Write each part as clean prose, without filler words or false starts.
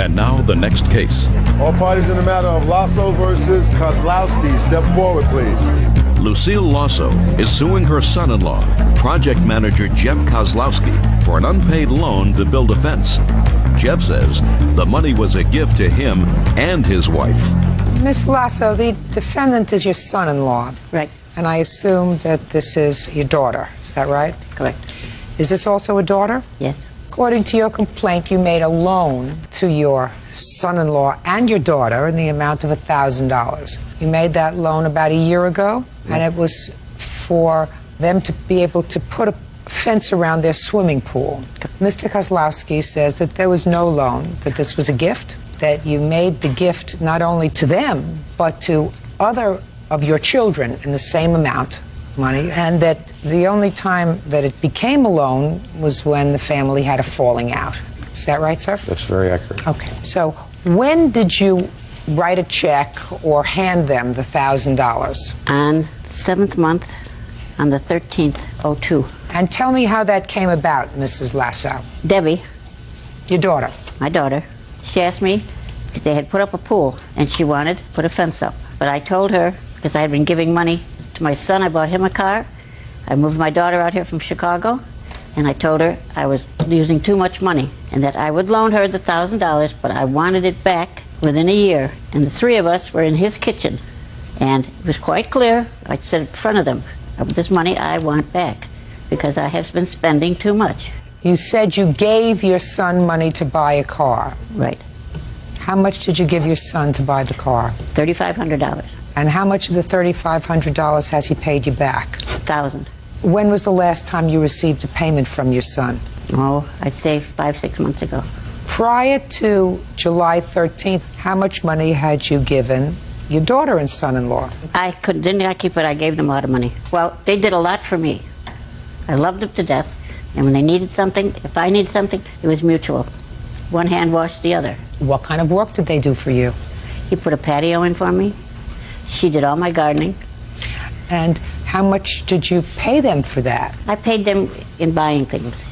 And now the next case. All parties in the matter of Lasso versus Kozlowski. Step forward, please. Lucille Lasso is suing her son-in-law, project manager Jeff Kozlowski, for an unpaid loan to build a fence. Jeff says the money was a gift to him and his wife. Miss Lasso, the defendant is your son-in-law. Right. And I assume that this is your daughter. Is that right? Correct. Is this also a daughter? Yes. According to your complaint, you made a loan to your son-in-law and your daughter in the amount of $1,000. You made that loan about a year ago, and it was for them to be able to put a fence around their swimming pool. Mr. Kozlowski says that there was no loan, that this was a gift, that you made the gift not only to them, but to other of your children in the same amount of money, and that the only time that it became a loan was when the family had a falling out. Is that right, sir? That's very accurate. Okay. So when did you write a check or hand them the $1,000? On 7th month, on the 13th, 02. And tell me how that came about, Mrs. Lasso. Debbie, Your daughter. my daughter, she asked me if they had put up a pool and she wanted to put a fence up. But I told her, because I had been giving money to my son, I bought him a car. I moved my daughter out here from Chicago, and I told her I was using too much money and that I would loan her the $1,000, but I wanted it back within a year. And the three of us were in his kitchen, and it was quite clear. I said in front of them, this money I want back because I have been spending too much. You said you gave your son money to buy a car. Right. How much did you give your son to buy the car? $3,500. And how much of the $3,500 has he paid you back? $1,000. When was the last time you received a payment from your son? Oh, I'd say 5-6 months ago. Prior to July 13th, how much money had you given your daughter and son-in-law? Didn't I keep it? I gave them a lot of money. Well, they did a lot for me. I loved them to death. And when they needed something, if I needed something, it was mutual. One hand washed the other. What kind of work did they do for you? He put a patio in for me. She did all my gardening. And how much did you pay them for that? I paid them in buying things.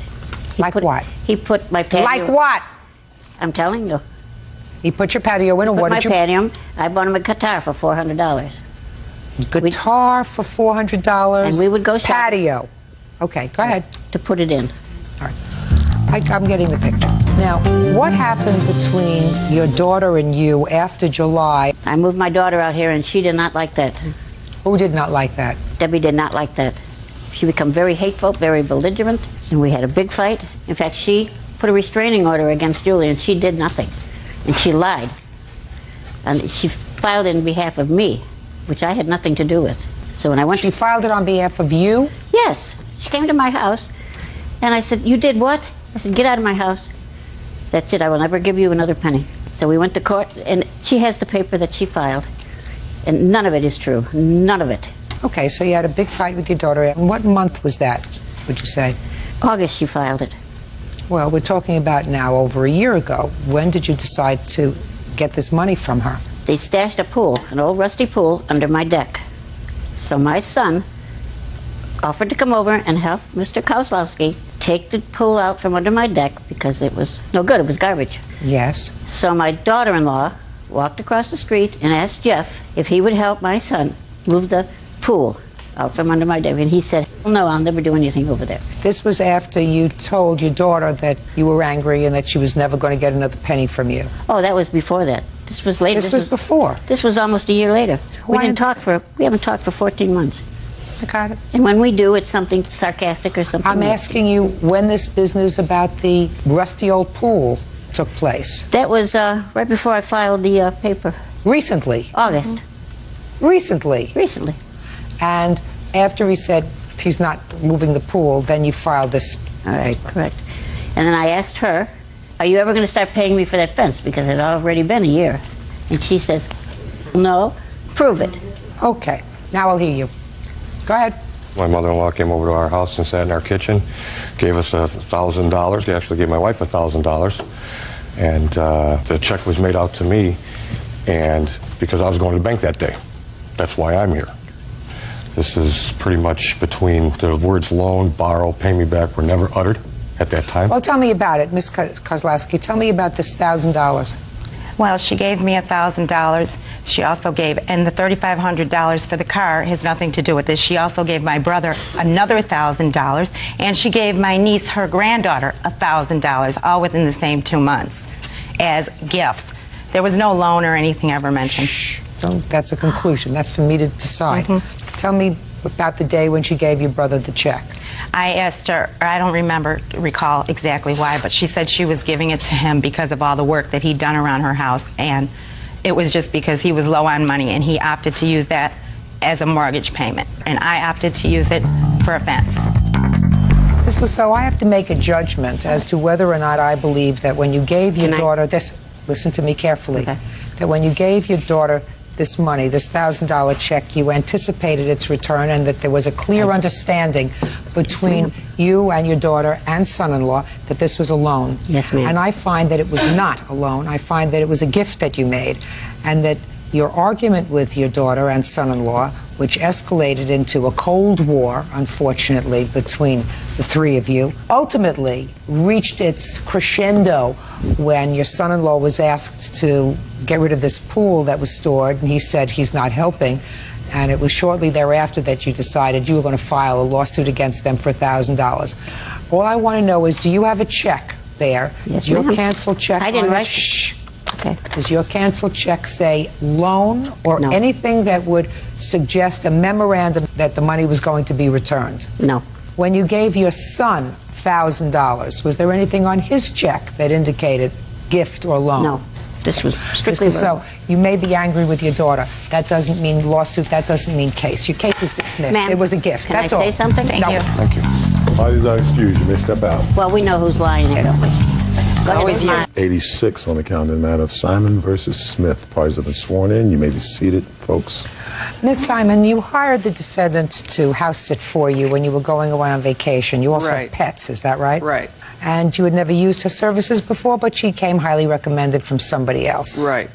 Like what? He put my patio... Like what? I'm telling you. He put your patio in, and what did you... patio. I bought him a guitar for $400. Guitar for $400? And we would go shopping. Patio. Okay, go ahead. To put it in. All right. I'm getting the picture. Now, what happened between your daughter and you after July? I moved my daughter out here, and she did not like that. Who did not like that? Debbie did not like that. She became very hateful, very belligerent, and we had a big fight. In fact, she put a restraining order against Julie, and she did nothing. And she lied. And she filed it in behalf of me, which I had nothing to do with. So when I went She filed it on behalf of you? Yes. She came to my house, and I said, "You did what?" I said, "Get out of my house. That's it. I will never give you another penny." So we went to court, and she has the paper that she filed. And none of it is true. None of it. Okay, so you had a big fight with your daughter. And what month was that, would you say? August she filed it. Well, we're talking about now over a year ago. When did you decide to get this money from her? They stashed a pool, an old rusty pool, under my deck. So my son offered to come over and help Mr. Kozlowski take the pool out from under my deck because it was no good. It was garbage. Yes. So my daughter-in-law walked across the street and asked Jeff if he would help my son move the pool out from under my deck. And he said, "No, I'll never do anything over there." This was after you told your daughter that you were angry and that she was never going to get another penny from you. Oh, that was before that. This was later. This was before. This was almost a year later. We Why haven't talked for 14 months. I got it. And when we do, it's something sarcastic or something. I'm asking you when this business about the rusty old pool took place. That was right before I filed the paper. Recently? August. Recently? Recently. And after he said he's not moving the pool, then you filed this All right, paper. correct. And then I asked her, "Are you ever going to start paying me for that fence?" Because it had already been a year. And she says, "No, prove it." Okay, now I'll hear you. Go ahead. My mother-in-law came over to our house and sat in our kitchen, gave us $1,000. They actually gave my wife $1,000. And the check was made out to me, and because I was going to the bank that day. That's why I'm here. This is pretty much between the words loan, borrow, pay me back were never uttered. at that time. Well, tell me about it, Ms. Kozlowski. Tell me about this $1,000. Well, she gave me $1,000. She also gave, and the $3,500 for the car has nothing to do with this. She also gave my brother another $1,000, and she gave my niece, her granddaughter, $1,000, all within the same 2 months, as gifts. There was no loan or anything ever mentioned. Shh. That's a conclusion. That's for me to decide. Tell me about the day when she gave your brother the check. I asked her, I don't recall exactly why, but she said she was giving it to him because of all the work that he'd done around her house, and it was just because he was low on money, and he opted to use that as a mortgage payment, and I opted to use it for a fence. Ms. Lusso, I have to make a judgment as to whether or not I believe that when you gave your daughter this, listen to me carefully, that when you gave your daughter this money, this $1,000 check, you anticipated its return and that there was a clear understanding between you and your daughter and son-in-law that this was a loan. Yes, ma'am. And I find that it was not a loan. I find that it was a gift that you made, and that your argument with your daughter and son-in-law, which escalated into a Cold War, unfortunately, between the three of you, ultimately reached its crescendo when your son-in-law was asked to get rid of this pool that was stored, and he said he's not helping. And it was shortly thereafter that you decided you were going to file a lawsuit against them for $1,000. All I want to know is, do you have a check there? Yes, Is your ma'am. canceled check I didn't on it? write. Shh. Okay. Does your canceled check say loan or No. anything that would suggest a memorandum that the money was going to be returned? No. When you gave your son $1,000, was there anything on his check that indicated gift or loan? No. This was strictly Mr. So, verbal. you may be angry with your daughter. That doesn't mean lawsuit. That doesn't mean case. Your case is dismissed. Ma'am, It was a gift. can That's I all. say something? Thank No. you. Thank you. Parties are excused. You may step out. Well, we know who's lying here, don't we? Go ahead, always Ms. you. Meyer. 86 on the count in the matter of Simon versus Smith. Parties have been sworn in. You may be seated, folks. Ms. Simon, you hired the defendant to house sit for you when you were going away on vacation. You also Right. had pets, is that right? Right. And you had never used her services before, but she came highly recommended from somebody else. Right.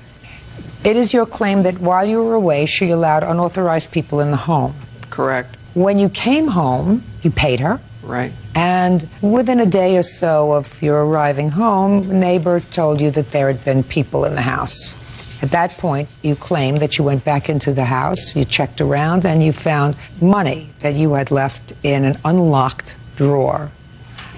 It is your claim that while you were away, she allowed unauthorized people in the home. Correct. When you came home, you paid her. Right. And within a day or so of your arriving home, a neighbor told you that there had been people in the house. At that point, you claim that you went back into the house, you checked around, and you found money that you had left in an unlocked drawer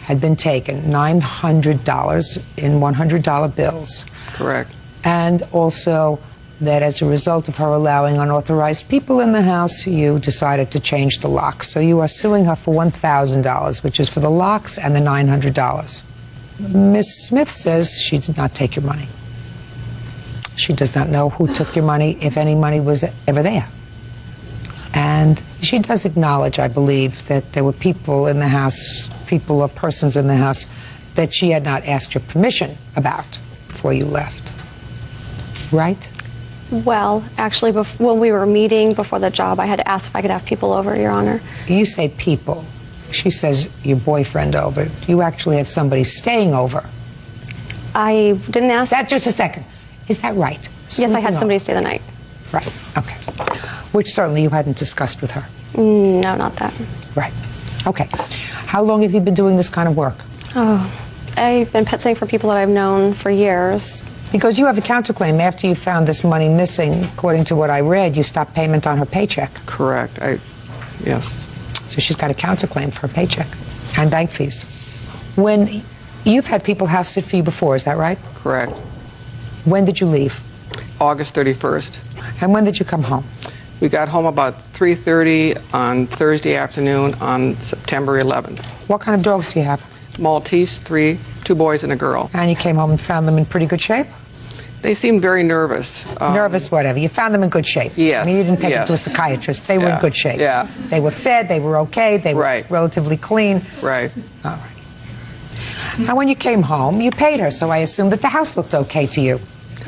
had been taken, $900 in $100 bills. Correct. And also that as a result of her allowing unauthorized people in the house, you decided to change the locks. So you are suing her for $1,000, which is for the locks and the $900. Ms. Smith says she did not take your money. She does not know who took your money, if any money was ever there. And she does acknowledge, I believe, that there were people in the house, people or persons in the house, that she had not asked your permission about before you left. Right? Well, actually, when we were meeting before the job, I had asked if I could have people over, Your Honor. You say people. She says your boyfriend over. You actually had somebody staying over. I didn't ask. That just a second. Is that right? Yes, I had Sleeping somebody over. stay the night. Right. Okay. Which certainly you hadn't discussed with her. No, not that. Right. Okay. How long have you been doing this kind of work? Oh, I've been pet sitting for people that I've known for years. Because you have a counterclaim. After you found this money missing, according to what I read, you stopped payment on her paycheck. Correct. Yes. So she's got a counterclaim for her paycheck and bank fees. When you've had people house sit for you before, is that right? Correct. When did you leave? August 31st. And when did you come home? We got home about 3:30 on Thursday afternoon on September 11th. What kind of dogs do you have? Maltese, 2 boys and a girl. And you came home and found them in pretty good shape? They seemed very nervous. Nervous, whatever. You found them in good shape. Yes, I mean, you didn't take them yes. to a psychiatrist. They were in Yeah, good shape. yeah. They were fed, they were okay, they were Right. relatively clean. Right. All right. Now, when you came home, you paid her, so I assume that the house looked okay to you.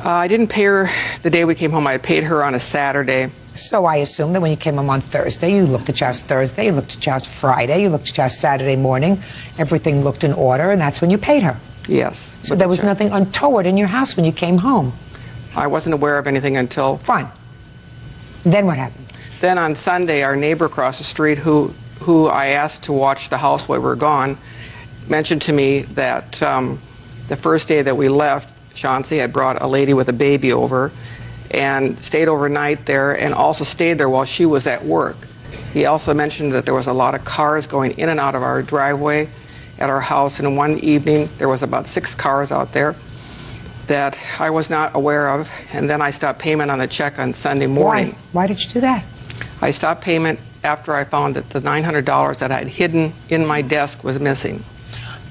I didn't pay her the day we came home. I paid her on a Saturday. So I assume that when you came home on Thursday, you looked at your house Thursday, you looked at your house Friday, you looked at your house Saturday morning, everything looked in order, and that's when you paid her. Yes. So there was nothing untoward in your house when you came home. I wasn't aware of anything until Fine. Then what happened? then on Sunday, our neighbor across the street, who I asked to watch the house while we were gone, mentioned to me that the first day that we left, Chauncey had brought a lady with a baby over and stayed overnight there and also stayed there while she was at work. He also mentioned that there was a lot of cars going in and out of our driveway at our house, and one evening there was about 6 cars out there that I was not aware of, and then I stopped payment on the check on Sunday morning. Why did you do that? I stopped payment after I found that the $900 that I had hidden in my desk was missing.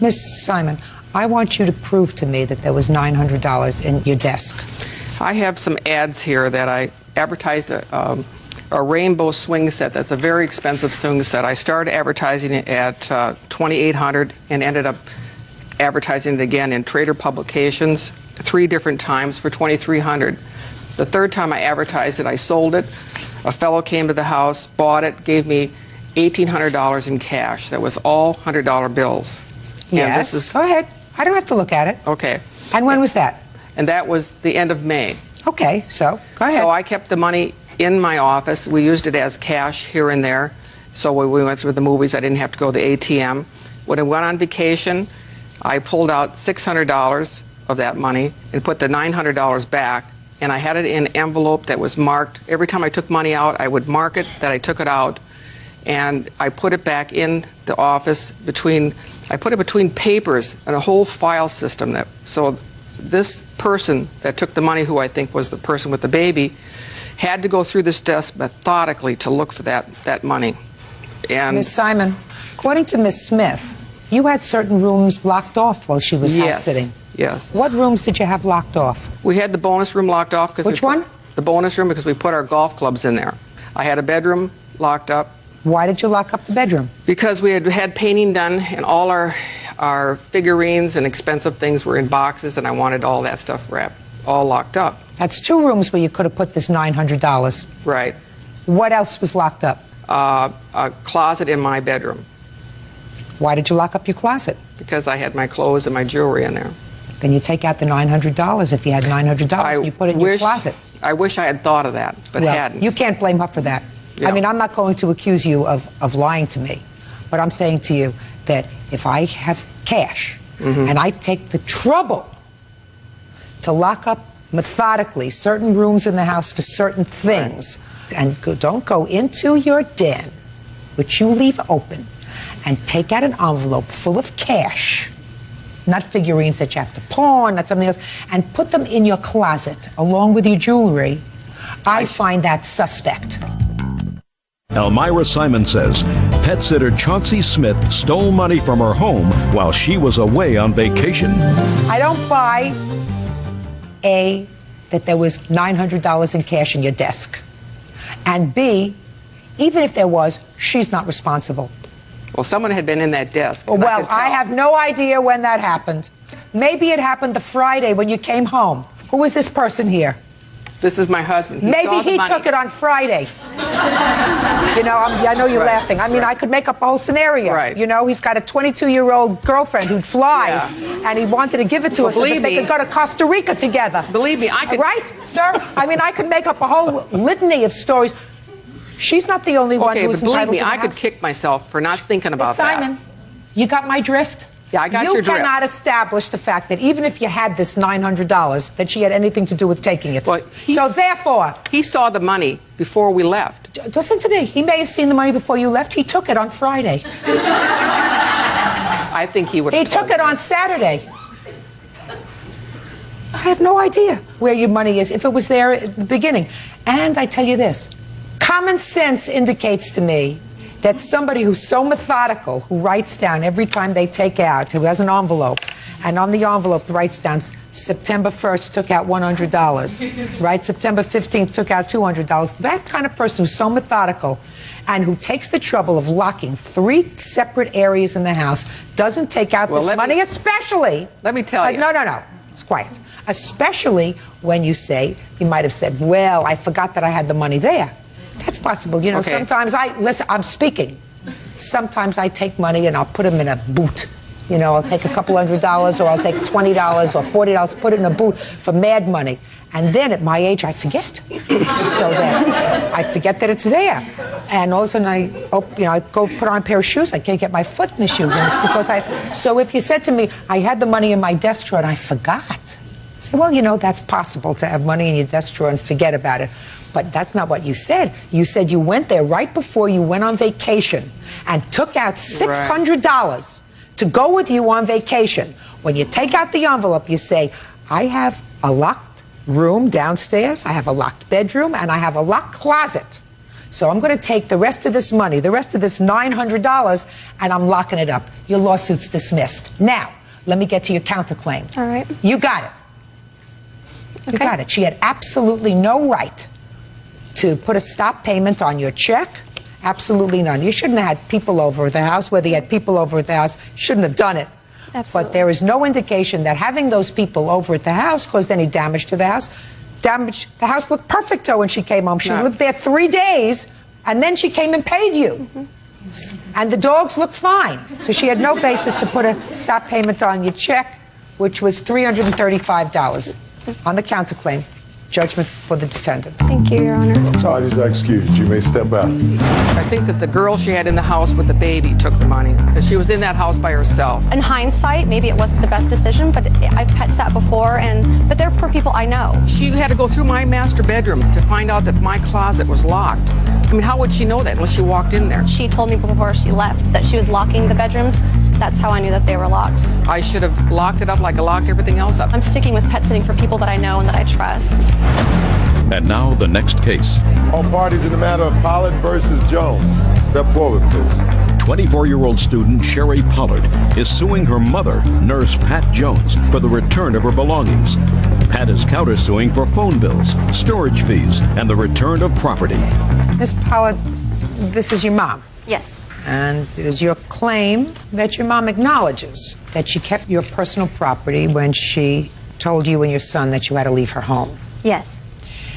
Miss Simon, I want you to prove to me that there was $900 in your desk. I have some ads here that I advertised a rainbow swing set. That's a very expensive swing set. I started advertising it at $2,800 and ended up advertising it again in Trader Publications 3 different times for $2,300. The third time I advertised it, I sold it. A fellow came to the house, bought it, gave me $1,800 in cash. That was all $100 bills. Yes, go ahead. I don't have to look at it. Okay. And when was that? And that was the end of May. Okay, so go ahead. So I kept the money in my office. We used it as cash here and there. So when we went to the movies, I didn't have to go to the ATM. When I went on vacation, I pulled out $600 of that money and put the $900 back, and I had it in an envelope that was marked. Every time I took money out, I would mark it that I took it out, and I put it back in the office I put it between papers and a whole file system. So this person that took the money, who I think was the person with the baby, had to go through this desk methodically to look for that money. And Miss Simon, according to Miss Smith, you had certain rooms locked off while she was house sitting. Yes. What rooms did you have locked off? We had the bonus room locked off because Which one? The bonus room, because we put our golf clubs in there. I had a bedroom locked up. Why did you lock up the bedroom? Because we had painting done, and all our figurines and expensive things were in boxes, and I wanted all that stuff wrapped, all locked up. That's 2 rooms where you could have put this $900. Right. What else was locked up? A closet in my bedroom. Why did you lock up your closet? Because I had my clothes and my jewelry in there. Then you take out the $900 if you had $900 and you put it in your closet. I wish I had thought of that, but hadn't. You can't blame her for that. Yeah. I mean, I'm not going to accuse you of lying to me, but I'm saying to you that if I have cash and I take the trouble to lock up methodically certain rooms in the house for certain things, and don't go into your den, which you leave open, and take out an envelope full of cash, not figurines that you have to pawn, not something else, and put them in your closet along with your jewelry, I find that suspect. Elmira Simon says pet sitter Chauncey Smith stole money from her home while she was away on vacation. I don't buy, A, that there was $900 in cash in your desk, and B, even if there was, she's not responsible. Well, someone had been in that desk. Well, I have no idea when that happened. Maybe it happened the Friday when you came home. Who is this person here? This is my husband. Maybe he took it on Friday. You know, I know you're laughing. I mean, I could make up a whole scenario. Right. You know, he's got a 22-year-old girlfriend who flies, and he wanted to give it to us so that they could go to Costa Rica together. Believe me, I could. Right, sir? I mean, I could make up a whole litany of stories. She's not the only one who's entitled to the house. Okay, but believe me, I could kick myself for not thinking about that. Simon, you got my drift? Yeah, I got your drift. You cannot establish the fact that even if you had this $900, that she had anything to do with taking it. Well, so therefore... He saw the money before we left. Listen to me. He may have seen the money before you left. He took it on Friday. I think he would have He took it on Saturday. I have no idea where your money is, if it was there at the beginning. And I tell you this. Common sense indicates to me that somebody who's so methodical, who writes down every time they take out, who has an envelope, and on the envelope writes down September 1st took out $100, right? September 15th took out $200. That kind of person who's so methodical and who takes the trouble of locking 3 separate areas in the house doesn't take out this money, especially... Let me tell you. No. It's quiet. Especially when you say, you might have said, well, I forgot that I had the money there. That's possible. You know, sometimes I'm speaking. Sometimes I take money and I'll put them in a boot You know, I'll take a couple $100 or I'll take $20 or $40, put it in a boot for mad money. And then at my age, I forget. So that I forget that it's there. And all of a sudden I go put on a pair of shoes. I can't get my foot in the shoes. And it's because so if you said to me, I had the money in my desk drawer and I forgot. I say, well, you know, that's possible to have money in your desk drawer and forget about it. But that's not what you said. You said you went there right before you went on vacation and took out $600 to go with you on vacation. When you take out the envelope, you say, I have a locked room downstairs, I have a locked bedroom, and I have a locked closet. So I'm going to take the rest of this money, the rest of this $900, and I'm locking it up. Your lawsuit's dismissed. Now, let me get to your counterclaim. All right. You got it. Okay. You got it. She had absolutely no right to put a stop payment on your check. Absolutely none. You shouldn't have had people over at the house. Whether you had people over at the house, shouldn't have done it. Absolutely. But there is no indication that having those people over at the house caused any damage to the house. The house looked perfect to her when she came home. She lived there 3 days, and then she came and paid you. And the dogs looked fine. So she had no basis to put a stop payment on your check, which was $335 on the counterclaim. Judgment for the defendant. Thank you, Your Honor. Parties are excused. You may step out. I think that the girl she had in the house with the baby took the money because she was in that house by herself. In hindsight, maybe it wasn't the best decision, but I've pet sat before, but they're for people I know. She had to go through my master bedroom to find out that my closet was locked. I mean, how would she know that unless she walked in there? She told me before she left that she was locking the bedrooms. That's how I knew that they were locked. I should have locked it up like I locked everything else up. I'm sticking with pet sitting for people that I know and that I trust. And now the next case. All parties in the matter of Pollard versus Jones. Step forward, please. 24-year-old student Sherry Pollard is suing her mother, nurse Pat Jones, for the return of her belongings. Pat is countersuing for phone bills, storage fees, and the return of property. Miss Pollard, this is your mom. Yes. And it is your claim that your mom acknowledges that she kept your personal property when she told you and your son that you had to leave her home. Yes.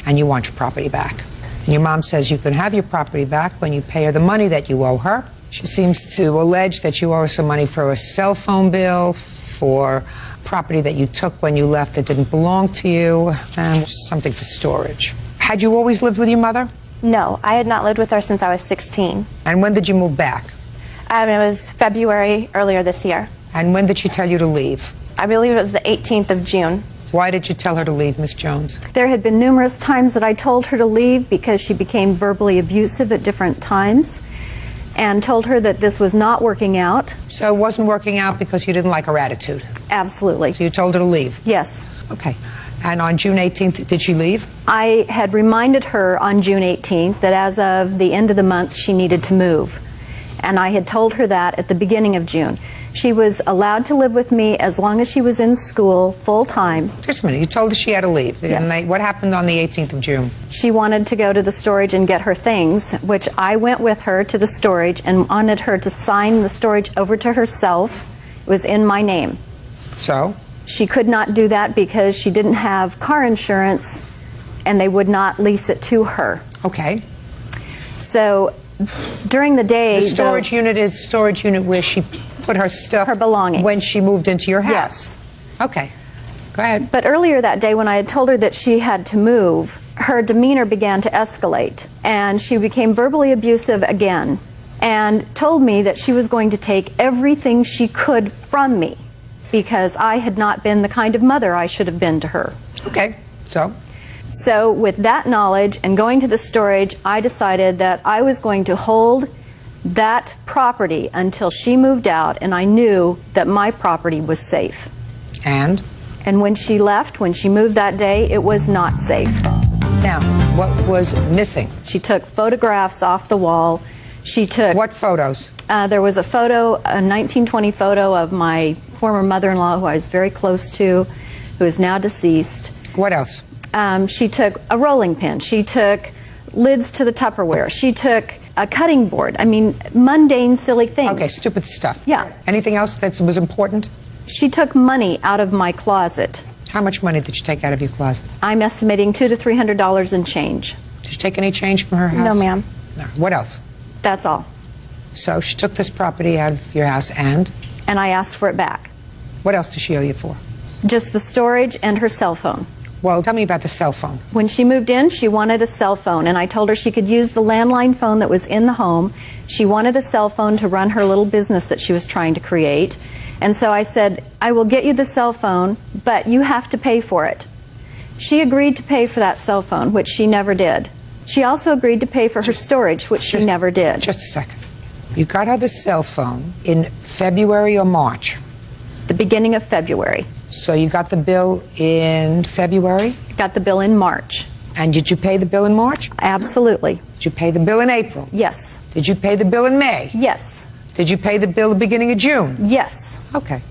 And you want your property back. And your mom says you can have your property back when you pay her the money that you owe her. She seems to allege that you owe her some money for a cell phone bill, for property that you took when you left that didn't belong to you, and something for storage. Had you always lived with your mother? No, I had not lived with her since I was 16. And when did you move back? It was February earlier this year. And when did she tell you to leave? I believe it was the 18th of June. Why did you tell her to leave, Miss Jones? There had been numerous times that I told her to leave because she became verbally abusive at different times, and told her that this was not working out. So it wasn't working out because you didn't like her attitude? Absolutely. So you told her to leave? Yes. Okay. And on June 18th, did she leave? I had reminded her on June 18th that as of the end of the month she needed to move. And I had told her that at the beginning of June. She was allowed to live with me as long as she was in school full time. Just a minute, you told her she had to leave. Yes. And what happened on the 18th of June? She wanted to go to the storage and get her things, which I went with her to the storage and wanted her to sign the storage over to herself. It was in my name. So? She could not do that because she didn't have car insurance and they would not lease it to her. Okay. So during the day... The storage unit is storage unit where she put her stuff... Her belongings. When she moved into your house? Yes. Okay. Go ahead. But earlier that day when I had told her that she had to move, her demeanor began to escalate and she became verbally abusive again and told me that she was going to take everything she could from me because I had not been the kind of mother I should have been to her. Okay. So with that knowledge and going to the storage, I decided that I was going to hold that property until she moved out and I knew that my property was safe. And when she left, when she moved that day, it was not safe. Now, what was missing? She took photographs off the wall. She took... What photos? There was a photo, a 1920 photo of my former mother-in-law who I was very close to, who is now deceased. What else? She took a rolling pin. She took lids to the Tupperware. She took a cutting board. I mean, mundane, silly things. Okay, stupid stuff. Yeah. Anything else that was important? She took money out of my closet. How much money did you take out of your closet? I'm estimating $200 to $300 in change. Did you take any change from her house? No, ma'am. No. What else? That's all. So she took this property out of your house and and I asked for it back. What else does she owe you for? Just the storage and her cell phone. Well, tell me about the cell phone. When she moved in, she wanted a cell phone, and I told her she could use the landline phone that was in the home. She wanted a cell phone to run her little business that she was trying to create. And so I said, I will get you the cell phone, but you have to pay for it. She agreed to pay for that cell phone, which she never did. She also agreed to pay for her storage, which she never did. Just a second. You got her the cell phone in February or March? The beginning of February. So you got the bill in February? Got the bill in March. And did you pay the bill in March? Absolutely. Did you pay the bill in April? Yes. Did you pay the bill in May? Yes. Did you pay the bill the beginning of June? Yes. Okay.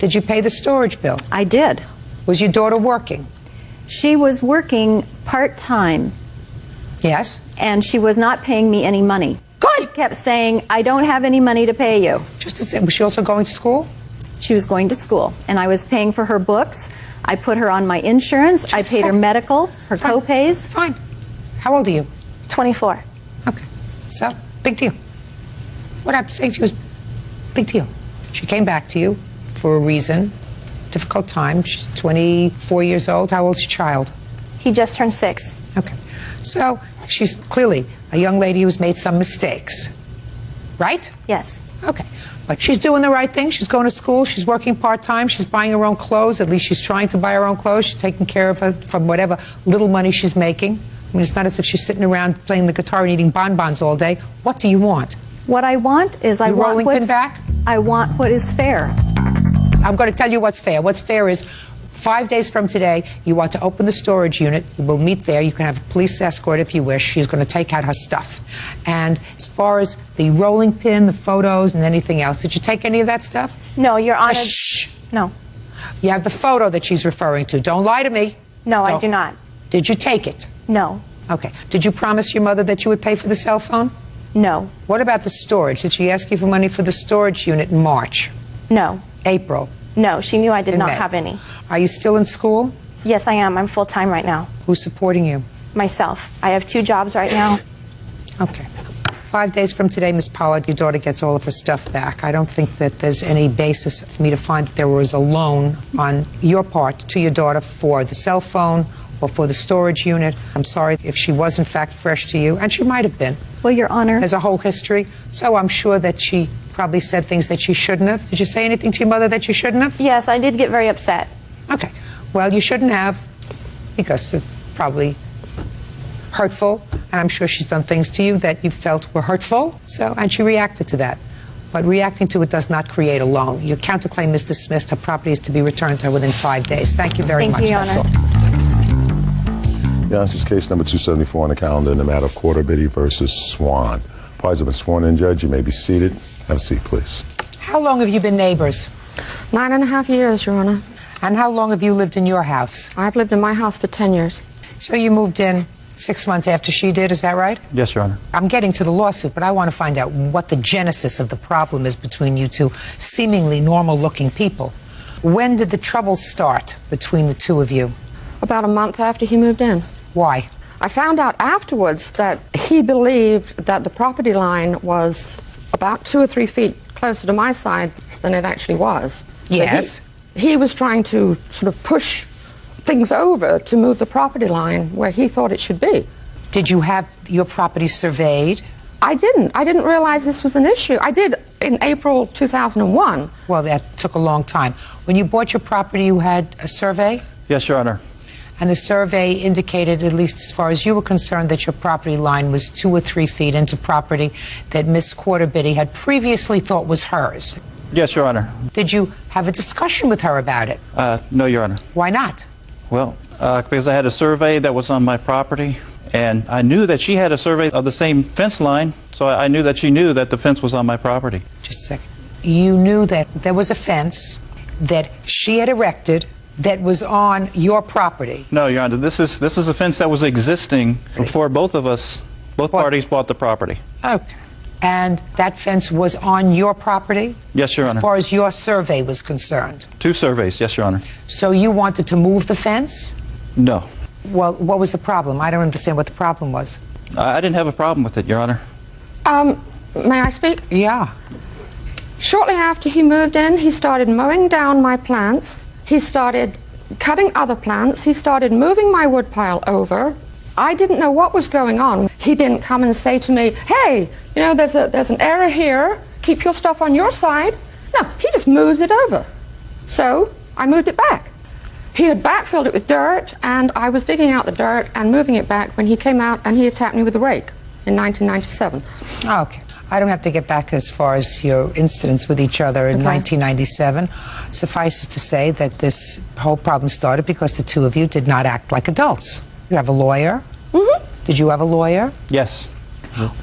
Did you pay the storage bill? I did. Was your daughter working? She was working part-time. Yes. And she was not paying me any money. Good. She kept saying, I don't have any money to pay you. Just to say, was she also going to school? She was going to school, and I was paying for her books. I put her on my insurance. I paid her medical, her co-pays. Fine. How old are you? 24. Okay. So, big deal. What I'm saying to you is big deal. She came back to you for a reason. Difficult time. She's 24 years old. How old's your child? He just turned 6. Okay. So, she's clearly a young lady who's made some mistakes. Right? Yes. Okay. But she's doing the right thing. She's going to school. She's working part-time. She's buying her own clothes. At least she's trying to buy her own clothes. She's taking care of her from whatever little money she's making. I mean, it's not as if she's sitting around playing the guitar and eating bonbons all day. What do you want? What I want is I Your want rolling pin back? I want what is fair. I'm going to tell you what's fair. What's fair is 5 days from today, you want to open the storage unit. You will meet there. You can have a police escort if you wish. She's going to take out her stuff. And as far as the rolling pin, the photos, and anything else, did you take any of that stuff? No, Your Honor. Shh. No. You have the photo that she's referring to. Don't lie to me. No, I Don't. do not. Did you take it? No. Okay. Did you promise your mother that you would pay for the cell phone? No. What about the storage? Did she ask you for money for the storage unit in March? No. April? No, she knew I did In not May? have any. Are you still in school? Yes, I am. I'm full-time right now. Who's supporting you? Myself. I have 2 jobs right now. Okay. 5 days from today, Ms. Pollard, your daughter gets all of her stuff back. I don't think that there's any basis for me to find that there was a loan on your part to your daughter for the cell phone or for the storage unit. I'm sorry if she was in fact fresh to you, and she might have been. Well, Your Honor. There's a whole history, so I'm sure that she probably said things that she shouldn't have. Did you say anything to your mother that you shouldn't have? Yes, I did get very upset. Okay. Well, you shouldn't have, because it's probably hurtful, and I'm sure she's done things to you that you felt were hurtful, and she reacted to that. But reacting to it does not create a loan. Your counterclaim is dismissed. Her property is to be returned to her within 5 days. Thank you very much. Thank you, Your That's Honor. all. Yeah, this is case number 274 on the calendar in the matter of Quarterbitty versus Swan. Parties have been sworn in, Judge. You may be seated. Have a seat, please. How long have you been neighbors? 9.5 years, Your Honor. And how long have you lived in your house? I've lived in my house for 10 years. So you moved in 6 months after she did, is that right? Yes, Your Honor. I'm getting to the lawsuit, but I want to find out what the genesis of the problem is between you two seemingly normal-looking people. When did the trouble start between the two of you? About a month after he moved in. Why? I found out afterwards that he believed that the property line was about 2 or 3 feet closer to my side than it actually was. Yes. He was trying to sort of push things over to move the property line where he thought it should be. Did you have your property surveyed? I didn't. I didn't realize this was an issue. I did in April 2001. Well, that took a long time. When you bought your property, you had a survey? Yes, Your Honor. And the survey indicated, at least as far as you were concerned, that your property line was 2 or 3 feet into property that Miss Quarterbitty had previously thought was hers. Yes, Your Honor. Did you have a discussion with her about it? No, Your Honor. Why not? Well, because I had a survey that was on my property, and I knew that she had a survey of the same fence line, so I knew that she knew that the fence was on my property. Just a second. You knew that there was a fence that she had erected that was on your property. No, Your Honor. This is a fence that was existing before both parties bought the property. Okay. And that fence was on your property? Yes, Your Honor. As far as your survey was concerned? 2 surveys, yes, Your Honor. So you wanted to move the fence? No. Well, what was the problem? I don't understand what the problem was. I didn't have a problem with it, Your Honor. May I speak? Yeah. Shortly after he moved in, he started mowing down my plants. He started cutting other plants. He started moving my woodpile over. I didn't know what was going on. He didn't come and say to me, hey, you know, there's an error here. Keep your stuff on your side. No, he just moves it over. So I moved it back. He had backfilled it with dirt, and I was digging out the dirt and moving it back when he came out and he attacked me with a rake in 1997. Okay. I don't have to get back as far as your incidents with each other in 1997. Suffice it to say that this whole problem started because the two of you did not act like adults. You have a lawyer? Mm-hmm. Did you have a lawyer? Yes. Well,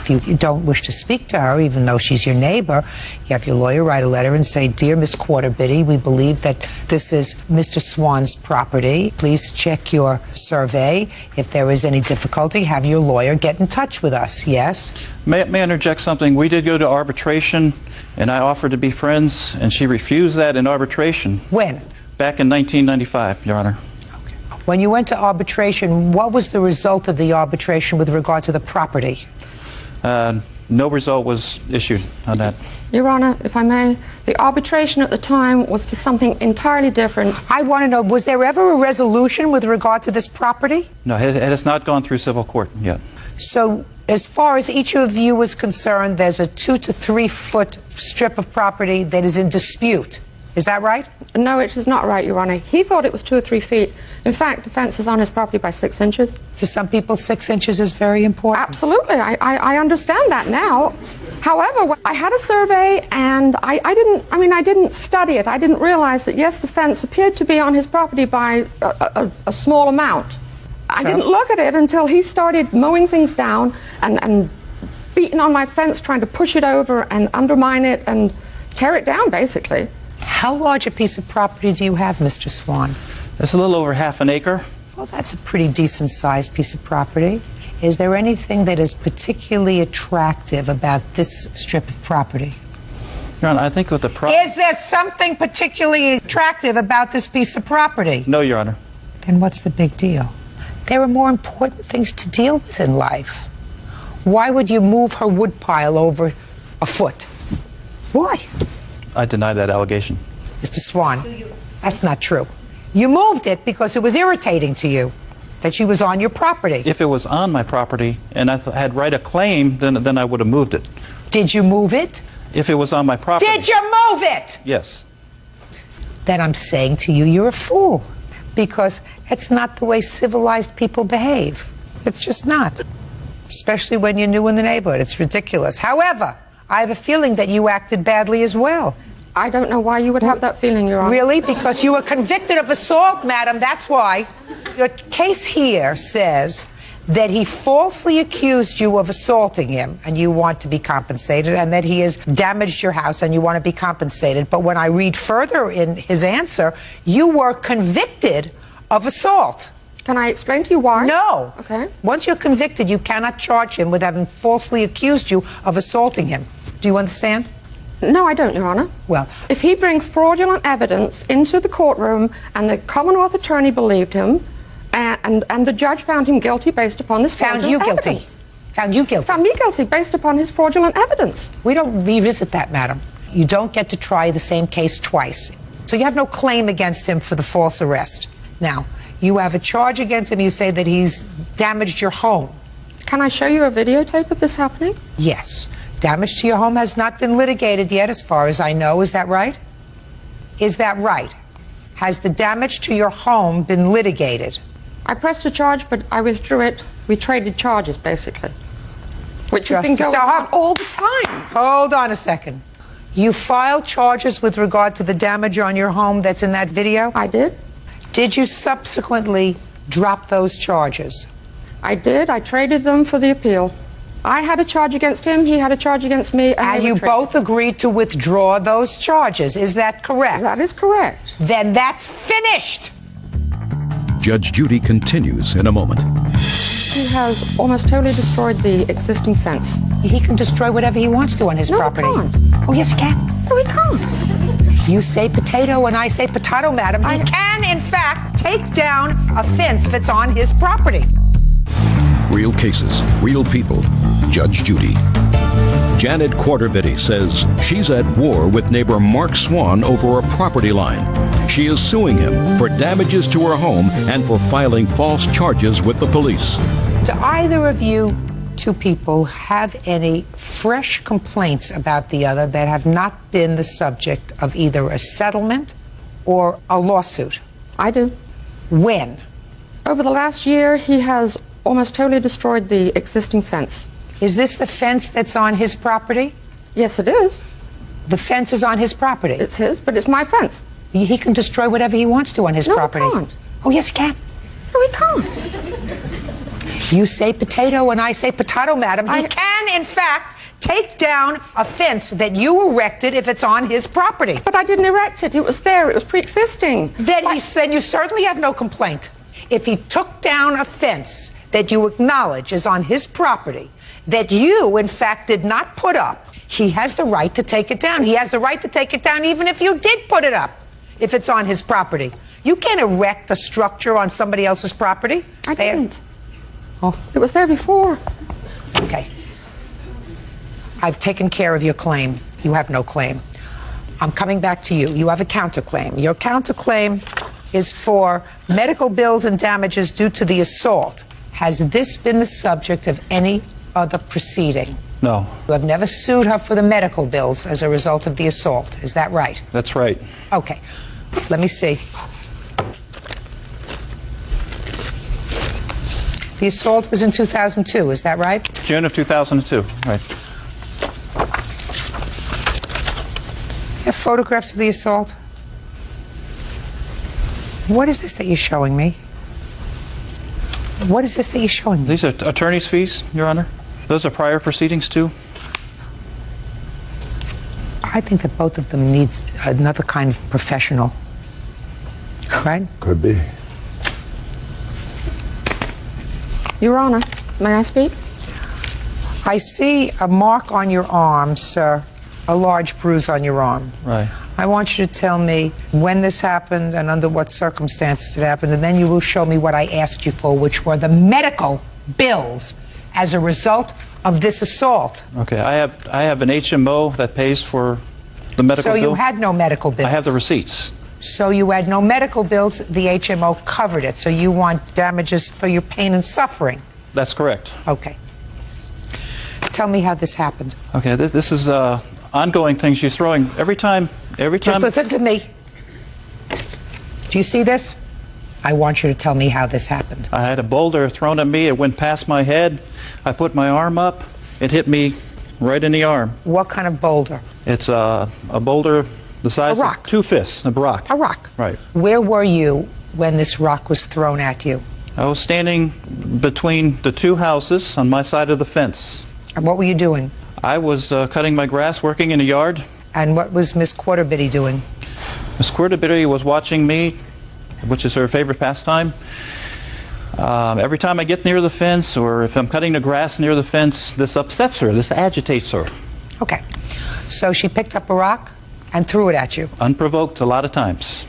if you don't wish to speak to her, even though she's your neighbor, you have your lawyer write a letter and say, Dear Miss Quarterbitty, we believe that this is Mr. Swan's property. Please check your survey. If there is any difficulty, have your lawyer get in touch with us. Yes? May I interject something? We did go to arbitration, and I offered to be friends, and she refused that in arbitration. When? Back in 1995, Your Honor. When you went to arbitration, what was the result of the arbitration with regard to the property? No result was issued on that. Your Honor, if I may, the arbitration at the time was for something entirely different. I want to know, was there ever a resolution with regard to this property? No, it has not gone through civil court yet. So, as far as each of you is concerned, there's a 2 to 3 foot strip of property that is in dispute. Is that right? No, it is not right, Your Honor. He thought it was 2 or 3 feet. In fact, the fence is on his property by 6 inches. For some people, 6 inches is very important. Absolutely. I understand that now. However, I had a survey, and I didn't study it. I didn't realize that, yes, the fence appeared to be on his property by a small amount. I didn't look at it until he started mowing things down and beating on my fence, trying to push it over and undermine it and tear it down, basically. How large a piece of property do you have, Mr. Swan? It's a little over half an acre. Well, that's a pretty decent-sized piece of property. Is there anything that is particularly attractive about this strip of property? Your Honor, I think with the Is there something particularly attractive about this piece of property? No, Your Honor. Then what's the big deal? There are more important things to deal with in life. Why would you move her woodpile over a foot? Why? I deny that allegation. Mr. Swan, that's not true. You moved it because it was irritating to you that she was on your property. If it was on my property and I had right of claim, then I would have moved it. Did you move it? If it was on my property. Did you move it? Yes. Then I'm saying to you, you're a fool. Because it's not the way civilized people behave. It's just not. Especially when you're new in the neighborhood. It's ridiculous. However, I have a feeling that you acted badly as well. I don't know why you would have that feeling, Your Honor. Really? Because you were convicted of assault, madam. That's why. Your case here says that he falsely accused you of assaulting him and you want to be compensated, and that he has damaged your house and you want to be compensated. But when I read further in his answer, you were convicted of assault. Can I explain to you why? No. Okay. Once you're convicted, you cannot charge him with having falsely accused you of assaulting him. Do you understand? No, I don't, Your Honor. Well, if he brings fraudulent evidence into the courtroom and the Commonwealth attorney believed him, and the judge found him guilty based upon this fraudulent evidence. Found you guilty. Found me guilty based upon his fraudulent evidence. We don't revisit that, madam. You don't get to try the same case twice. So you have no claim against him for the false arrest. Now, you have a charge against him. You say that he's damaged your home. Can I show you a videotape of this happening? Yes. Damage to your home has not been litigated yet, as far as I know. Is that right? Is that right? Has the damage to your home been litigated? I pressed a charge, but I withdrew it. We traded charges, basically. Which has been going on all the time. Hold on a second. You filed charges with regard to the damage on your home that's in that video? I did. Did you subsequently drop those charges? I did. I traded them for the appeal. I had a charge against him, he had a charge against me, and you both agreed to withdraw those charges. Is that correct? That is correct. Then that's finished. Judge Judy continues in a moment. He has almost totally destroyed the existing fence. He can destroy whatever he wants to on his property. No, he can't. Oh, yes, he can. No, he can't. You say potato and I say potato, madam. He can, in fact, take down a fence that's on his property. Real cases, real people. Judge Judy. Janet Quarterbitty says she's at war with neighbor Mark Swan over a property line. She is suing him for damages to her home and for filing false charges with the police. Do either of you two people have any fresh complaints about the other that have not been the subject of either a settlement or a lawsuit? I do. When? Over the last year, he has almost totally destroyed the existing fence. Is this the fence that's on his property? Yes, it is. The fence is on his property. It's his, but it's my fence. He can destroy whatever he wants to on his property. No, he can't. Oh, yes, he can. No, he can't. You say potato and I say potato, madam. He can, in fact, take down a fence that you erected if it's on his property. But I didn't erect it. It was there. It was pre-existing. Then you certainly have no complaint. If he took down a fence that you acknowledge is on his property, that you, in fact, did not put up, he has the right to take it down. He has the right to take it down even if you did put it up, if it's on his property. You can't erect a structure on somebody else's property. I didn't. Oh. It was there before. Okay. I've taken care of your claim. You have no claim. I'm coming back to you. You have a counterclaim. Your counterclaim is for medical bills and damages due to the assault. Has this been the subject of any other proceeding? No. You have never sued her for the medical bills as a result of the assault. Is that right? That's right. Okay. Let me see. The assault was in 2002, is that right? June of 2002, right. You have photographs of the assault? What is this that you're showing me? What is this that you're showing me? These are attorney's fees, Your Honor. Those are prior proceedings, too. I think that both of them needs another kind of professional. Right? Could be. Your Honor, may I speak? I see a mark on your arm, sir, a large bruise on your arm. Right. I want you to tell me when this happened and under what circumstances it happened, and then you will show me what I asked you for, which were the medical bills as a result of this assault. Okay, I have an HMO that pays for the medical bill. So you had no medical bills? I have the receipts. So you had no medical bills, the HMO covered it, so you want damages for your pain and suffering? That's correct. Okay. Tell me how this happened. Okay, this is ongoing things she's throwing. Every time. Just listen to me. Do you see this? I want you to tell me how this happened. I had a boulder thrown at me. It went past my head. I put my arm up. It hit me right in the arm. What kind of boulder? It's a boulder the size of 2 fists, a rock. A rock. Right. Where were you when this rock was thrown at you? I was standing between the 2 houses on my side of the fence. And what were you doing? I was cutting my grass, working in the yard. And what was Miss Quarterbitty doing? Miss Quarterbitty was watching me, which is her favorite pastime. Every time I get near the fence, or if I'm cutting the grass near the fence, this upsets her, this agitates her. Okay. So she picked up a rock and threw it at you? Unprovoked a lot of times.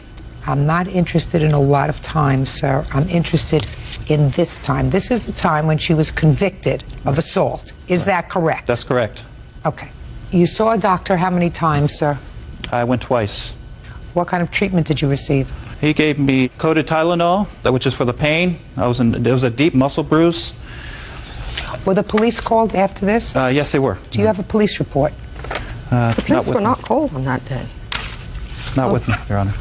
I'm not interested in a lot of times, sir. I'm interested in this time. This is the time when she was convicted of assault. Is that correct? That's correct. Okay. You saw a doctor how many times, sir? I went twice. What kind of treatment did you receive? He gave me coated Tylenol, which is for the pain. There was a deep muscle bruise. Were the police called after this? Yes, they were. Do you have a police report? The police were not called on that day. Not with me, Your Honor.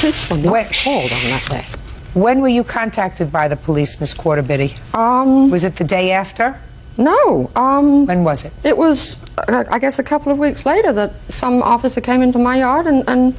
Police were not called on that day. When were you contacted by the police, Miss Quarterbitty? Was it the day after? No. When was it? It was, I guess, a couple of weeks later that some officer came into my yard and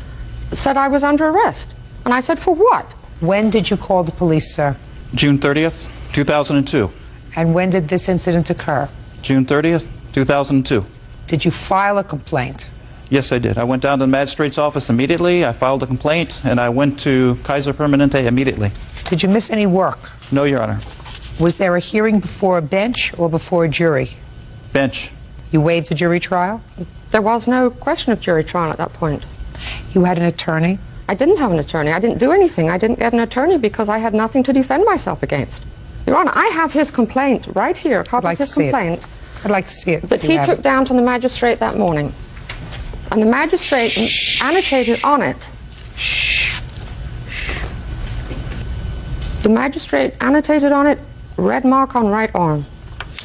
said I was under arrest. And I said, for what? When did you call the police, sir? June 30th, 2002. And when did this incident occur? June 30th, 2002. Did you file a complaint? Yes, I did. I went down to the magistrate's office immediately. I filed a complaint, and I went to Kaiser Permanente immediately. Did you miss any work? No, Your Honor. Was there a hearing before a bench or before a jury? Bench. You waived a jury trial? There was no question of jury trial at that point. You had an attorney? I didn't have an attorney. I didn't do anything. I didn't get an attorney because I had nothing to defend myself against. Your Honor, I have his complaint right here, a copy of his complaint. I'd like to see it. that he took down to the magistrate that morning. And the magistrate annotated on it. The magistrate annotated on it, red mark on right arm.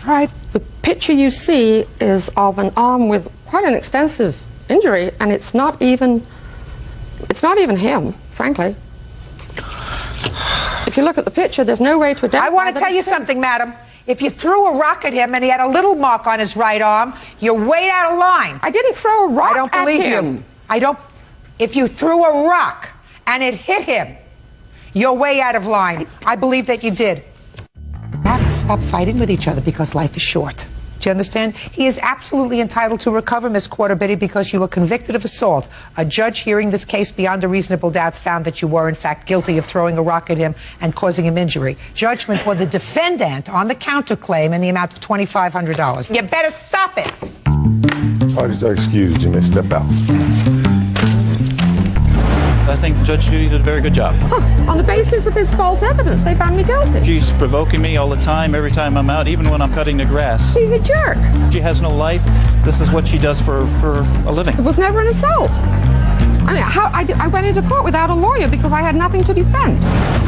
Right. The picture you see is of an arm with quite an extensive injury, and it's not even him, frankly. If you look at the picture, there's no way to identify. I want to tell you something, madam. If you threw a rock at him and he had a little mark on his right arm, you're way out of line. I didn't throw a rock I don't believe at him. you. I don't. If you threw a rock and it hit him, you're way out of line. I believe that you did. You have to stop fighting with each other because life is short. Do you understand? He is absolutely entitled to recover, Miss Quarterbitty, because you were convicted of assault. A judge hearing this case beyond a reasonable doubt found that you were, in fact, guilty of throwing a rock at him and causing him injury. Judgment for the defendant on the counterclaim in the amount of $2,500. You better stop it. Parties are excused. You may step out. I think Judge Judy did a very good job. On the basis of his false evidence, they found me guilty. She's provoking me all the time, every time I'm out, even when I'm cutting the grass. She's a jerk. She has no life. This is what she does for a living. It was never an assault. I went into court without a lawyer because I had nothing to defend.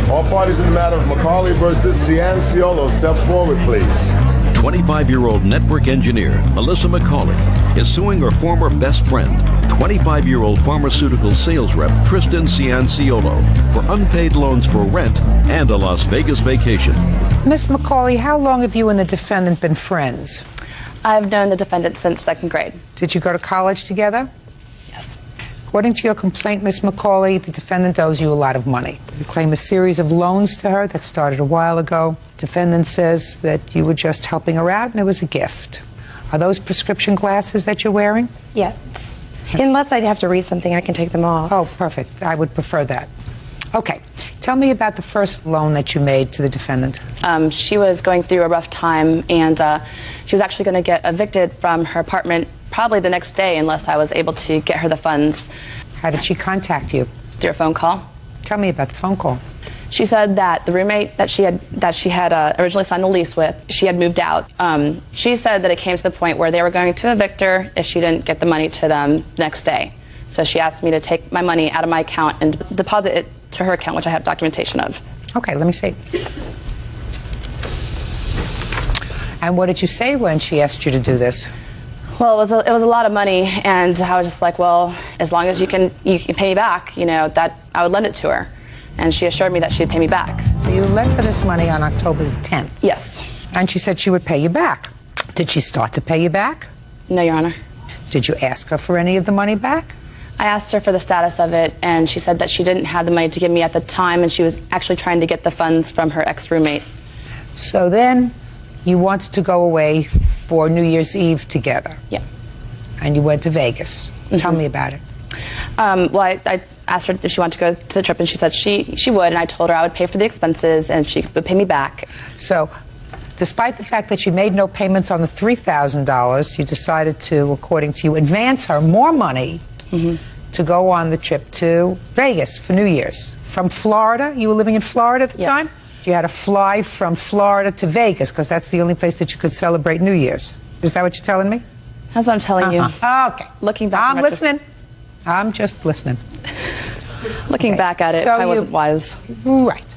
All parties in the matter of McCauley versus Cianciolo, step forward, please. 25-year-old network engineer Melissa McCauley is suing her former best friend, 25-year-old pharmaceutical sales rep Tristan Cianciolo, for unpaid loans for rent and a Las Vegas vacation. Miss McCauley, how long have you and the defendant been friends? I've known the defendant since 2nd grade. Did you go to college together? Yes. According to your complaint, Miss McCauley, the defendant owes you a lot of money. You claim a series of loans to her that started a while ago. Defendant says that you were just helping her out and it was a gift. Are those prescription glasses that you're wearing? Yes. Unless I'd have to read something, I can take them off. Oh, perfect. I would prefer that. Okay. Tell me about the first loan that you made to the defendant. She was going through a rough time, and she was actually going to get evicted from her apartment probably the next day unless I was able to get her the funds. How did she contact you? Through a phone call. Tell me about the phone call. She said that the roommate that she had originally signed a lease with, she had moved out. She said that it came to the point where they were going to evict her if she didn't get the money to them the next day. So she asked me to take my money out of my account and deposit it to her account, which I have documentation of. Okay, let me see. And what did you say when she asked you to do this? Well, it was a lot of money, and I was just like, well, as long as you can pay me back, you know, that I would lend it to her. And she assured me that she'd pay me back. So you lent her this money on October the 10th? Yes. And she said she would pay you back. Did she start to pay you back? No, Your Honor. Did you ask her for any of the money back? I asked her for the status of it, and she said that she didn't have the money to give me at the time, and she was actually trying to get the funds from her ex-roommate. So then you wanted to go away for New Year's Eve together. Yeah. And you went to Vegas. Mm-hmm. Tell me about it. Well, I asked her if she wanted to go to the trip, and she said she would, and I told her I would pay for the expenses, and she would pay me back. So, despite the fact that you made no payments on the $3,000, you decided to, according to you, advance her more money to go on the trip to Vegas for New Year's. From Florida? You were living in Florida at the time? You had to fly from Florida to Vegas because that's the only place that you could celebrate New Year's. Is that what you're telling me? That's what I'm telling you. Okay. Looking back, I'm listening. I'm just listening. Looking back at it, I wasn't wise. Right.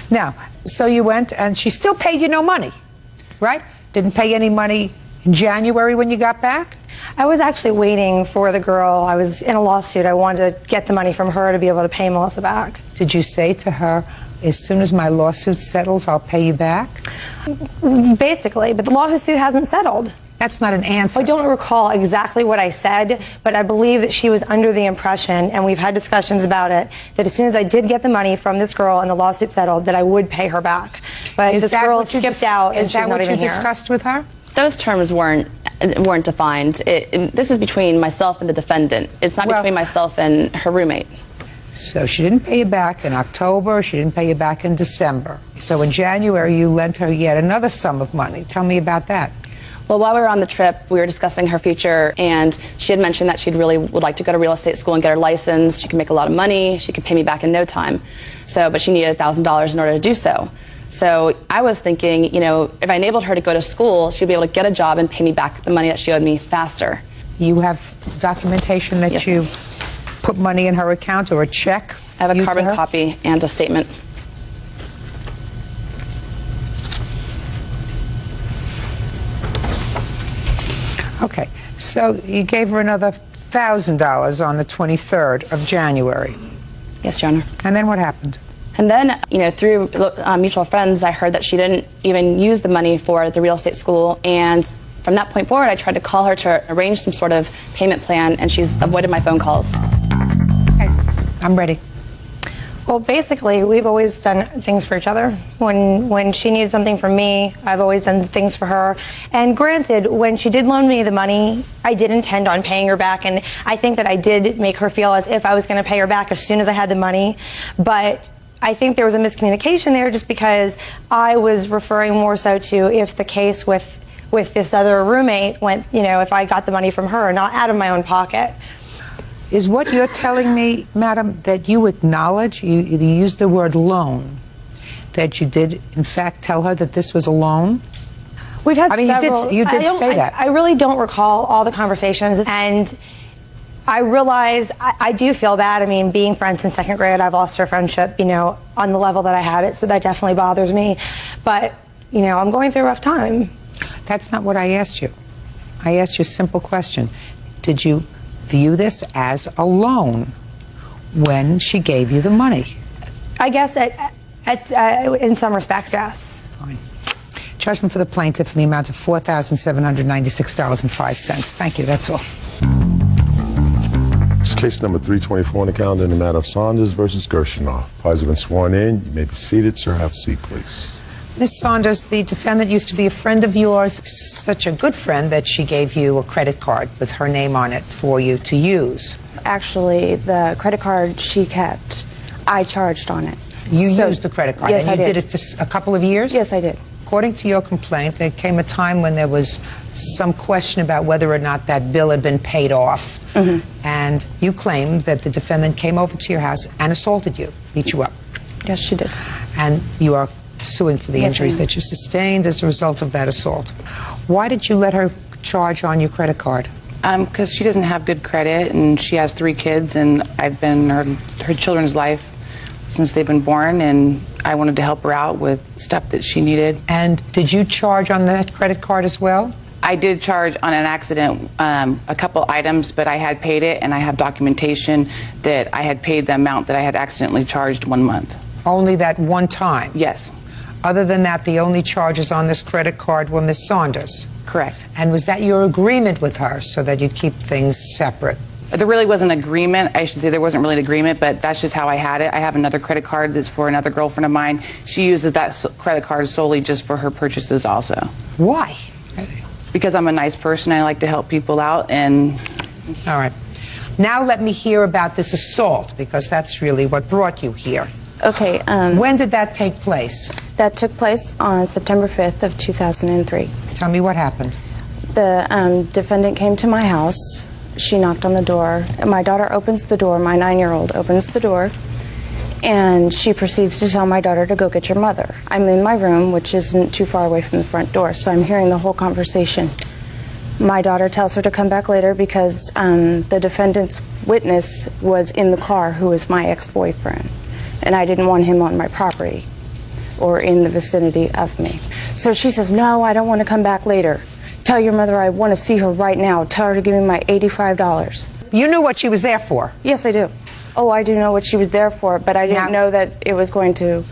Now, so you went, and she still paid you no money, right? Didn't pay any money in January when you got back? I was actually waiting for the girl. I was in a lawsuit. I wanted to get the money from her to be able to pay Melissa back. Did you say to her, as soon as my lawsuit settles, I'll pay you back? Basically, but the lawsuit hasn't settled. That's not an answer. I don't recall exactly what I said, but I believe that she was under the impression, and we've had discussions about it, that as soon as I did get the money from this girl and the lawsuit settled, that I would pay her back. But this girl skipped out, and she's not even here. Is that what you discussed with her? Those terms weren't defined. This is between myself and the defendant. It's not between myself and her roommate. So she didn't pay you back in October, she didn't pay you back in December. So in January, you lent her yet another sum of money. Tell me about that. Well, while we were on the trip, we were discussing her future, and she had mentioned that she really would like to go to real estate school and get her license. She could make a lot of money. She could pay me back in no time. But she needed $1,000 in order to do so. So I was thinking, you know, if I enabled her to go to school, she'd be able to get a job and pay me back the money that she owed me faster. You have documentation that you put money in her account or a check? I have a carbon copy and a statement. Okay, so you gave her another $1,000 on the 23rd of January. Yes, Your Honor. And then what happened? And then, you know, through mutual friends, I heard that she didn't even use the money for the real estate school. And from that point forward, I tried to call her to arrange some sort of payment plan, and she's avoided my phone calls. Okay, I'm ready. Well, basically, we've always done things for each other. When she needed something from me, I've always done things for her. And granted, when she did loan me the money, I did intend on paying her back, and I think that I did make her feel as if I was going to pay her back as soon as I had the money. But I think there was a miscommunication there, just because I was referring more so to if the case with this other roommate went, you know, if I got the money from her, not out of my own pocket. Is what you're telling me, madam, that you acknowledge, you used the word loan, that you did in fact tell her that this was a loan? We've had several. You did say that. I really don't recall all the conversations, and I realize I do feel bad. I mean, being friends in second grade, I've lost our friendship, you know, on the level that I had it, so that definitely bothers me. But, you know, I'm going through a rough time. That's not what I asked you. I asked you a simple question. Did you view this as a loan when she gave you the money? I guess in some respects, yes. Fine. Judgment for the plaintiff in the amount of $4,796.05. Thank you, that's all. It's case number 324 on the calendar in the matter of Saunders versus Gershonoff. Parties have been sworn in. You may be seated. Sir, have a seat, please. Ms. Saunders, the defendant used to be a friend of yours, such a good friend that she gave you a credit card with her name on it for you to use. Actually, the credit card she kept, I charged on it. You used the credit card? Yes, and I you did. did it for a couple of years? Yes, I did. According to your complaint, there came a time when there was some question about whether or not that bill had been paid off. Mm-hmm. And you claimed that the defendant came over to your house and assaulted you, beat you up. Yes, she did. And you are suing for the Yes, injuries that you sustained as a result of that assault. Why did you let her charge on your credit card? Because she doesn't have good credit, and she has 3 kids, and I've been her children's life since they've been born, and I wanted to help her out with stuff that she needed. And did you charge on that credit card as well? I did charge on an accident a couple items, but I had paid it, and I have documentation that I had paid the amount that I had accidentally charged 1 month. Only that one time? Yes. Other than that, the only charges on this credit card were Ms. Saunders? Correct. And was that your agreement with her so that you'd keep things separate? There really wasn't an agreement. I should say there wasn't really an agreement, but that's just how I had it. I have another credit card that's for another girlfriend of mine. She uses that credit card solely just for her purchases also. Why? Because I'm a nice person. I like to help people out. And all right. Now let me hear about this assault, because that's really what brought you here. Okay. When did that take place? That took place on September 5th of 2003. Tell me what happened. The defendant came to my house. She knocked on the door. My daughter opens the door. My 9-year-old opens the door, and she proceeds to tell my daughter to go get your mother. I'm in my room, which isn't too far away from the front door, so I'm hearing the whole conversation. My daughter tells her to come back later because the defendant's witness was in the car, who is my ex-boyfriend, and I didn't want him on my property or in the vicinity of me. So she says, no, I don't want to come back later. Tell your mother I want to see her right now. Tell her to give me my $85. You knew what she was there for? Yes, I do. Oh, I do know what she was there for, but I didn't know that it was going to...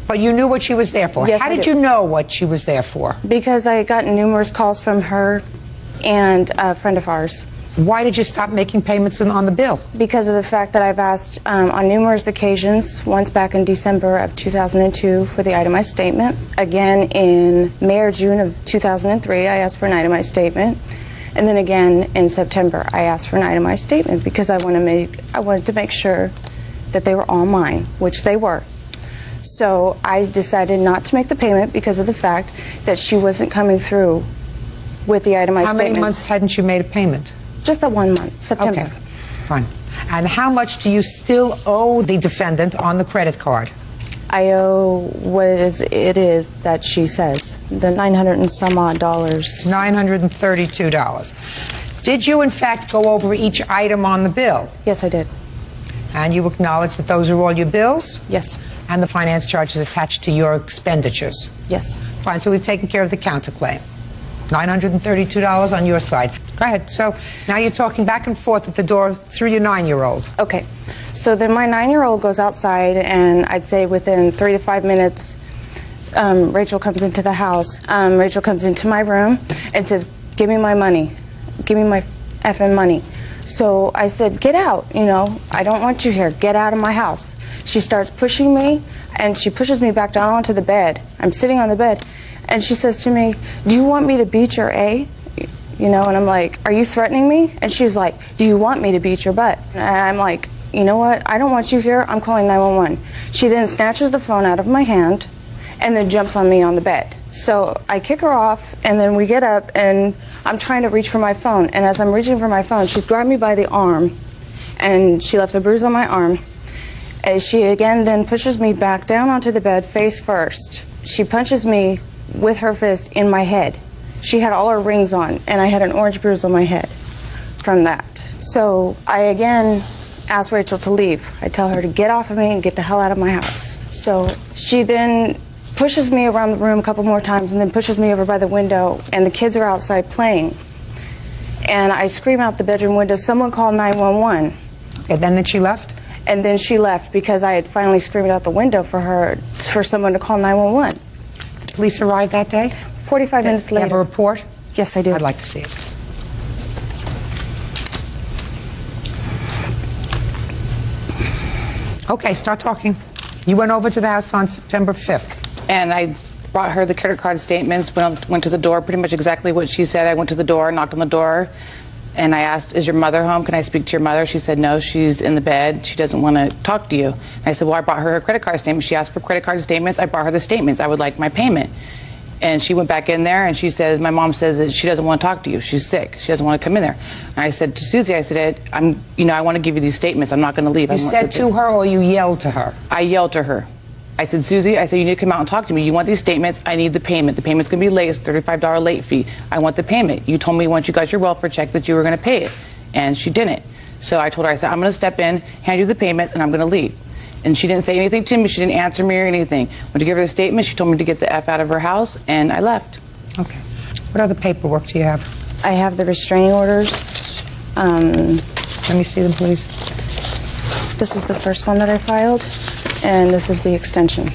But you knew what she was there for? Yes, How did you know what she was there for? Because I got numerous calls from her and a friend of ours. Why did you stop making payments on the bill? Because of the fact that I've asked on numerous occasions, once back in December of 2002 for the itemized statement. Again in May or June of 2003, I asked for an itemized statement. And then again in September, I asked for an itemized statement because I wanted to make sure that they were all mine, which they were. So I decided not to make the payment because of the fact that she wasn't coming through with the itemized statements. How many months hadn't you made a payment? Just the 1 month, September. Okay, fine. And how much do you still owe the defendant on the credit card? I owe what it is that she says, the $900 and some odd. $932. Did you, in fact, go over each item on the bill? Yes, I did. And you acknowledge that those are all your bills? Yes. And the finance charges attached to your expenditures? Yes. Fine, so we've taken care of the counterclaim. $932 on your side. Go ahead. So now you're talking back and forth at the door through your 9-year-old. Okay. So then my 9-year-old goes outside, and I'd say within 3 to 5 minutes, Rachel comes into the house. Rachel comes into my room and says, "Give me my money. Give me my effing money." So I said, "Get out, I don't want you here. Get out of my house." She starts pushing me, and she pushes me back down onto the bed. I'm sitting on the bed, and she says to me, "Do you want me to beat your A?" And I'm like, "Are you threatening me?" And she's like, "Do you want me to beat your butt?" And I'm like, "You know what? I don't want you here. I'm calling 911. She then snatches the phone out of my hand and then jumps on me on the bed. So I kick her off, and then we get up, and I'm trying to reach for my phone. And as I'm reaching for my phone, she grabbed me by the arm, and she left a bruise on my arm. And she again then pushes me back down onto the bed face first. She punches me with her fist in my head. She had all her rings on, and I had an orange bruise on my head from that. So I again ask Rachel to leave. I tell her to get off of me and get the hell out of my house. So she then pushes me around the room a couple more times and then pushes me over by the window, and the kids are outside playing. And I scream out the bedroom window, "Someone call 911. And then she left? And then she left because I had finally screamed out the window for someone to call 911. The police arrived that day? 45 minutes later. You have a report? Yes, I do. I'd like to see it. Okay, start talking. You went over to the house on September 5th. And I brought her the credit card statements, went to the door, pretty much exactly what she said. I went to the door, knocked on the door, and I asked, "Is your mother home? Can I speak to your mother?" She said, "No, she's in the bed. She doesn't want to talk to you." And I said, "Well, I brought her credit card statements." She asked for credit card statements. I brought her the statements. I would like my payment. And she went back in there, and she said, "My mom says that she doesn't want to talk to you. She's sick. She doesn't want to come in there." And I said to Susie, I said, I want to give you these statements. I'm not going to leave." You said to her, or you yelled to her? I yelled to her. I said, "Susie," I said, "you need to come out and talk to me. You want these statements. I need the payment. The payment's going to be late. It's a $35 late fee. I want the payment. You told me once you got your welfare check that you were going to pay it." And she didn't. So I told her, I said, "I'm going to step in, hand you the payment, and I'm going to leave." And she didn't say anything to me. She didn't answer me or anything. When to give her the statement, she told me to get the F out of her house, and I left. Okay. What other paperwork do you have? I have the restraining orders. Let me see them, please. This is the first one that I filed, and this is the extension.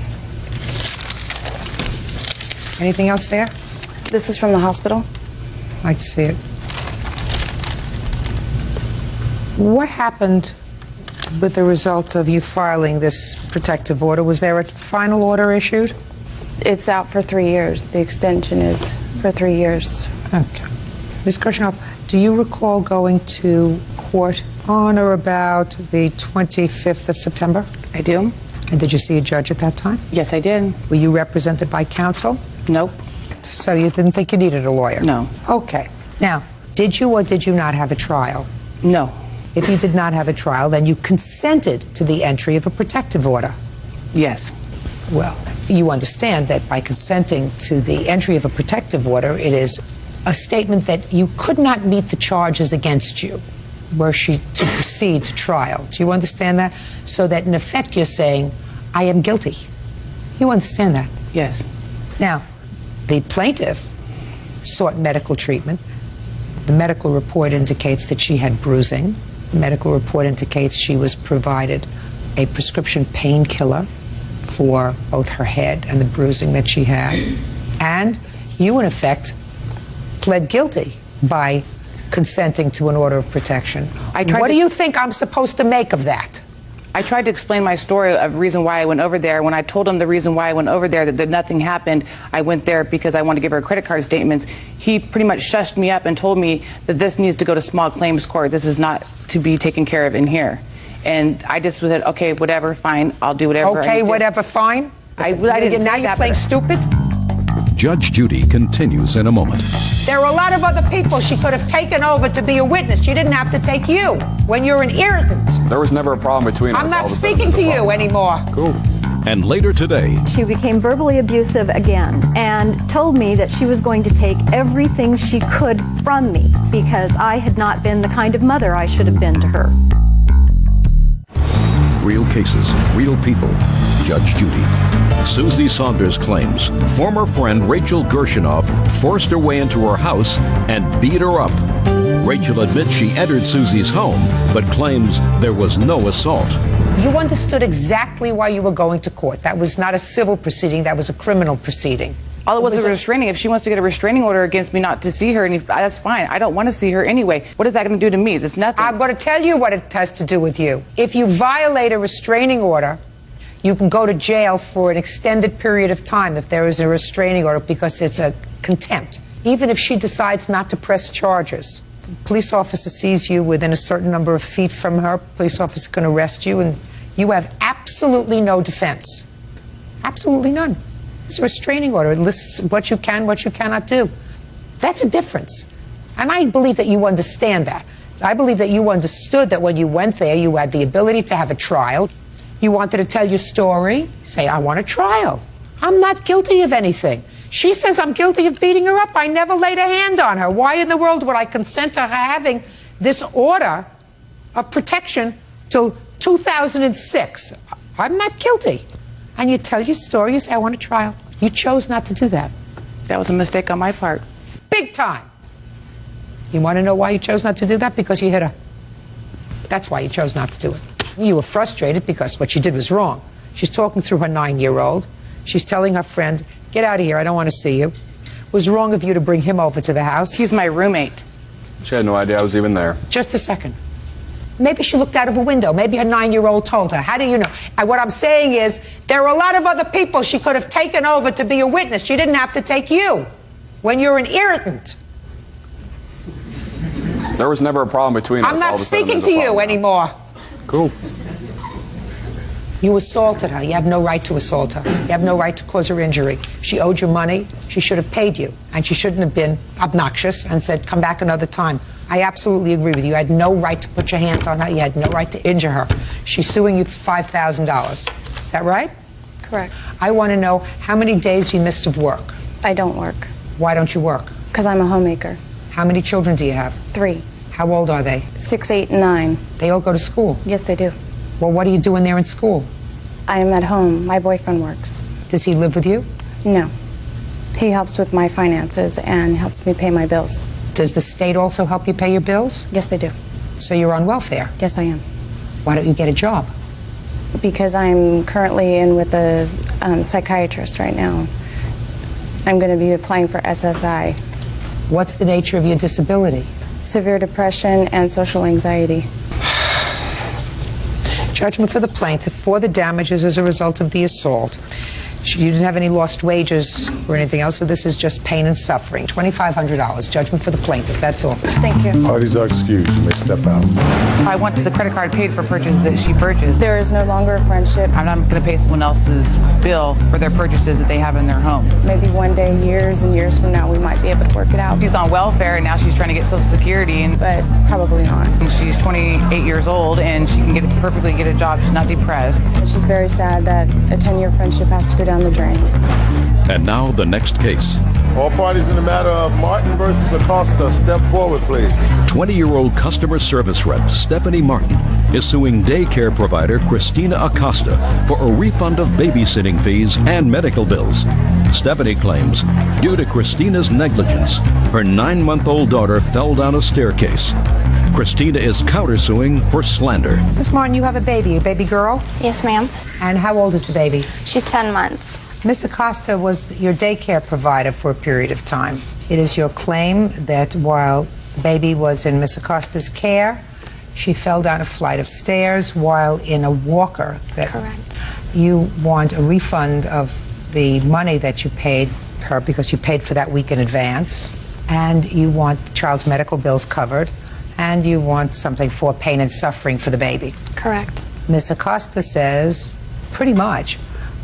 Anything else there? This is from the hospital. I'd like to see it. What happened with the result of you filing this protective order? Was there a final order issued? It's out for 3 years. The extension is for 3 years. Okay. Ms. Kirchhoff, do you recall going to court on or about the 25th of September? I do. And did you see a judge at that time? Yes, I did. Were you represented by counsel? Nope. So you didn't think you needed a lawyer? No. Okay. Now, did you or did you not have a trial? No. If you did not have a trial, then you consented to the entry of a protective order. Yes. Well, you understand that by consenting to the entry of a protective order, it is a statement that you could not meet the charges against you were she to proceed to trial. Do you understand that? So that in effect you're saying, "I am guilty." You understand that? Yes. Now, the plaintiff sought medical treatment. The medical report indicates that she had bruising. The medical report indicates she was provided a prescription painkiller for both her head and the bruising that she had. And you, in effect, pled guilty by consenting to an order of protection. What do you think I'm supposed to make of that? I tried to explain my story of reason why I went over there. When I told him the reason why I went over there, that nothing happened, I went there because I wanted to give her credit card statements. He pretty much shushed me up and told me that this needs to go to small claims court. This is not to be taken care of in here. And I just said, okay, whatever, fine, I'll do whatever. Okay, whatever, fine? I didn't now say you're that, playing stupid? Judge Judy continues in a moment. There are a lot of other people she could have taken over to be a witness. She didn't have to take you when you're an irritant. There was never a problem between us. I'm not speaking to you anymore. Cool. And later today, She became verbally abusive again and told me that she was going to take everything she could from me because I had not been the kind of mother I should have been to her. real cases, real people. Judge Judy. Susie Saunders claims former friend Rachel Gershinoff forced her way into her house and beat her up. Rachel admits she entered Susie's home, but claims there was no assault. You understood exactly why you were going to court. That was not a civil proceeding, that was a criminal proceeding. All it was a restraining. If she wants to get a restraining order against me not to see her, that's fine. I don't want to see her anyway. What is that going to do to me? There's nothing. I'm going to tell you what it has to do with you. If you violate a restraining order, you can go to jail for an extended period of time if there is a restraining order because it's a contempt. Even if she decides not to press charges. Police officer sees you within a certain number of feet from her, police officer can arrest you, and you have absolutely no defense. Absolutely none. It's a restraining order. It lists what you can, what you cannot do. That's a difference. And I believe that you understand that. I believe that you understood that when you went there, you had the ability to have a trial. You wanted to tell your story. Say, I want a trial. I'm not guilty of anything. She says I'm guilty of beating her up. I never laid a hand on her. Why in the world would I consent to her having this order of protection till 2006? I'm not guilty. And you tell your story, you say, I want a trial. You chose not to do that. That was a mistake on my part. Big time. You want to know why you chose not to do that? Because you hit her. That's why you chose not to do it. You were frustrated because what she did was wrong. She's talking through her 9-year-old. She's telling her friend, get out of here, I don't want to see you. It was wrong of you to bring him over to the house. He's my roommate. She had no idea I was even there. Just a second. Maybe she looked out of a window. Maybe her 9-year-old told her. How do you know? And what I'm saying is, there are a lot of other people she could have taken over to be a witness. She didn't have to take you when you're an irritant. There was never a problem between us. I'm not speaking to you anymore. Cool. You assaulted her. You have no right to assault her. You have no right to cause her injury. She owed you money. She should have paid you. And she shouldn't have been obnoxious and said, come back another time. I absolutely agree with you. You had no right to put your hands on her. You had no right to injure her. She's suing you for $5,000. Is that right? Correct. I want to know how many days you missed of work. I don't work. Why don't you work? Because I'm a homemaker. How many children do you have? 3. How old are they? 6, 8, and 9. They all go to school? Yes, they do. Well, what are you doing there in school? I am at home. My boyfriend works. Does he live with you? No. He helps with my finances and helps me pay my bills. Does the state also help you pay your bills? Yes, they do. So you're on welfare? Yes, I am. Why don't you get a job? Because I'm currently in with a psychiatrist right now. I'm going to be applying for SSI. What's the nature of your disability? Severe depression and social anxiety. Judgment for the plaintiff for the damages as a result of the assault. You didn't have any lost wages or anything else, so this is just pain and suffering. $2,500. Judgment for the plaintiff. That's all. Thank you. Parties are excused. You may step out. I want the credit card paid for purchases that she purchased. There is no longer a friendship. I'm not going to pay someone else's bill for their purchases that they have in their home. Maybe one day, years and years from now, we might be able to work it out. She's on welfare and now she's trying to get Social Security, But probably not. She's 28 years old and she can perfectly get a job. She's not depressed. And she's very sad that a 10-year friendship has to go down the drain. And now the next case. All parties in the matter of Martin versus Acosta, step forward, please. 20-year-old customer service rep Stephanie Martin is suing daycare provider Christina Acosta for a refund of babysitting fees and medical bills. Stephanie claims, due to Christina's negligence, her 9-month-old daughter fell down a staircase. Christina is countersuing for slander. Miss Martin, you have a baby girl? Yes, ma'am. And how old is the baby? She's 10 months. Miss Acosta was your daycare provider for a period of time. It is your claim that while the baby was in Miss Acosta's care, she fell down a flight of stairs while in a walker. Correct. You want a refund of the money that you paid her because you paid for that week in advance, and you want the child's medical bills covered, and you want something for pain and suffering for the baby. Correct. Miss Acosta says, pretty much,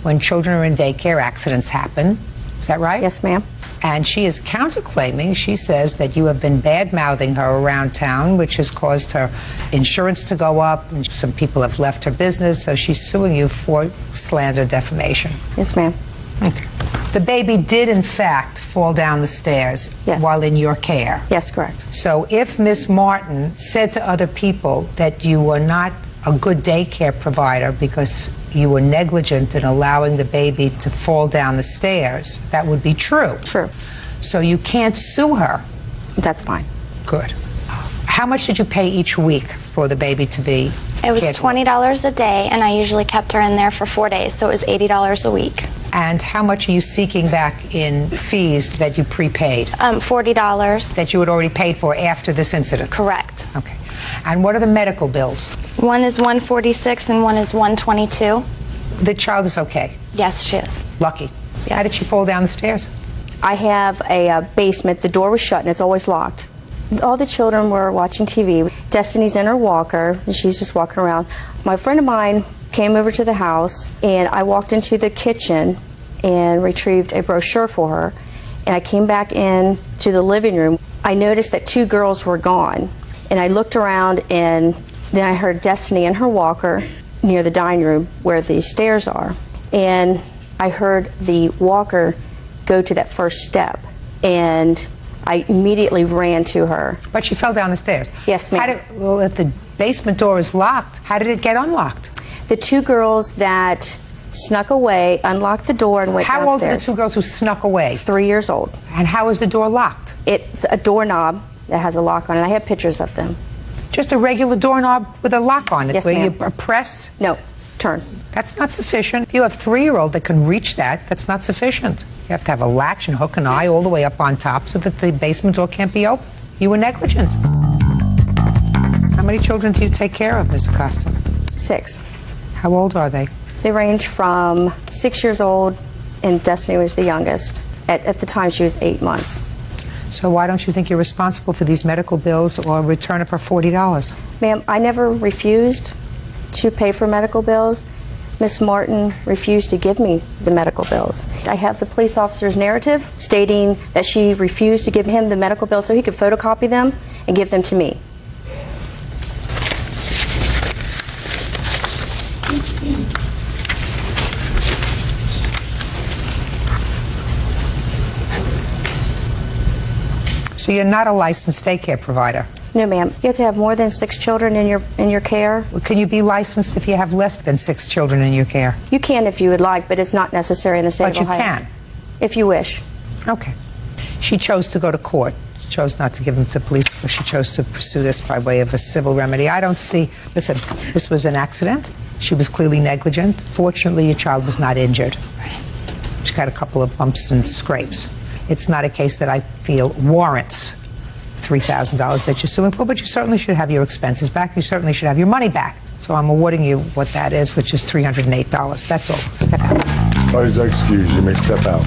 when children are in daycare, accidents happen. Is that right? Yes, ma'am. And she is counterclaiming. She says that you have been bad-mouthing her around town, which has caused her insurance to go up, and some people have left her business, so she's suing you for slander, defamation. Yes, ma'am. Okay. The baby did, in fact, fall down the stairs while in your care. Yes, correct. So if Miss Martin said to other people that you were not a good daycare provider because you were negligent in allowing the baby to fall down the stairs, that would be true. True. So you can't sue her. That's fine. Good. How much did you pay each week for the baby to be It was cared for? $20 a day, and I usually kept her in there for 4 days, so it was $80 a week. And how much are you seeking back in fees that you prepaid? $40. That you had already paid for after this incident? Correct. Okay. And what are the medical bills? One is $146 and one is $122. The child is okay? Yes, she is. Lucky. Yes. How did she fall down the stairs? I have a basement. The door was shut and it's always locked. All the children were watching TV. Destiny's in her walker, and she's just walking around. My friend of mine came over to the house, and I walked into the kitchen and retrieved a brochure for her. And I came back in to the living room. I noticed that 2 girls were gone. And I looked around, and then I heard Destiny in her walker near the dining room where the stairs are. And I heard the walker go to that first step. And I immediately ran to her. But she fell down the stairs? Yes, ma'am. Well, if the basement door is locked, how did it get unlocked? The 2 girls that snuck away unlocked the door and went downstairs. How old are the 2 girls who snuck away? 3 years old. And how is the door locked? It's a doorknob that has a lock on it. I have pictures of them. Just a regular doorknob with a lock on it? Yes, where ma'am. you press? No, turn. That's not sufficient. If you have a 3-year-old that can reach that, that's not sufficient. You have to have a latch and hook an eye all the way up on top so that the basement door can't be opened. You were negligent. How many children do you take care of, Ms. Acosta? 6. How old are they? They range from 6 years old, and Destiny was the youngest. At the time, she was 8 months. So why don't you think you're responsible for these medical bills or return it for $40? Ma'am, I never refused to pay for medical bills. Miss Martin refused to give me the medical bills. I have the police officer's narrative stating that she refused to give him the medical bills so he could photocopy them and give them to me. So you're not a licensed daycare provider? No, ma'am. You have to have more than 6 children in your care. Well, can you be licensed if you have less than 6 children in your care? You can if you would like, but it's not necessary in the state of Ohio. But you can? If you wish. Okay. She chose to go to court. She chose not to give them to police, but she chose to pursue this by way of a civil remedy. I don't see... Listen, this was an accident. She was clearly negligent. Fortunately, your child was not injured. She got a couple of bumps and scrapes. It's not a case that I feel warrants $3,000 that you're suing for, but you certainly should have your expenses back. You certainly should have your money back. So I'm awarding you what that is, which is $308. That's all. Step out. Parties are excused. You may step out.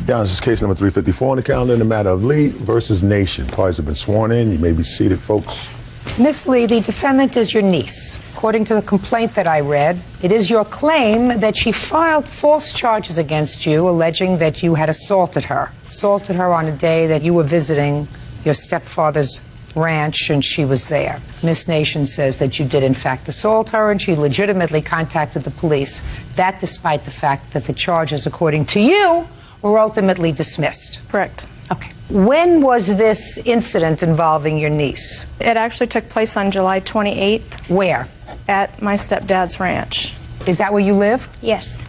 Yeah, this is case number 354 on the calendar in the matter of Lee versus Nation. Parties have been sworn in. You may be seated, folks. Miss Lee, the defendant is your niece. According to the complaint that I read, it is your claim that she filed false charges against you, alleging that you had assaulted her. Assaulted her on a day that you were visiting your stepfather's ranch and she was there. Miss Nation says that you did in fact assault her and she legitimately contacted the police. That despite the fact that the charges, according to you, were ultimately dismissed. Correct. Okay. When was this incident involving your niece? It actually took place on July 28th. Where? At my stepdad's ranch. Is that where you live? Yes.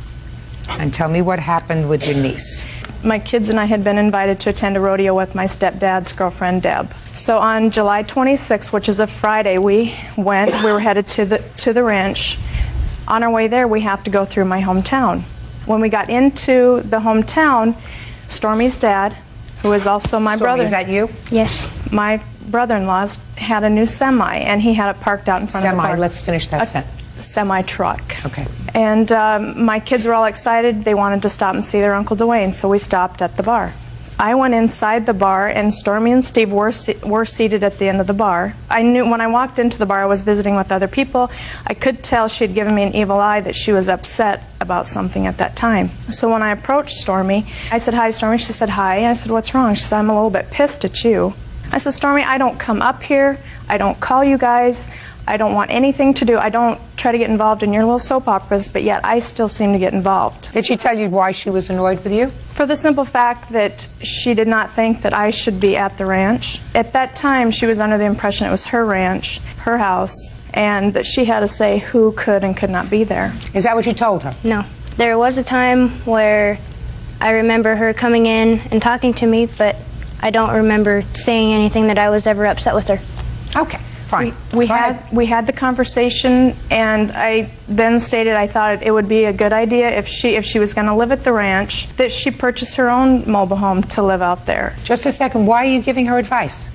And tell me what happened with your niece. My kids and I had been invited to attend a rodeo with my stepdad's girlfriend, Deb. So on July 26th, which is a Friday, we went. We were headed to the ranch. On our way there, we have to go through my hometown. When we got into the hometown, Stormy's dad, who is also my brother. Is that you? Yes. My brother-in-law's had a new semi, and he had it parked out in front of the bar. Semi, let's finish that sentence. Semi-truck. Okay. And my kids were all excited. They wanted to stop and see their Uncle Dwayne, so we stopped at the bar. I went inside the bar, and Stormy and Steve were seated at the end of the bar. I knew when I walked into the bar, I was visiting with other people. I could tell she had given me an evil eye, that she was upset about something at that time. So when I approached Stormy, I said, "Hi, Stormy." She said, "Hi." I said, "What's wrong?" She said, "I'm a little bit pissed at you." I said, "Stormy, I don't come up here. I don't call you guys. I don't want anything to do. I don't try to get involved in your little soap operas, but yet I still seem to get involved." Did she tell you why she was annoyed with you? For the simple fact that she did not think that I should be at the ranch. At that time, she was under the impression it was her ranch, her house, and that she had to say who could and could not be there. Is that what you told her? No. There was a time where I remember her coming in and talking to me, but I don't remember saying anything that I was ever upset with her. Okay. Fine. We had the conversation, and I then stated I thought it would be a good idea if she was going to live at the ranch, that she purchase her own mobile home to live out there. Just a second. Why are you giving her advice?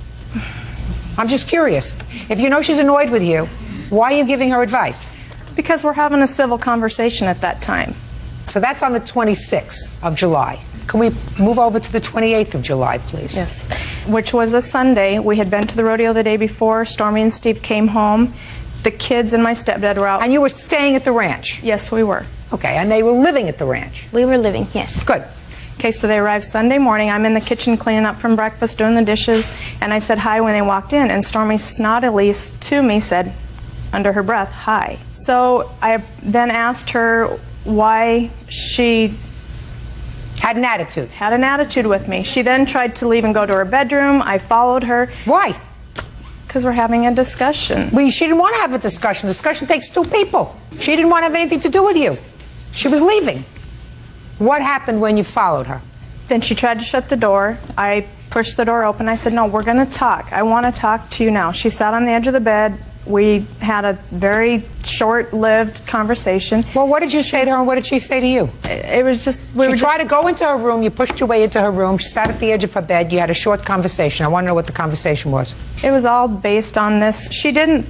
I'm just curious. If you know she's annoyed with you, why are you giving her advice? Because we're having a civil conversation at that time. So that's on the 26th of July. Can we move over to the 28th of July, please? Yes. Which was a Sunday. We had been to the rodeo the day before. Stormy and Steve came home. The kids and my stepdad were out. And you were staying at the ranch? Yes, we were. Okay, and they were living at the ranch? We were living, yes. Good. Okay, so they arrived Sunday morning. I'm in the kitchen cleaning up from breakfast, doing the dishes, and I said hi when they walked in, and Stormy snottily to me said, under her breath, "Hi." So I then asked her why she had an attitude. Had an attitude with me. She then tried to leave and go to her bedroom. I followed her. Why? Because we're having a discussion. She didn't want to have a discussion. Discussion takes two people. She didn't want to have anything to do with you. She was leaving. What happened when you followed her? Then she tried to shut the door. I pushed the door open. I said, "No, we're going to talk. I want to talk to you now." She sat on the edge of the bed. We had a very short-lived conversation. Well, what did you say to her, and what did she say to you? It was just... She tried to go into her room. You pushed your way into her room. She sat at the edge of her bed. You had a short conversation. I want to know what the conversation was. It was all based on this. She didn't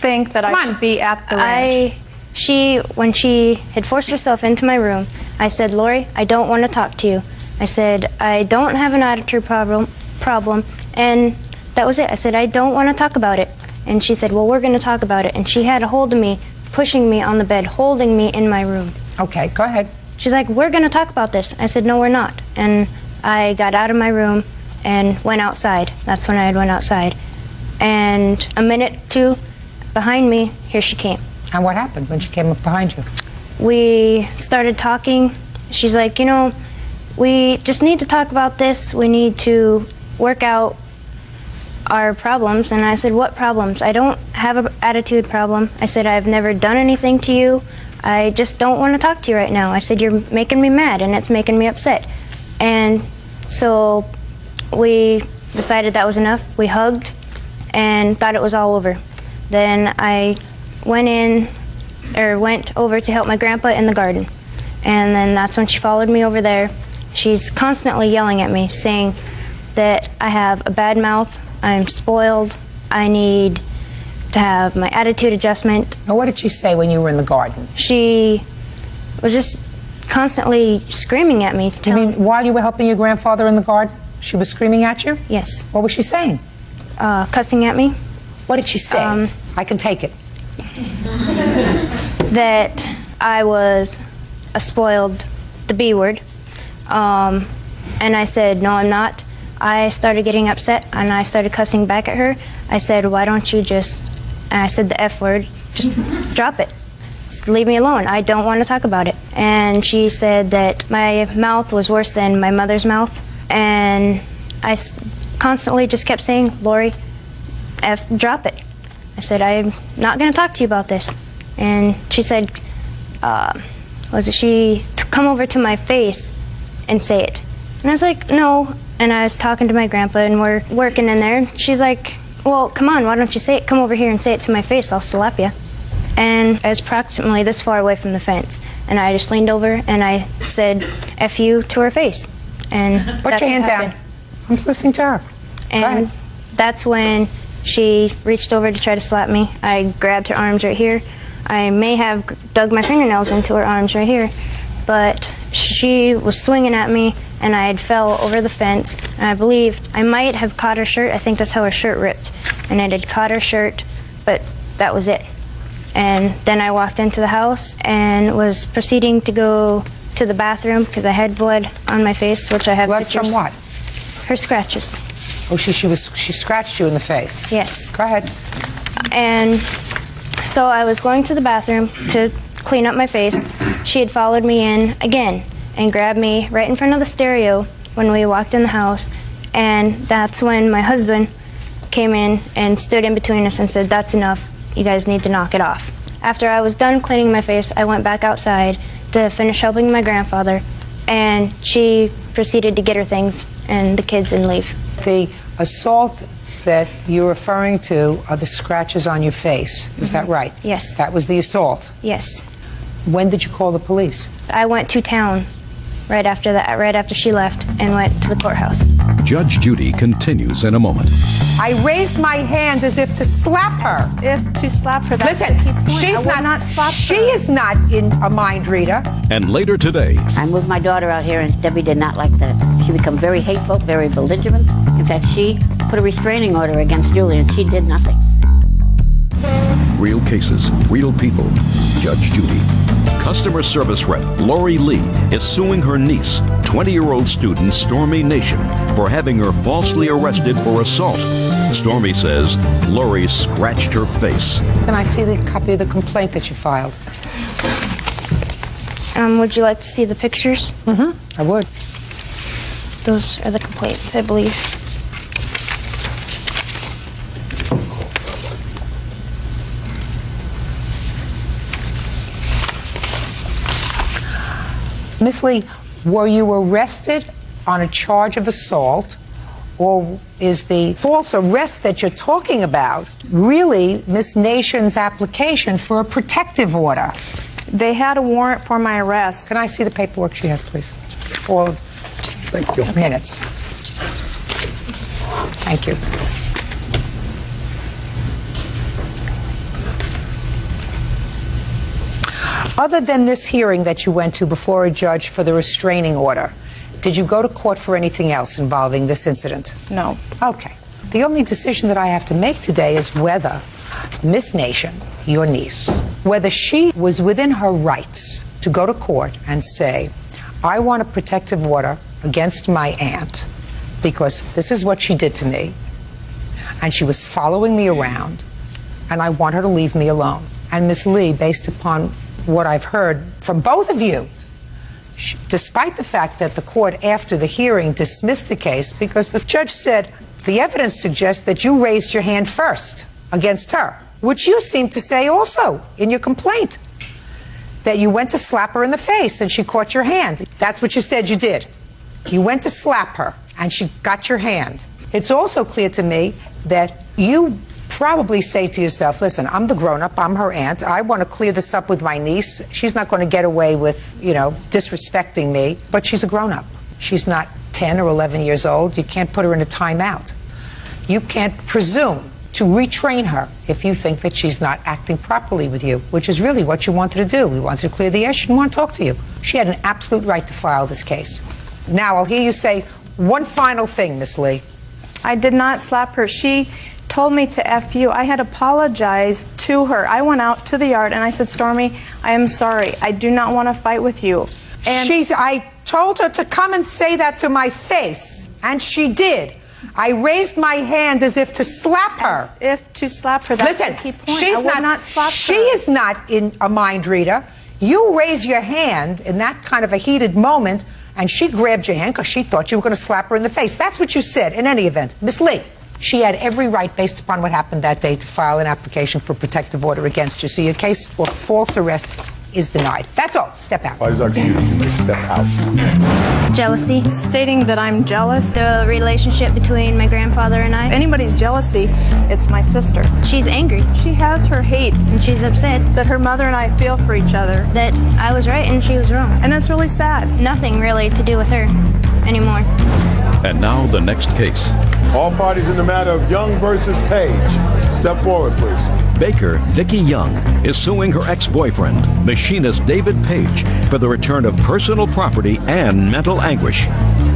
think that I should be at the ranch. When she had forced herself into my room, I said, "Lori, I don't want to talk to you." I said, "I don't have an attitude problem, and that was it." I said, "I don't want to talk about it." And she said, "Well, we're going to talk about it." And she had a hold of me, pushing me on the bed, holding me in my room. Okay, go ahead. She's like, "We're going to talk about this." I said, "No, we're not." And I got out of my room and went outside. That's when I had went outside. And a minute, two, behind me, here she came. And what happened when she came up behind you? We started talking. She's like, "You know, we just need to talk about this. We need to work out our problems." And I said, "What problems?" "I don't have an attitude problem." I said, "I've never done anything to you. I just don't want to talk to you right now." I said, "You're making me mad, and it's making me upset." And so we decided that was enough. We hugged and thought it was all over. Then I went over to help my grandpa in the garden. And then that's when she followed me over there. She's constantly yelling at me, saying that I have a bad mouth, I'm spoiled, I need to have my attitude adjustment. Now, what did she say when you were in the garden? She was just constantly screaming at me. You mean while you were helping your grandfather in the garden, she was screaming at you? Yes. What was she saying? Cussing at me. What did she say? I can take it. That I was a spoiled, the B word. And I said, "No, I'm not." I started getting upset, and I started cussing back at her. I said, "Why don't you just," and I said the F word, "just drop it. Just leave me alone. I don't want to talk about it." And she said that my mouth was worse than my mother's mouth. And I constantly just kept saying, "Lori, F, drop it." I said, "I'm not going to talk to you about this." And she said, come over to my face and say it. And I was like, "No." And I was talking to my grandpa, and we're working in there. She's like, "Well, come on, why don't you say it? Come over here and say it to my face. I'll slap you." And I was approximately this far away from the fence. And I just leaned over and I said, "F you" to her face. And put your hands down. I'm listening to her. And that's when she reached over to try to slap me. I grabbed her arms right here. I may have dug my fingernails into her arms right here. But she was swinging at me, and I had fell over the fence, and I believe I might have caught her shirt. I think that's how her shirt ripped, and it had caught her shirt, but that was it. And then I walked into the house and was proceeding to go to the bathroom because I had blood on my face, which I have Blood pictures. from what? Her scratches. Oh, she scratched you in the face. Yes. Go ahead. And so I was going to the bathroom to clean up my face. She had followed me in again and grabbed me right in front of the stereo when we walked in the house. And that's when my husband came in and stood in between us and said, "That's enough. You guys need to knock it off." After I was done cleaning my face, I went back outside to finish helping my grandfather, and she proceeded to get her things and the kids and leave. The assault that you're referring to are the scratches on your face. Is that right? Yes. That was the assault? Yes. When did you call the police? I went to town right after that, right after she left, and went to the courthouse. Judge Judy continues in a moment. I raised my hand as if to slap her. If to slap her, that's Listen, the key point. she's I would not slap she her. is not in a mind reader. And later today, I moved my daughter out here, and Debbie did not like that. She became very hateful, very belligerent. In fact, she put a restraining order against Julie, and she did nothing. real cases, real people. Judge Judy. Customer service rep Lori Lee is suing her niece, 20-year-old student Stormy Nation, for having her falsely arrested for assault. Stormy says Lori scratched her face. Can I see the copy of the complaint that you filed? Would you like to see the pictures? Mm-hmm. I would. Those are the complaints, I believe. Miss Lee, were you arrested on a charge of assault, or is the false arrest that you're talking about really Miss Nation's application for a protective order? They had a warrant for my arrest. Can I see the paperwork she has, please? All of the minutes. Thank you. Other than this hearing that you went to before a judge for the restraining order, did you go to court for anything else involving this incident? No. Okay. The only decision that I have to make today is whether Miss Nation, your niece, whether she was within her rights to go to court and say, I want a protective order against my aunt because this is what she did to me, and she was following me around, and I want her to leave me alone. And Miss Lee, based upon what I've heard from both of you, despite the fact that the court after the hearing dismissed the case because the judge said the evidence suggests that you raised your hand first against her, which you seem to say also in your complaint, that you went to slap her in the face and she caught your hand. That's what you said you did. You went to slap her and she got your hand. It's also clear to me that you probably say to yourself, listen, I'm the grown-up, I'm her aunt, I want to clear this up with my niece. She's not going to get away with, disrespecting me, but she's a grown-up. She's not 10 or 11 years old. You can't put her in a timeout. You can't presume to retrain her if you think that she's not acting properly with you, which is really what you wanted to do. We wanted to clear the air. She didn't want to talk to you. She had an absolute right to file this case. Now, I'll hear you say one final thing, Miss Lee. I did not slap her. She told me to F you. I had apologized to her. I went out to the yard and I said, Stormy, I am sorry. I do not want to fight with you. And I told her to come and say that to my face, and she did. I raised my hand as if to slap her. As if to slap her. That's Listen, the key point. she's I would not slap she her. is not in a mind reader. You raise your hand in that kind of a heated moment, and she grabbed your hand because she thought you were going to slap her in the face. That's what you said in any event. Miss Lee, she had every right, based upon what happened that day, to file an application for protective order against you. So your case for false arrest is denied. That's all. Step out. Why is that you may step out? Jealousy. Stating that I'm jealous. The relationship between my grandfather and I. If anybody's jealousy, it's my sister. She's angry. She has her hate. And she's upset. That her mother and I feel for each other. That I was right and she was wrong. And it's really sad. Nothing really to do with her anymore. And now the next case. All parties in the matter of Young versus Page. Step forward, please. Baker Vicki Young is suing her ex-boyfriend, machinist David Page, for the return of personal property and mental anguish.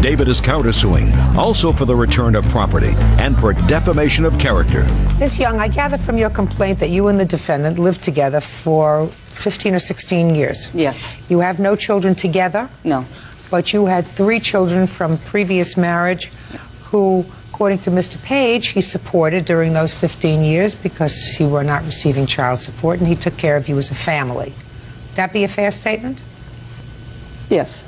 David is countersuing, also for the return of property and for defamation of character. Ms. Young, I gather from your complaint that you and the defendant lived together for 15 or 16 years. Yes. You have no children together? No. But you had 3 children from previous marriage who, according to Mr. Page, he supported during those 15 years because you were not receiving child support, and he took care of you as a family. Would that be a fair statement? Yes.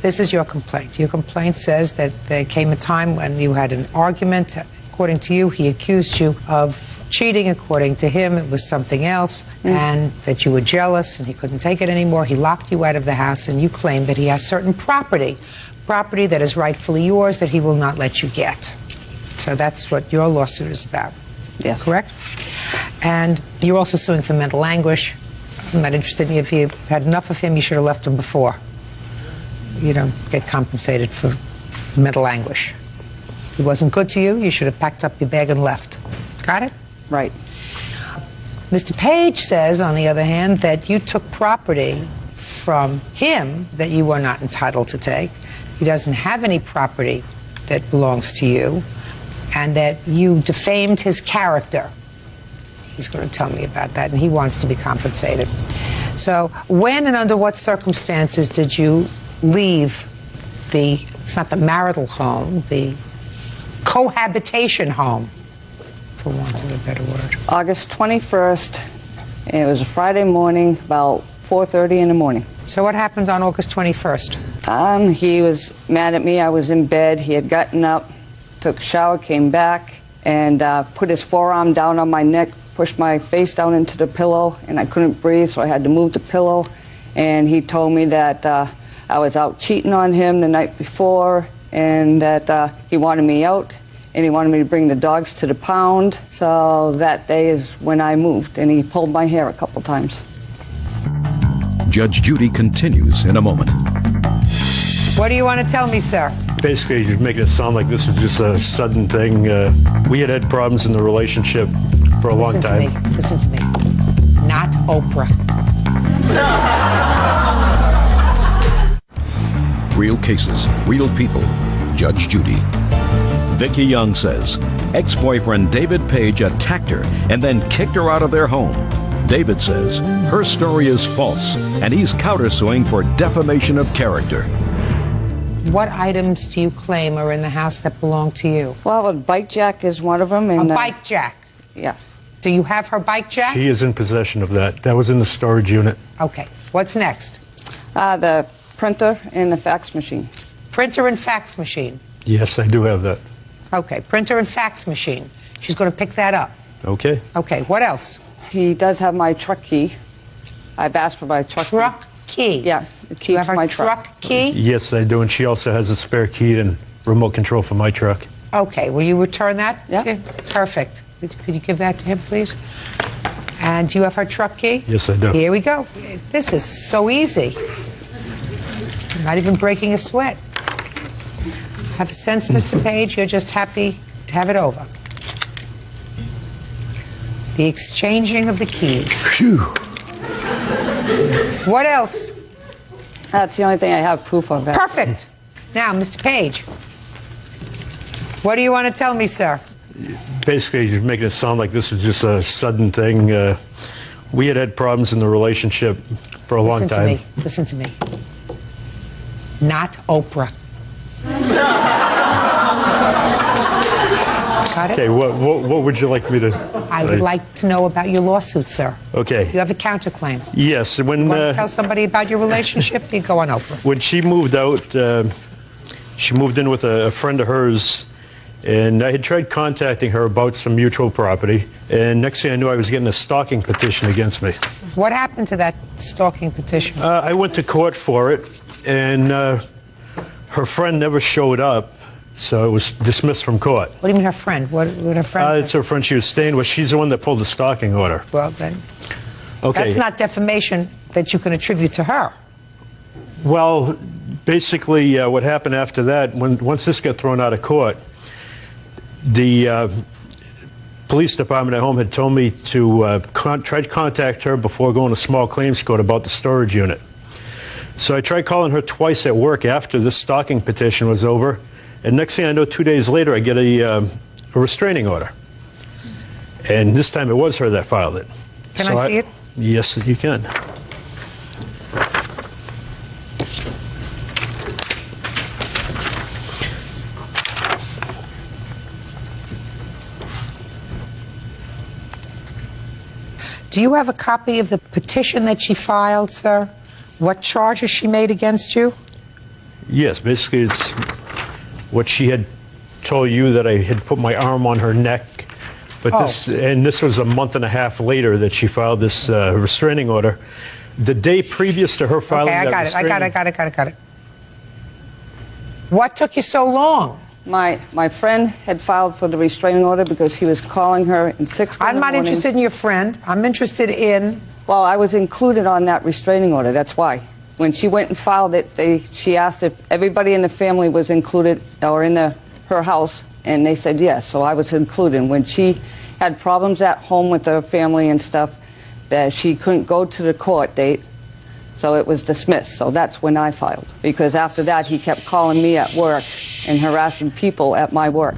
This is your complaint. Your complaint says that there came a time when you had an argument. According to you, he accused you of cheating. According to him, it was something else, and that you were jealous and he couldn't take it anymore. He locked you out of the house, and you claim that he has certain property that is rightfully yours that he will not let you get. So that's what your lawsuit is about. Yes. Correct? And you're also suing for mental anguish. I'm not interested in you. If you had enough of him, you should have left him before. You don't get compensated for mental anguish. He wasn't good to you, you should have packed up your bag and left. Got it? Right. Mr. Page says, on the other hand, that you took property from him that you were not entitled to take. He doesn't have any property that belongs to you, and that you defamed his character. He's going to tell me about that, and he wants to be compensated. So when and under what circumstances did you leave it's not the marital home, the cohabitation home, for want of a better word? August 21st, and it was a Friday morning, about 4:30 in the morning. So what happened on August 21st? He was mad at me. I was in bed. He had gotten up, took a shower, came back, and put his forearm down on my neck, pushed my face down into the pillow, and I couldn't breathe, so I had to move the pillow. And he told me that I was out cheating on him the night before, and that he wanted me out, and he wanted me to bring the dogs to the pound. So that day is when I moved, and he pulled my hair a couple times. Judge Judy continues in a moment. What do you want to tell me, sir? Basically, you're making it sound like this was just a sudden thing. We had problems in the relationship for a long time. Listen to me. Not Oprah. Real cases, real people. Judge Judy. Vicki Young says ex-boyfriend David Page attacked her and then kicked her out of their home. David says her story is false, and he's countersuing for defamation of character. What items do you claim are in the house that belong to you? Well, a bike jack is one of them. And, a bike jack? Yeah. Do you have her bike jack? She is in possession of that. That was in the storage unit. Okay. What's next? The printer and the fax machine. Printer and fax machine? Yes, I do have that. Okay. Printer and fax machine. She's going to pick that up. Okay. Okay. What else? He does have my truck key. I've asked for my truck key. Yeah, the key you have for her my truck key? Yes, I do, and she also has a spare key and remote control for my truck. Okay, will you return that? Yeah. Perfect. Could you give that to him, please? And do you have her truck key? Yes, I do. Here we go. This is so easy. Not even breaking a sweat. Have a sense, Mr. Page, you're just happy to have it over. The exchanging of the keys. Phew. What else? That's the only thing I have proof of. Perfect. Now, Mr. Page, what do you want to tell me, sir? Basically, you're making it sound like this was just a sudden thing. We had problems in the relationship for a long time. Listen to me. Not Oprah. Got it? Okay, what would you like me to... I would like to know about your lawsuit, sir. Okay. You have a counterclaim. Yes, when... You want to tell somebody about your relationship? You go on Oprah. When she moved out, she moved in with a friend of hers, and I had tried contacting her about some mutual property, and next thing I knew, I was getting a stalking petition against me. What happened to that stalking petition? I went to court for it, and her friend never showed up, so it was dismissed from court. What do you mean her friend? What her friend? It's her friend she was staying with. She's the one that pulled the stalking order. Well, then, okay. That's not defamation that you can attribute to her. Well, basically, what happened after that, once this got thrown out of court, the police department at home had told me to try to contact her before going to small claims court about the storage unit. So I tried calling her twice at work after this stalking petition was over, and next thing I know, 2 days later, I get a restraining order. And this time it was her that filed it. Can I see it? Yes, you can. Do you have a copy of the petition that she filed, sir? What charges she made against you? Yes, basically it's what she had told you, that I had put my arm on her neck. But this was a month and a half later that she filed this restraining order. The day previous to her filing I got it. What took you so long? My friend had filed for the restraining order because he was calling her in 6 in the morning. I'm not interested in your friend. I'm interested in... Well, I was included on that restraining order, that's why. When she went and filed it, she asked if everybody in the family was included or in her house, and they said yes, so I was included. When she had problems at home with her family and stuff, that she couldn't go to the court date, so it was dismissed. So that's when I filed, because after that he kept calling me at work and harassing people at my work.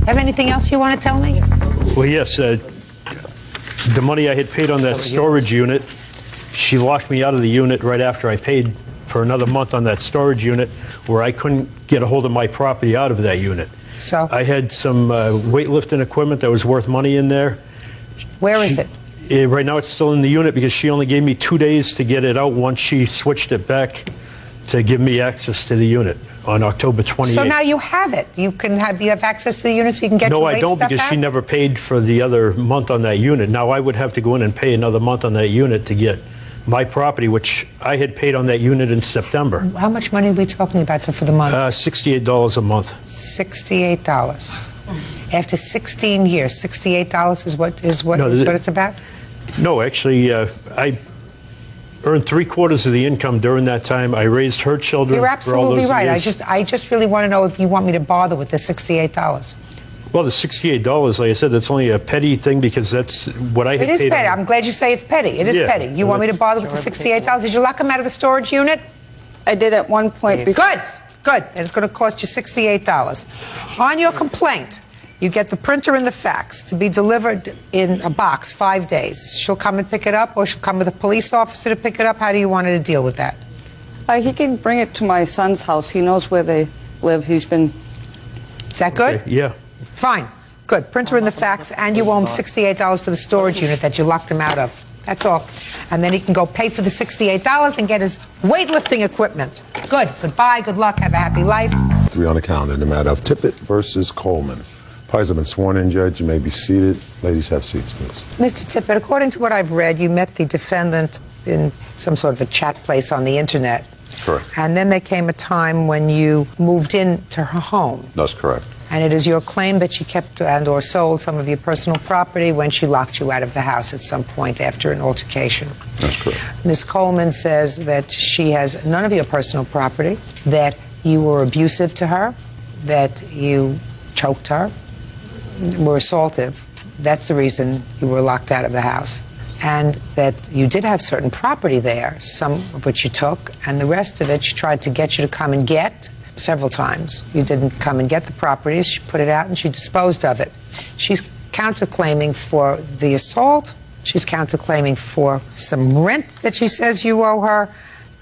Have anything else you want to tell me? Well, yes. The money I had paid on that storage unit, she locked me out of the unit right after I paid for another month on that storage unit, where I couldn't get a hold of my property out of that unit. So? I had some weightlifting equipment that was worth money in there. Where is it? Right now it's still in the unit because she only gave me 2 days to get it out once she switched it back to give me access to the unit on October 28th. So now you have it. You have access to the unit so you can get your weight stuff out? No, I don't, because she never paid for the other month on that unit. Now I would have to go in and pay another month on that unit to get my property, which I had paid on that unit in September. How much money are we talking about, sir, for the month? $68 a month. $68. After 16 years, $68 is what it's about? No, actually, I earned 3/4 of the income during that time. I raised her children. You're absolutely right. Years. I just really want to know if you want me to bother with the $68. Well, the $68, like I said, that's only a petty thing because that's what I had paid. It is petty. I'm glad you say it's petty. It is petty. You want me to bother with the $68? Did you lock him out of the storage unit? I did at one point. Good. And it's going to cost you $68. On your complaint, you get the printer and the fax to be delivered in a box 5 days. She'll come and pick it up, or she'll come with a police officer to pick it up. How do you want her to deal with that? He can bring it to my son's house. He knows where they live. He's been... Is that good? Okay. Yeah. Fine. Good. Printer and the fax, and you owe him $68 for the storage unit that you locked him out of. That's all. And then he can go pay for the $68 and get his weightlifting equipment. Good. Goodbye. Good luck. Have a happy life. 3 on the calendar in the matter of Tippett versus Coleman. Parties have been sworn in, Judge. You may be seated. Ladies, have seats, please. Mr. Tippett, according to what I've read, you met the defendant in some sort of a chat place on the internet. Correct. And then there came a time when you moved into her home. That's correct. And it is your claim that she kept and or sold some of your personal property when she locked you out of the house at some point after an altercation. That's correct. Ms. Coleman says that she has none of your personal property, that you were abusive to her, that you choked her, were assaultive. That's the reason you were locked out of the house. And that you did have certain property there, some of which you took, and the rest of it she tried to get you to come and get several times. You didn't come and get the properties. She put it out and she disposed of it. She's counterclaiming for the assault. She's counterclaiming for some rent that she says you owe her,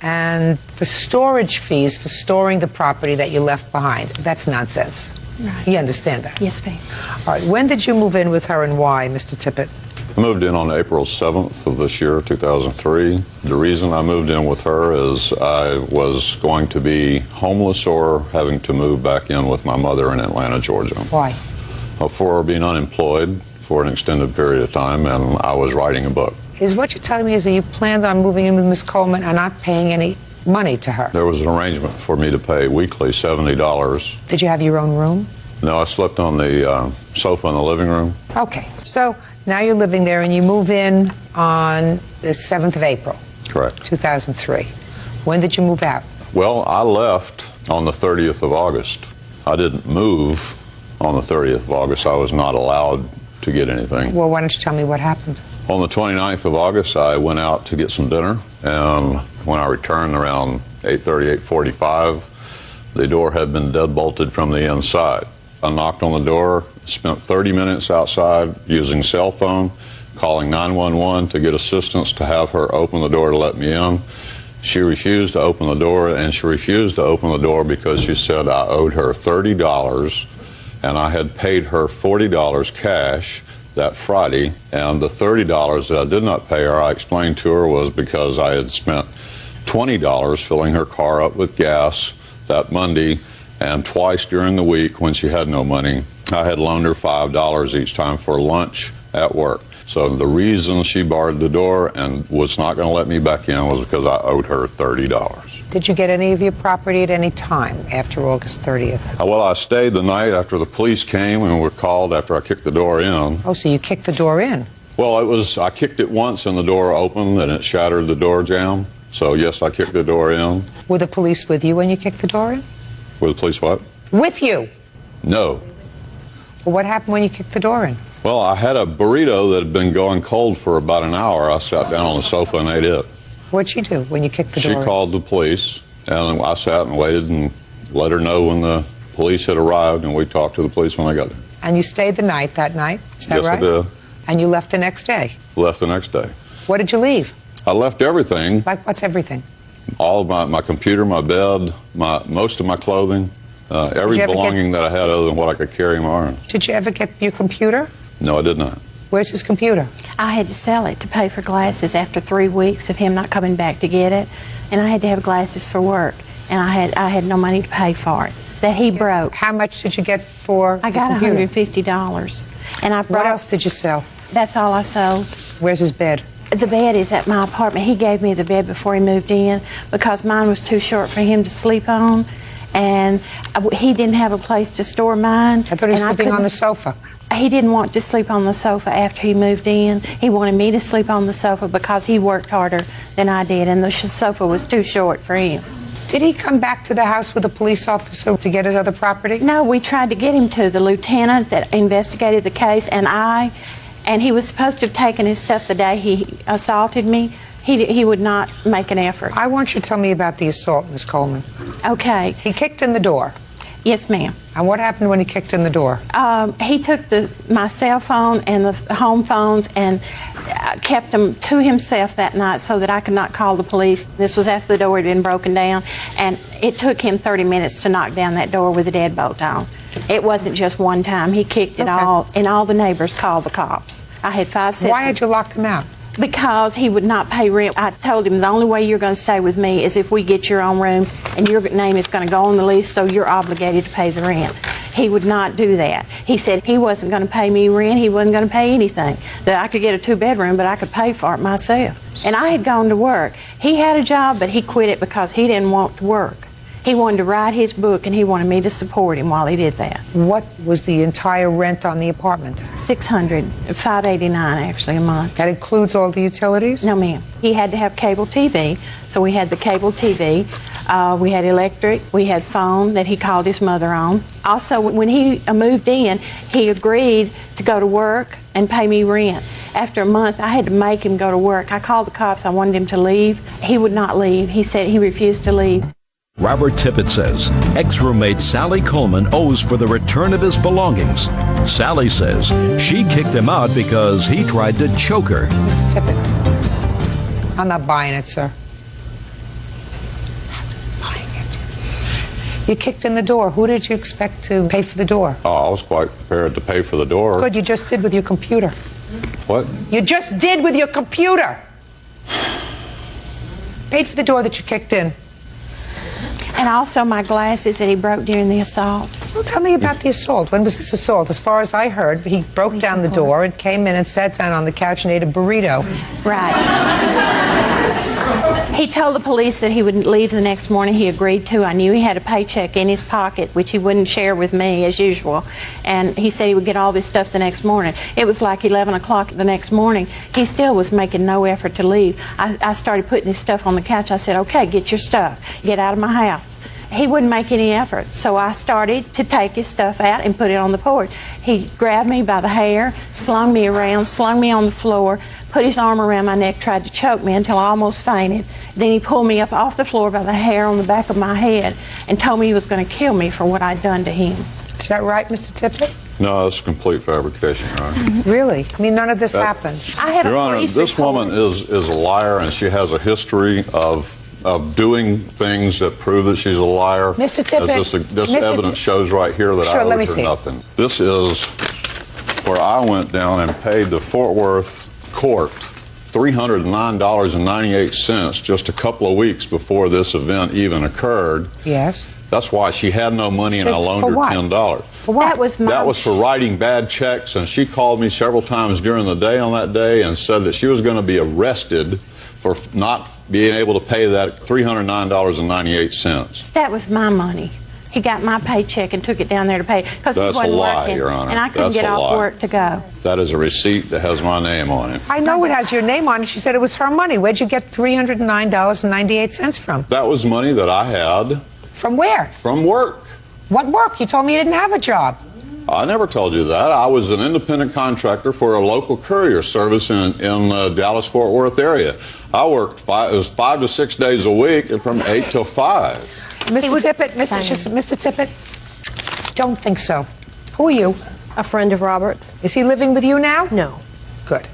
and for storage fees for storing the property that you left behind. That's nonsense. Right. You understand that? Yes, ma'am. All right. When did you move in with her and why, Mr. Tippett? I moved in on April 7th of this year, 2003. The reason I moved in with her is I was going to be homeless or having to move back in with my mother in Atlanta, Georgia. Why? For being unemployed for an extended period of time, and I was writing a book. Is what you're telling me is that you planned on moving in with Ms. Coleman and not paying any money to her? There was an arrangement for me to pay weekly $70. Did you have your own room? No, I slept on the sofa in the living room. Okay. So now you're living there and you move in on the 7th of April. Correct. 2003. When did you move out? Well, I left on the 30th of August. I didn't move on the 30th of August. I was not allowed to get anything. Well, why don't you tell me what happened? On the 29th of August, I went out to get some dinner, and when I returned around 8:30, 8:45, the door had been deadbolted from the inside. I knocked on the door, spent 30 minutes outside using cell phone, calling 911 to get assistance to have her open the door to let me in. She refused to open the door, and she refused to open the door because she said I owed her $30, and I had paid her $40 cash that Friday, and the $30 that I did not pay her, I explained to her, was because I had spent $20 filling her car up with gas that Monday, and twice during the week when she had no money, I had loaned her $5 each time for lunch at work. So the reason she barred the door and was not going to let me back in was because I owed her $30. Did you get any of your property at any time after August 30th? Well, I stayed the night after the police came and were called after I kicked the door in. Oh, so you kicked the door in? Well, I kicked it once and the door opened and it shattered the door jamb. So yes, I kicked the door in. Were the police with you when you kicked the door in? Were the police what? With you? No. Well, what happened when you kicked the door in? Well, I had a burrito that had been going cold for about an hour. I sat down on the sofa and ate it. What'd she do when you kicked the door in? She called the police, and I sat and waited and let her know when the police had arrived, and we talked to the police when they got there. And you stayed the night that night? Is that yes, right? I did. And you left the next day? Left the next day. What did you leave? I left everything. Like what's everything? All of my computer, my bed, most of my clothing, every belonging that I had other than what I could carry in my arms. Did you ever get your computer? No, I did not. Where's his computer? I had to sell it to pay for glasses after 3 weeks of him not coming back to get it, and I had to have glasses for work, and I had no money to pay for it. That he broke. How much did you get for I got $150, and I brought. What else did you sell? That's all I sold. Where's his bed? The bed is at my apartment. He gave me the bed before he moved in because mine was too short for him to sleep on, and he didn't have a place to store mine. I thought he was sleeping on the sofa. He didn't want to sleep on the sofa after he moved in. He wanted me to sleep on the sofa because he worked harder than I did, and the sofa was too short for him. Did he come back to the house with a police officer to get his other property? No, we tried to get him to. The lieutenant that investigated the case and he was supposed to have taken his stuff the day he assaulted me. He would not make an effort. I want you to tell me about the assault, Ms. Coleman. Okay. He kicked in the door. Yes, ma'am. And what happened when he kicked in the door? He took my cell phone and the home phones and kept them to himself that night so that I could not call the police. This was after the door had been broken down, and it took him 30 minutes to knock down that door with a deadbolt on. It wasn't just one time. He kicked it all, and all the neighbors called the cops. I had 5 sets. Why had you locked him out? Because he would not pay rent. I told him the only way you're going to stay with me is if we get your own room, and your name is going to go on the lease, so you're obligated to pay the rent. He would not do that. He said he wasn't going to pay me rent, he wasn't going to pay anything. That I could get a 2-bedroom, but I could pay for it myself. And I had gone to work. He had a job, but he quit it because he didn't want to work. He wanted to write his book, and he wanted me to support him while he did that. What was the entire rent on the apartment? $600, $589 actually a month. That includes all the utilities? No, ma'am. He had to have cable TV, so we had the cable TV. We had electric. We had phone that he called his mother on. Also, when he moved in, he agreed to go to work and pay me rent. After a month, I had to make him go to work. I called the cops. I wanted him to leave. He would not leave. He said he refused to leave. Robert Tippett says ex-roommate Sally Coleman owes for the return of his belongings. Sally says she kicked him out because he tried to choke her. Mr. Tippett, I'm not buying it, sir. You kicked in the door. Who did you expect to pay for the door? Oh, I was quite prepared to pay for the door. Good, you just did with your computer. What? You just did with your computer. Paid for the door that you kicked in. And also my glasses that he broke during the assault. Well, tell me about the assault. When was this assault? As far as I heard, he broke down the door and came in and sat down on the couch and ate a burrito. Right. He told the police that he would leave the next morning. He agreed to. I knew he had a paycheck in his pocket, which he wouldn't share with me as usual. And he said he would get all this stuff the next morning. It was like 11 o'clock the next morning. He still was making no effort to leave. I started putting his stuff on the couch. I said, okay, get your stuff. Get out of my house. He wouldn't make any effort. So I started to take his stuff out and put it on the porch. He grabbed me by the hair, slung me around, slung me on the floor, put his arm around my neck, tried to choke me until I almost fainted. Then he pulled me up off the floor by the hair on the back of my head and told me he was going to kill me for what I'd done to him. Is that right, Mr. Tippett? No, it's complete fabrication, Your Honor. Really? I mean, none of this happened. I had Your a Honor, police this report. woman is a liar, and she has a history of doing things that prove that she's a liar. Mr. Tippett, As this Mr. evidence shows right here that Sure, I let me owed her see. nothing. This is where I went down and paid the Fort Worth court $309.98 just a couple of weeks before this event even occurred. Yes. That's why she had no money, and I loaned For her what? $10. For what? That was for writing bad checks, and she called me several times during the day on that day and said that she was going to be arrested for not being able to pay that $309.98. That was my money. He got my paycheck and took it down there to pay because he That's a wasn't lie, working, Your Honor. and I couldn't That's get a off lie. work to go. That is a receipt that has my name on it. I know it has your name on it. She said it was her money. Where'd you get $309.98 from? That was money that I had From where? from work. What work? You told me you didn't have a job. I never told you that. I was an independent contractor for a local courier service in the Dallas-Fort Worth area. I worked it was 5 to 6 days a week and from 8 till 5. Mr. Tippett, Mr. Tippett, don't think so. Who are you? A friend of Robert's. Is he living with you now? No. Good.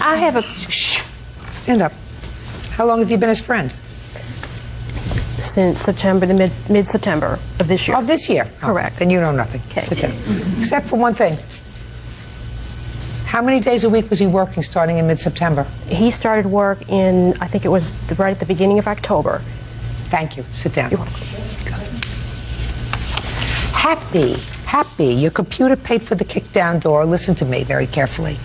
I have a... Shh. Stand up. How long have you been his friend? Since September, the mid-September of this year. Of this year? Correct. Then you know nothing. Okay. Sit down. Except for one thing. How many days a week was he working starting in mid-September? He started work in, I think it was right at the beginning of October. Thank you. Sit down. Happy. Your computer paid for the kick-down door. Listen to me very carefully.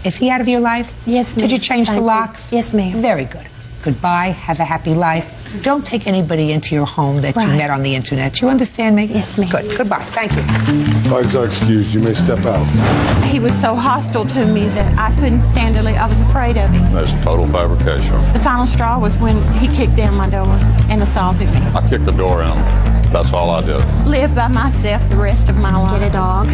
Is he out of your life? Yes, ma'am. Did you change the Thank you. locks? Yes, ma'am. Very good. Goodbye. Have a happy life. Don't take anybody into your home that you met on the internet. You understand me? Yes, ma'am. Good. Goodbye. Thank you. Parties are excused. You may step out. He was so hostile to me that I couldn't stand to leave. I was afraid of him. That's total fabrication. The final straw was when he kicked down my door and assaulted me. I kicked the door in. That's all I did. Live by myself the rest of my life. Get a dog.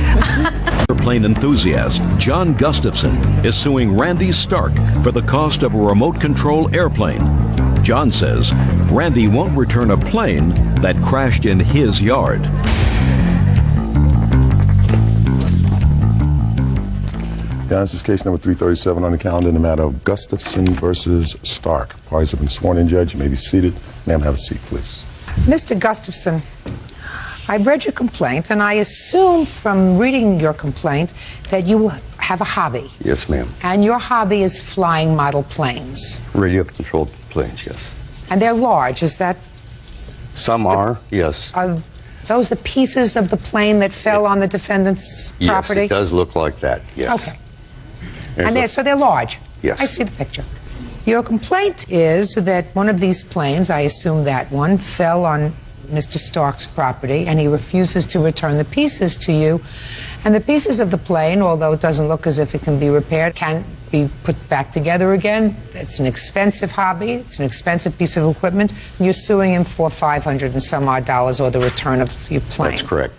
Airplane enthusiast John Gustafson is suing Randy Stark for the cost of a remote control airplane. John says Randy won't return a plane that crashed in his yard. This is case number 337 on the calendar in the matter of Gustafson versus Stark. Parties have been sworn in, Judge. You may be seated. Ma'am, have a seat, please. Mr. Gustafson, I've read your complaint, and I assume from reading your complaint that you have a hobby. Yes, ma'am. And your hobby is flying model planes. Radio-controlled planes, yes. And they're large. Is that... Some are, yes. Are those the pieces of the plane that fell on the defendant's property? Yes, it does look like that, yes. Okay. So they're large? Yes. I see the picture. Your complaint is that one of these planes, I assume that one, fell on Mr. Stark's property, and he refuses to return the pieces to you. And the pieces of the plane, although it doesn't look as if it can be repaired, can be put back together again. It's an expensive hobby. It's an expensive piece of equipment. You're suing him for $500 and some odd or the return of your plane. That's correct.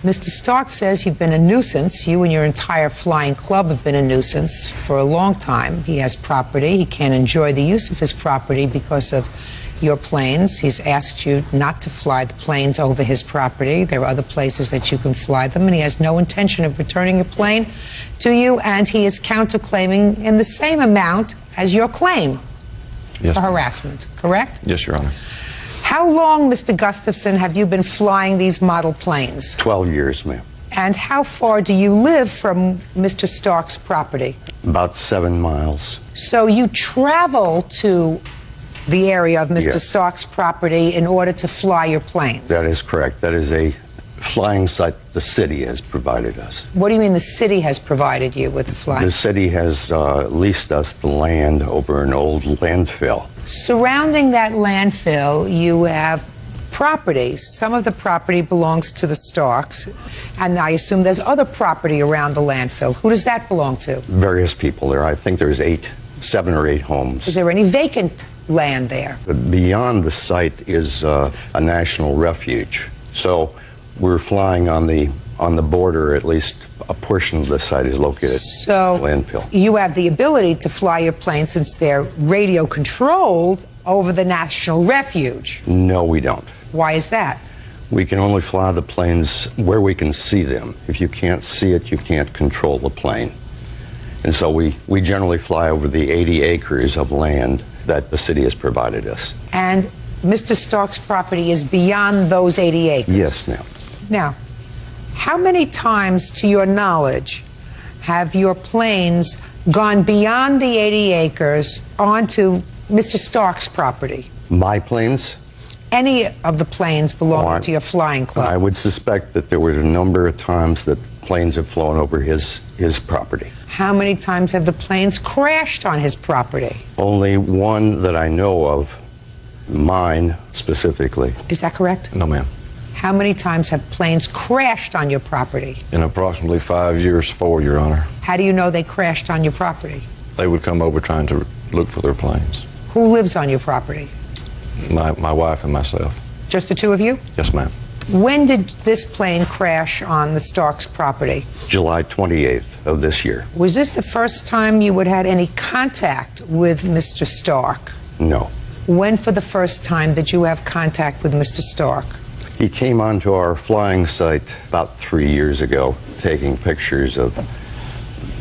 Mr. Stark says you've been a nuisance. You and your entire flying club have been a nuisance for a long time. He has property. He can't enjoy the use of his property because of your planes. He's asked you not to fly the planes over his property. There are other places that you can fly them, and he has no intention of returning your plane to you, and he is counterclaiming in the same amount as your claim for harassment, correct? Yes, Your Honor. How long, Mr. Gustafson, have you been flying these model planes? 12 years, ma'am. And how far do you live from Mr. Stark's property? About 7 miles. So you travel to the area of Mr. Yes. Stark's property in order to fly your plane? That is correct. That is a flying site the city has provided us. What do you mean the city has provided you with the flying? The city has leased us the land over an old landfill. Surrounding that landfill, you have property. Some of the property belongs to the Starks, and I assume there's other property around the landfill. Who does that belong to? Various people there. I think there's 7 or 8 homes. Is there any vacant land there? But beyond the site is a national refuge. So we're flying on the on the border, at least a portion of the site is located So landfill. you have the ability to fly your planes, since they're radio controlled, over the National Refuge. No, we don't. Why is that? We can only fly the planes where we can see them. If you can't see it, you can't control the plane. And so we generally fly over the 80 acres of land that the city has provided us. And Mr. Stark's property is beyond those 80 acres? Yes, ma'am. Now, how many times, to your knowledge, have your planes gone beyond the 80 acres onto Mr. Stark's property? My planes? Any of the planes belonging to your flying club? I would suspect that there were a number of times that planes have flown over his property. How many times have the planes crashed on his property? Only one that I know of, mine specifically. Is that correct? No, ma'am. How many times have planes crashed on your property? In approximately 5 years, 4, Your Honor. How do you know they crashed on your property? They would come over trying to look for their planes. Who lives on your property? My wife and myself. Just the two of you? Yes, ma'am. When did this plane crash on the Starks' property? July 28th of this year. Was this the first time you would had any contact with Mr. Stark? No. When for the first time did you have contact with Mr. Stark? He came onto our flying site about 3 years ago, taking pictures of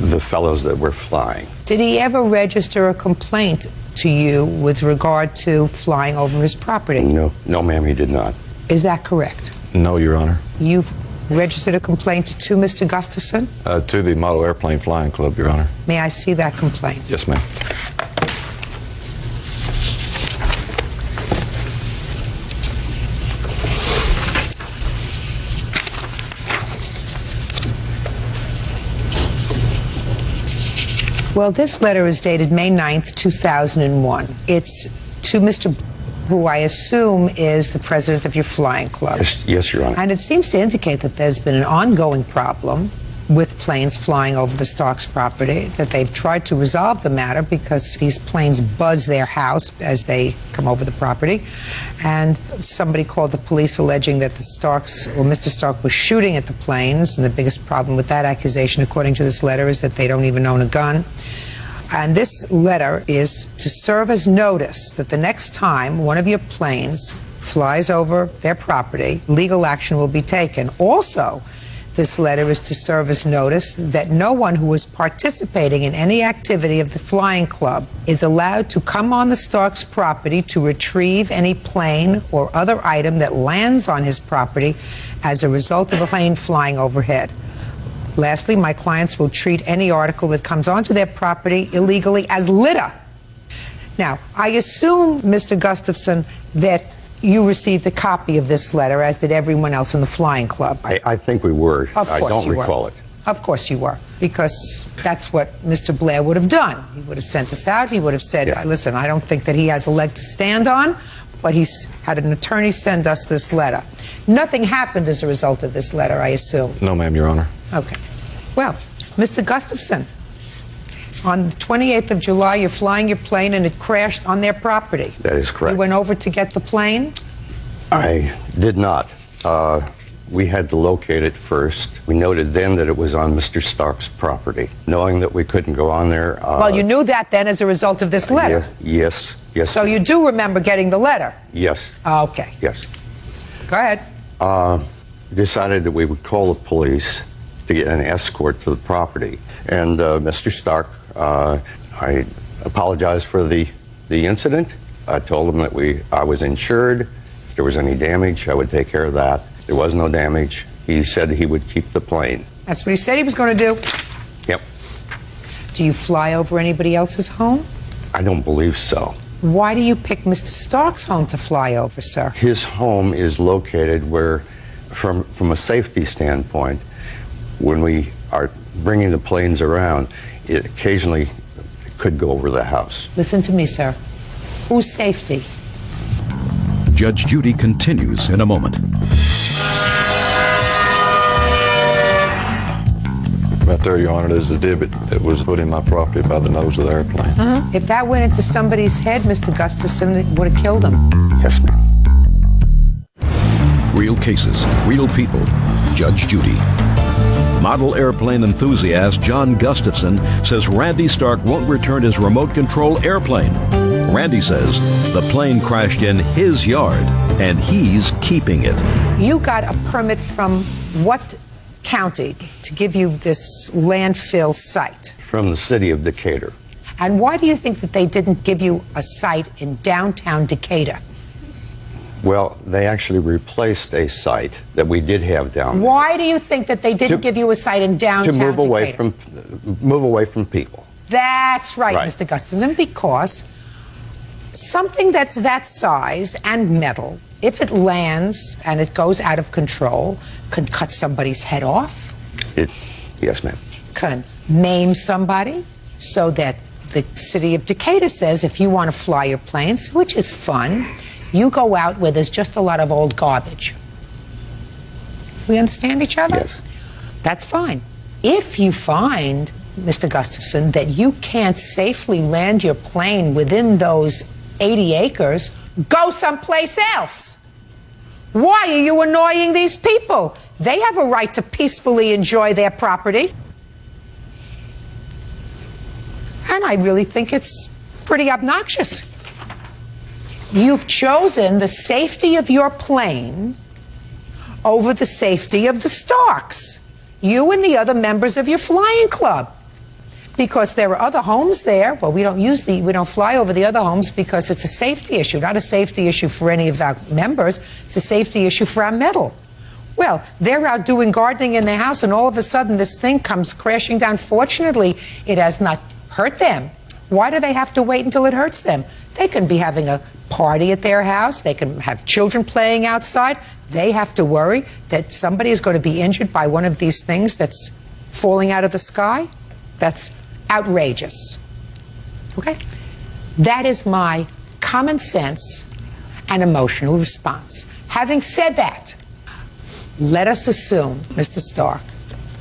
the fellows that were flying. Did he ever register a complaint to you with regard to flying over his property? No, ma'am, he did not. Is that correct? No, Your Honor. You've registered a complaint to Mr. Gustafson? To the Model Airplane Flying Club, Your Honor. May I see that complaint? Yes, ma'am. Well, this letter is dated May 9th, 2001. It's to Mr. who I assume is the president of your flying club. Yes, Your Honor. And it seems to indicate that there's been an ongoing problem with planes flying over the Starks property, that they've tried to resolve the matter because these planes buzz their house as they come over the property. And somebody called the police alleging that the Starks, or Mr. Stark, was shooting at the planes. And the biggest problem with that accusation, according to this letter, is that they don't even own a gun. And this letter is to serve as notice that the next time one of your planes flies over their property, legal action will be taken. Also, this letter is to serve as notice that no one who is participating in any activity of the flying club is allowed to come on the Starks property to retrieve any plane or other item that lands on his property as a result of a plane flying overhead. Lastly, my clients will treat any article that comes onto their property illegally as litter. Now, I assume, Mr. Gustafson, that you received a copy of this letter, as did everyone else in the flying club. I think we were. Of course I don't you were. recall it. Of course you were, because that's what Mr. Blair would have done. He would have sent this out. He would have said, listen, I don't think that he has a leg to stand on, but he's had an attorney send us this letter. Nothing happened as a result of this letter, I assume. No, ma'am, Your Honor. Okay. Well, Mr. Gustafson, on the 28th of July, you're flying your plane and it crashed on their property. That is correct. You went over to get the plane? I did not. We had to locate it first. We noted then that it was on Mr. Stark's property. Knowing that we couldn't go on there... well, you knew that then as a result of this letter? Yes. So you do remember getting the letter? Yes. Okay. Yes. Go ahead. Decided that we would call the police to get an escort to the property. And Mr. Stark, I apologized for the incident. I told him that I was insured. If there was any damage, I would take care of that. There was no damage. He said he would keep the plane. That's what he said he was going to do? Yep. Do you fly over anybody else's home? I don't believe so. Why do you pick Mr. Stark's home to fly over, sir? His home is located where, from a safety standpoint, when we are bringing the planes around, it occasionally could go over the house. Listen to me, sir. Whose safety? Judge Judy continues in a moment. Right there, Your Honor, there's a divot that was put in my property by the nose of the airplane. If that went into somebody's head, Mr. Gustafson, it would have killed him. Yes, ma'am. Real cases, real people. Judge Judy. Model airplane enthusiast John Gustafson says Randy Stark won't return his remote control airplane. Randy says the plane crashed in his yard and he's keeping it. You got a permit from what county to give you this landfill site? From the city of Decatur. And why do you think that they didn't give you a site in downtown Decatur? Well, they actually replaced a site that we did have down there. Why do you think that they didn't give you a site in downtown To move away Decatur? move away from people. That's right, Right. Mr. Gustafson, because something that's that size and metal, if it lands and it goes out of control, can cut somebody's head off, Yes, ma'am. can maim somebody, so that the city of Decatur says if you want to fly your planes, which is fun, you go out where there's just a lot of old garbage. We understand each other? Yes. That's fine. If you find, Mr. Gustafson, that you can't safely land your plane within those 80 acres, go someplace else. Why are you annoying these people? They have a right to peacefully enjoy their property. And I really think it's pretty obnoxious. You've chosen the safety of your plane over the safety of the Starks, you and the other members of your flying club. Because there are other homes there. Well, we don't fly over the other homes because it's a safety issue, not a safety issue for any of our members. It's a safety issue for our metal. Well, they're out doing gardening in their house, and all of a sudden this thing comes crashing down. Fortunately, it has not hurt them. Why do they have to wait until it hurts them? They can be having a party at their house. They can have children playing outside. They have to worry that somebody is going to be injured by one of these things that's falling out of the sky. That's outrageous. Okay? That is my common sense and emotional response. Having said that, let us assume, Mr. Stark,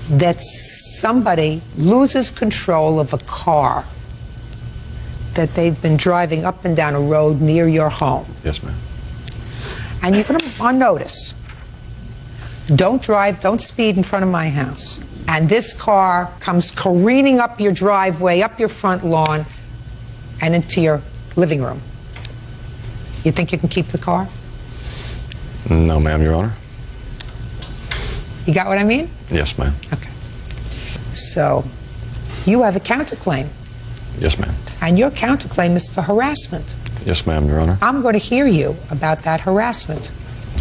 that somebody loses control of a car that they've been driving up and down a road near your home. Yes, ma'am. And you put them on notice. Don't drive, don't speed in front of my house. And this car comes careening up your driveway, up your front lawn, and into your living room. You think you can keep the car? No, ma'am, Your Honor. You got what I mean? Yes, ma'am. Okay. So, you have a counterclaim. Yes, ma'am. And your counterclaim is for harassment. Yes, ma'am, Your Honor. I'm going to hear you about that harassment.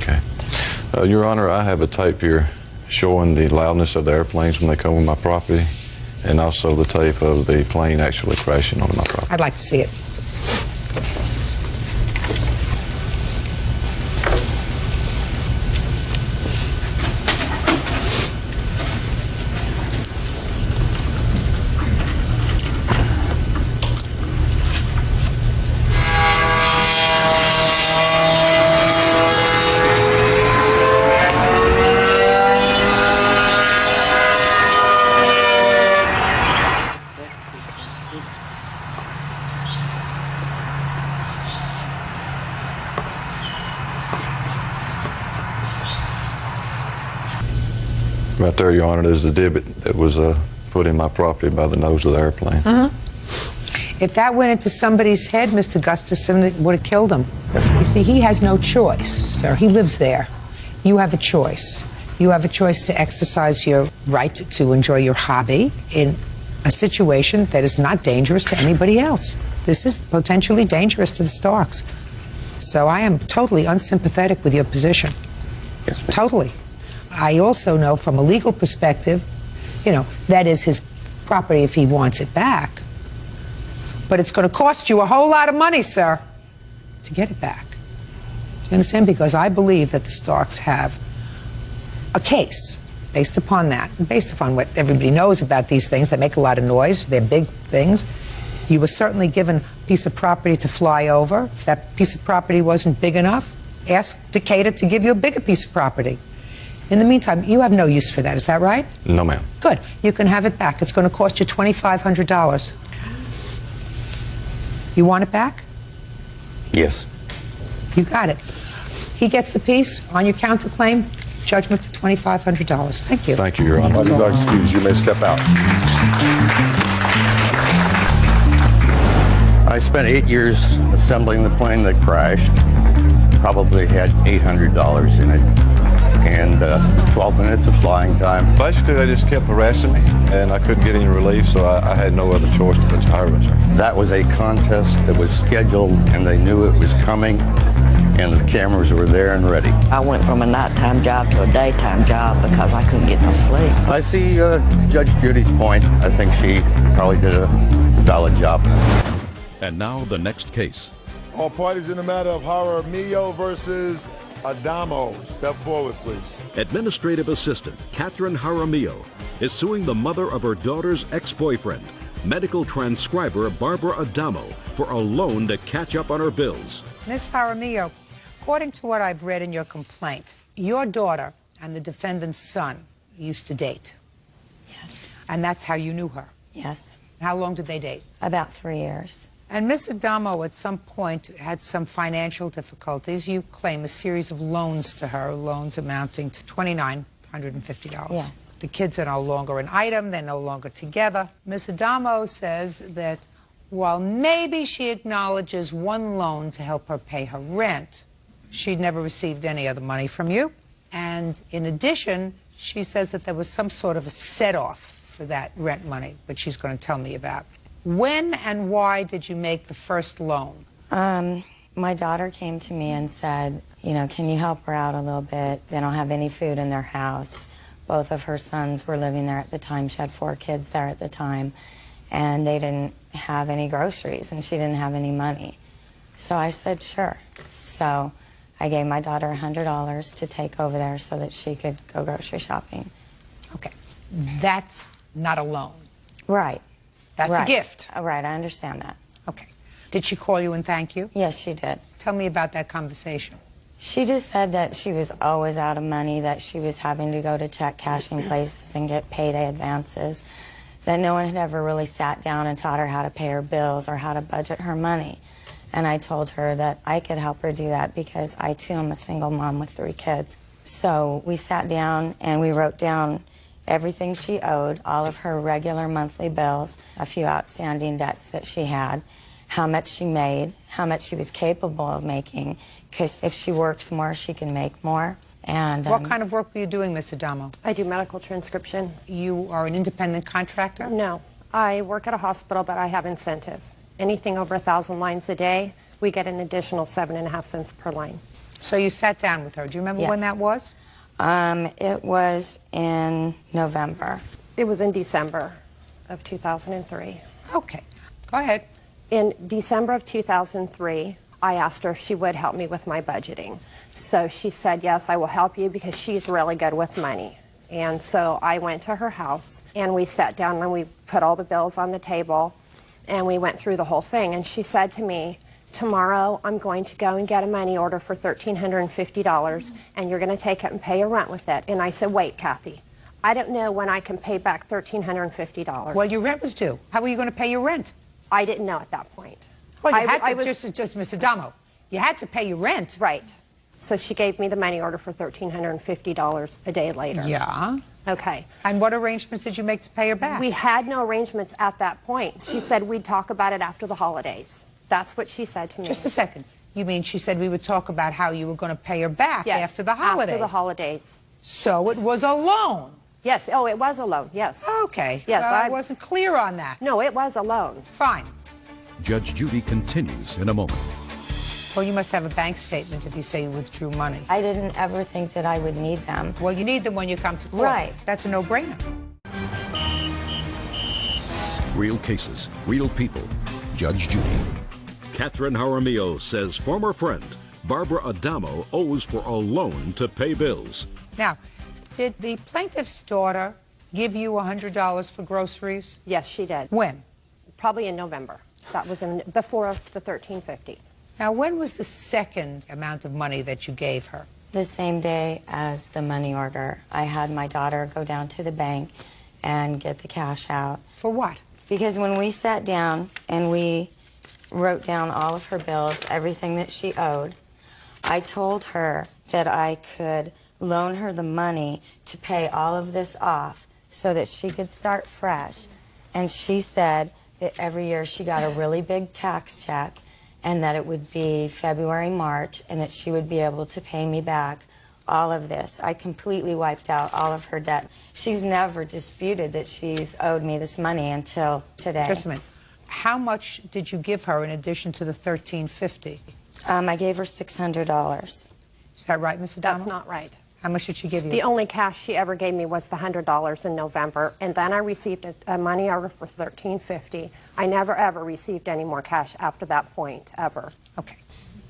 Okay. Your Honor, I have a tape here showing the loudness of the airplanes when they come on my property, and also the tape of the plane actually crashing on my property. I'd like to see it. Right there, Your Honor, there's a divot that was put in my property by the nose of the airplane. If that went into somebody's head, Mr. Gustafson, it would have killed him. You see, he has no choice, sir. He lives there. You have a choice. You have a choice to exercise your right to enjoy your hobby in a situation that is not dangerous to anybody else. This is potentially dangerous to the Starks. So I am totally unsympathetic with your position. Yes, ma'am. Totally. I also know from a legal perspective, you know, that is his property if he wants it back. But it's going to cost you a whole lot of money, sir, to get it back. Do you understand? Because I believe that the Starks have a case based upon that, and based upon what everybody knows about these things. They make a lot of noise. They're big things. You were certainly given a piece of property to fly over. If that piece of property wasn't big enough, ask Decatur to give you a bigger piece of property. In the meantime, you have no use for that. Is that right? No, ma'am. Good. You can have it back. It's going to cost you $2,500. You want it back? Yes. You got it. He gets the piece on your counterclaim. Judgment for $2,500. Thank you. Thank you, Your Honor. Parties are excused. You may step out. I spent 8 years assembling the plane that crashed. Probably had $800 in it, and 12 minutes of flying time. Basically, they just kept harassing me, and I couldn't get any relief, so I had no other choice but to hire her. That was a contest that was scheduled, and they knew it was coming, and the cameras were there and ready. I went from a nighttime job to a daytime job because I couldn't get no sleep. I see Judge Judy's point. I think she probably did a valid job. And now the next case. All parties in the matter of Jaramillo versus Adamo. Step forward, please. Administrative Assistant Catherine Jaramillo is suing the mother of her daughter's ex-boyfriend, medical transcriber Barbara Adamo, for a loan to catch up on her bills. Ms. Jaramillo, according to what I've read in your complaint, your daughter and the defendant's son used to date. Yes. And that's how you knew her? Yes. How long did they date? About 3 years. And Ms. Adamo at some point had some financial difficulties. You claim a series of loans to her, loans amounting to $2,950. Yes. The kids are no longer an item, they're no longer together. Ms. Adamo says that while maybe she acknowledges one loan to help her pay her rent, she'd never received any other money from you. And in addition, she says that there was some sort of a set-off for that rent money, which she's going to tell me about. When and why did you make the first loan? My daughter came to me and said, you know, can you help her out a little bit? They don't have any food in their house. Both of her sons were living there at the time. She had 4 kids there at the time. And they didn't have any groceries, and she didn't have any money. So I said, sure. So I gave my daughter $100 to take over there so that she could go grocery shopping. Okay. That's not a loan. Right. That's right. a gift. Oh, right, I understand that. Okay. Did she call you and thank you? Yes, she did. Tell me about that conversation. She just said that she was always out of money, that she was having to go to check cashing places and get payday advances, that no one had ever really sat down and taught her how to pay her bills or how to budget her money. And I told her that I could help her do that because I, too, am a single mom with 3 kids. So we sat down and we wrote down everything she owed, all of her regular monthly bills, a few outstanding debts that she had, how much she made, how much she was capable of making, because if she works more, she can make more. And what kind of work were you doing, Ms. Adamo? I do medical transcription. You are an independent contractor? No. I work at a hospital, but I have incentive. Anything over 1,000 lines a day, we get an additional 7.5 cents per line. So you sat down with her. Do you remember Yes. when that was? It was in November. It was in December of 2003. Okay. Go ahead. In December of 2003, I asked her if she would help me with my budgeting. So she said, yes, I will help you because she's really good with money. And so I went to her house and we sat down and we put all the bills on the table and we went through the whole thing. And she said to me, tomorrow I'm going to go and get a money order for $1,350 and you're going to take it and pay your rent with it. And I said, wait, Kathy, I don't know when I can pay back $1,350. Well, your rent was due. How were you going to pay your rent? I didn't know at that point. Well, you had to, just Ms. Adamo, you had to pay your rent. Right. So she gave me the money order for $1,350 a day later. Yeah. Okay. And what arrangements did you make to pay her back? We had no arrangements at that point. She said we'd talk about it after the holidays. That's what she said to me. Just a second. You mean she said we would talk about how you were going to pay her back Yes, after the holidays? After the holidays. So it was a loan? Yes. Oh, it was a loan. Yes. Okay. Yes, I wasn't clear on that. No, it was a loan. Fine. Judge Judy continues in a moment. Well, you must have a bank statement if you say you withdrew money. I didn't ever think that I would need them. Well, you need them when you come to court. Right. That's a no-brainer. Real cases, real people. Judge Judy. Catherine Jaramillo says former friend Barbara Adamo owes for a loan to pay bills. Now, did the plaintiff's daughter give you $100 for groceries? Yes, she did. When? Probably in November. That was before the $1,350. Now, when was the second amount of money that you gave her? The same day as the money order. I had my daughter go down to the bank and get the cash out. For what? Because when we sat down and we wrote down all of her bills, everything that she owed, I told her that I could loan her the money to pay all of this off so that she could start fresh. And she said that every year she got a really big tax check and that it would be February, March, and that she would be able to pay me back all of this. I completely wiped out all of her debt. She's never disputed that she's owed me this money until today. Just a minute. How much did you give her in addition to the $1,350? I gave her $600. Is that right, Ms. Adamo? That's not right. How much did she give you? The only cash she ever gave me was the $100 in November, and then I received a money order for $1,350. I never ever received any more cash after that point, ever. Okay.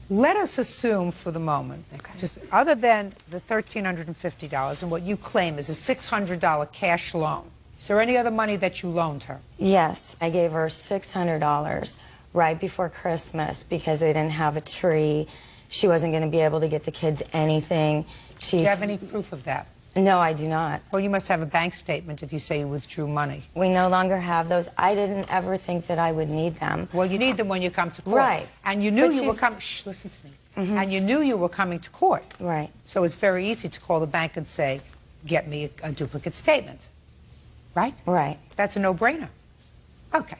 Let us assume for the moment, just other than the $1,350 and what you claim is a $600 cash loan, is there any other money that you loaned her? Yes, I gave her $600 right before Christmas because they didn't have a tree. She wasn't going to be able to get the kids anything. Do you have any proof of that? No, I do not. Well, you must have a bank statement if you say you withdrew money. We no longer have those. I didn't ever think that I would need them. Well, you need them when you come to court. Right. And you knew you were coming. Shh, listen to me. And you knew you were coming to court. Right. So it's very easy to call the bank and say, get me a duplicate statement. Right? Right. That's a no-brainer. Okay.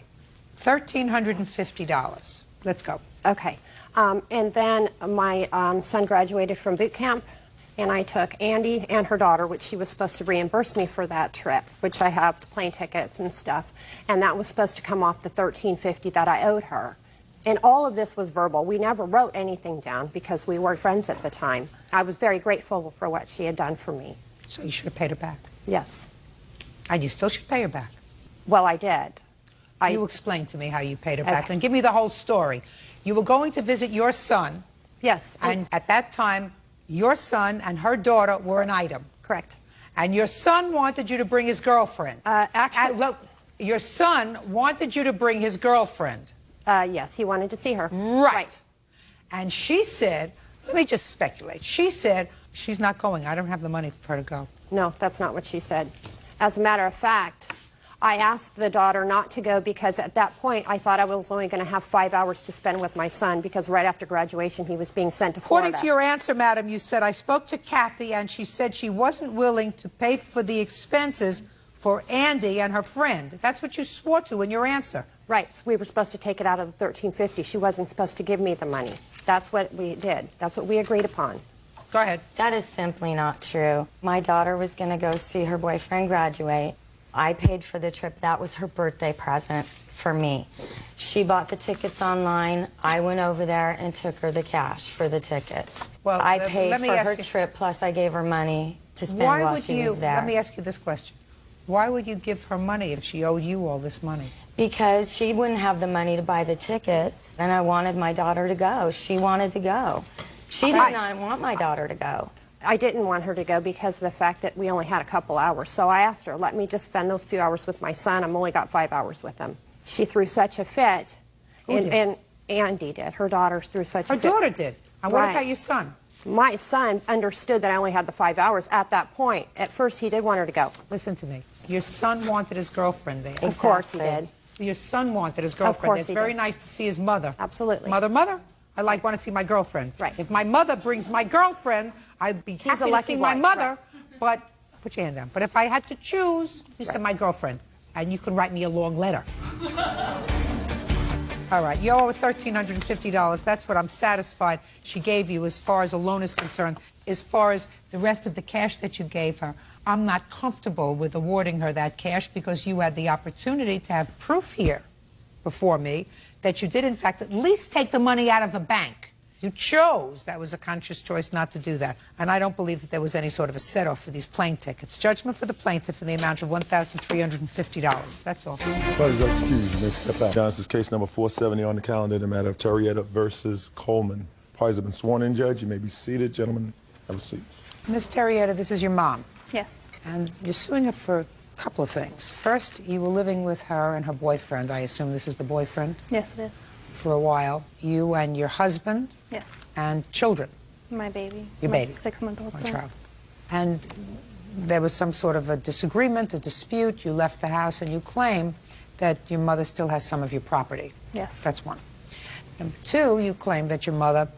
$1,350. Let's go. Okay. And then my son graduated from boot camp, and I took Andy and her daughter, which she was supposed to reimburse me for that trip, which I have the plane tickets and stuff, and that was supposed to come off the $1,350 that I owed her. And all of this was verbal. We never wrote anything down because we were friends at the time. I was very grateful for what she had done for me. So you should have paid her back. Yes. And you still should pay her back. Well, I did. You explain to me how you paid her back, and give me the whole story. You were going to visit your son. Yes. And at that time, your son and her daughter were an item. Correct. And your son wanted you to bring his girlfriend. Actually, look, your son wanted you to bring his girlfriend. Yes, he wanted to see her. Right. And she said, let me just speculate. She said, she's not going. I don't have the money for her to go. No, that's not what she said. As a matter of fact, I asked the daughter not to go because at that point I thought I was only going to have 5 hours to spend with my son because right after graduation he was being sent to Florida. According to your answer, madam, you said, I spoke to Kathy and she said she wasn't willing to pay for the expenses for Andy and her friend. That's what you swore to in your answer. Right. So we were supposed to take it out of the $1,350. She wasn't supposed to give me the money. That's what we did. That's what we agreed upon. Go ahead. That is simply not true. My daughter was going to go see her boyfriend graduate. I paid for the trip. That was her birthday present for me. She bought the tickets online. I went over there and took her the cash for the tickets. Well, I paid for her trip, plus I gave her money to spend while she was there. Let me ask you this question. Why would you give her money if she owed you all this money? Because she wouldn't have the money to buy the tickets, and I wanted my daughter to go. She wanted to go. She did not want my daughter to go. I didn't want her to go because of the fact that we only had a couple hours. So I asked her, let me just spend those few hours with my son. I've only got 5 hours with him. She threw such a fit. And Andy did. Her daughter threw such a fit. Her daughter did. And what about your son? My son understood that I only had the 5 hours at that point. At first, he did want her to go. Listen to me. Your son wanted his girlfriend there. Of course he did. Your son wanted his girlfriend. Of course It's he very did. nice to see his mother. Absolutely. Mother, I want to see my girlfriend. Right. If my mother brings my girlfriend, I'd be happy to see my mother. But put your hand down. But if I had to choose, you said my girlfriend, and you can write me a long letter. All right, you owe her $1,350. That's what I'm satisfied she gave you as far as a loan is concerned. As far as the rest of the cash that you gave her, I'm not comfortable with awarding her that cash because you had the opportunity to have proof here before me that you did, in fact, at least take the money out of the bank. You chose, that was a conscious choice not to do that. And I don't believe that there was any sort of a set-off for these plane tickets. Judgment for the plaintiff in the amount of $1,350. That's all. Parties are excused. You may step out. This is case number 470 on the calendar in the matter of Terrietta versus Coleman. Parties have been sworn in, Judge. You may be seated. Gentlemen, have a seat. Ms. Terrietta, this is your mom. Yes. And you're suing her for a couple of things. First, you were living with her and her boyfriend. I assume this is the boyfriend? Yes, it is. For a while. You and your husband? Yes. And children? My baby. Your my baby? 6-month-old One son. child. And there was some sort of a disagreement, a dispute. You left the house and you claim that your mother still has some of your property. Yes. That's one. Number two, you claim that your mother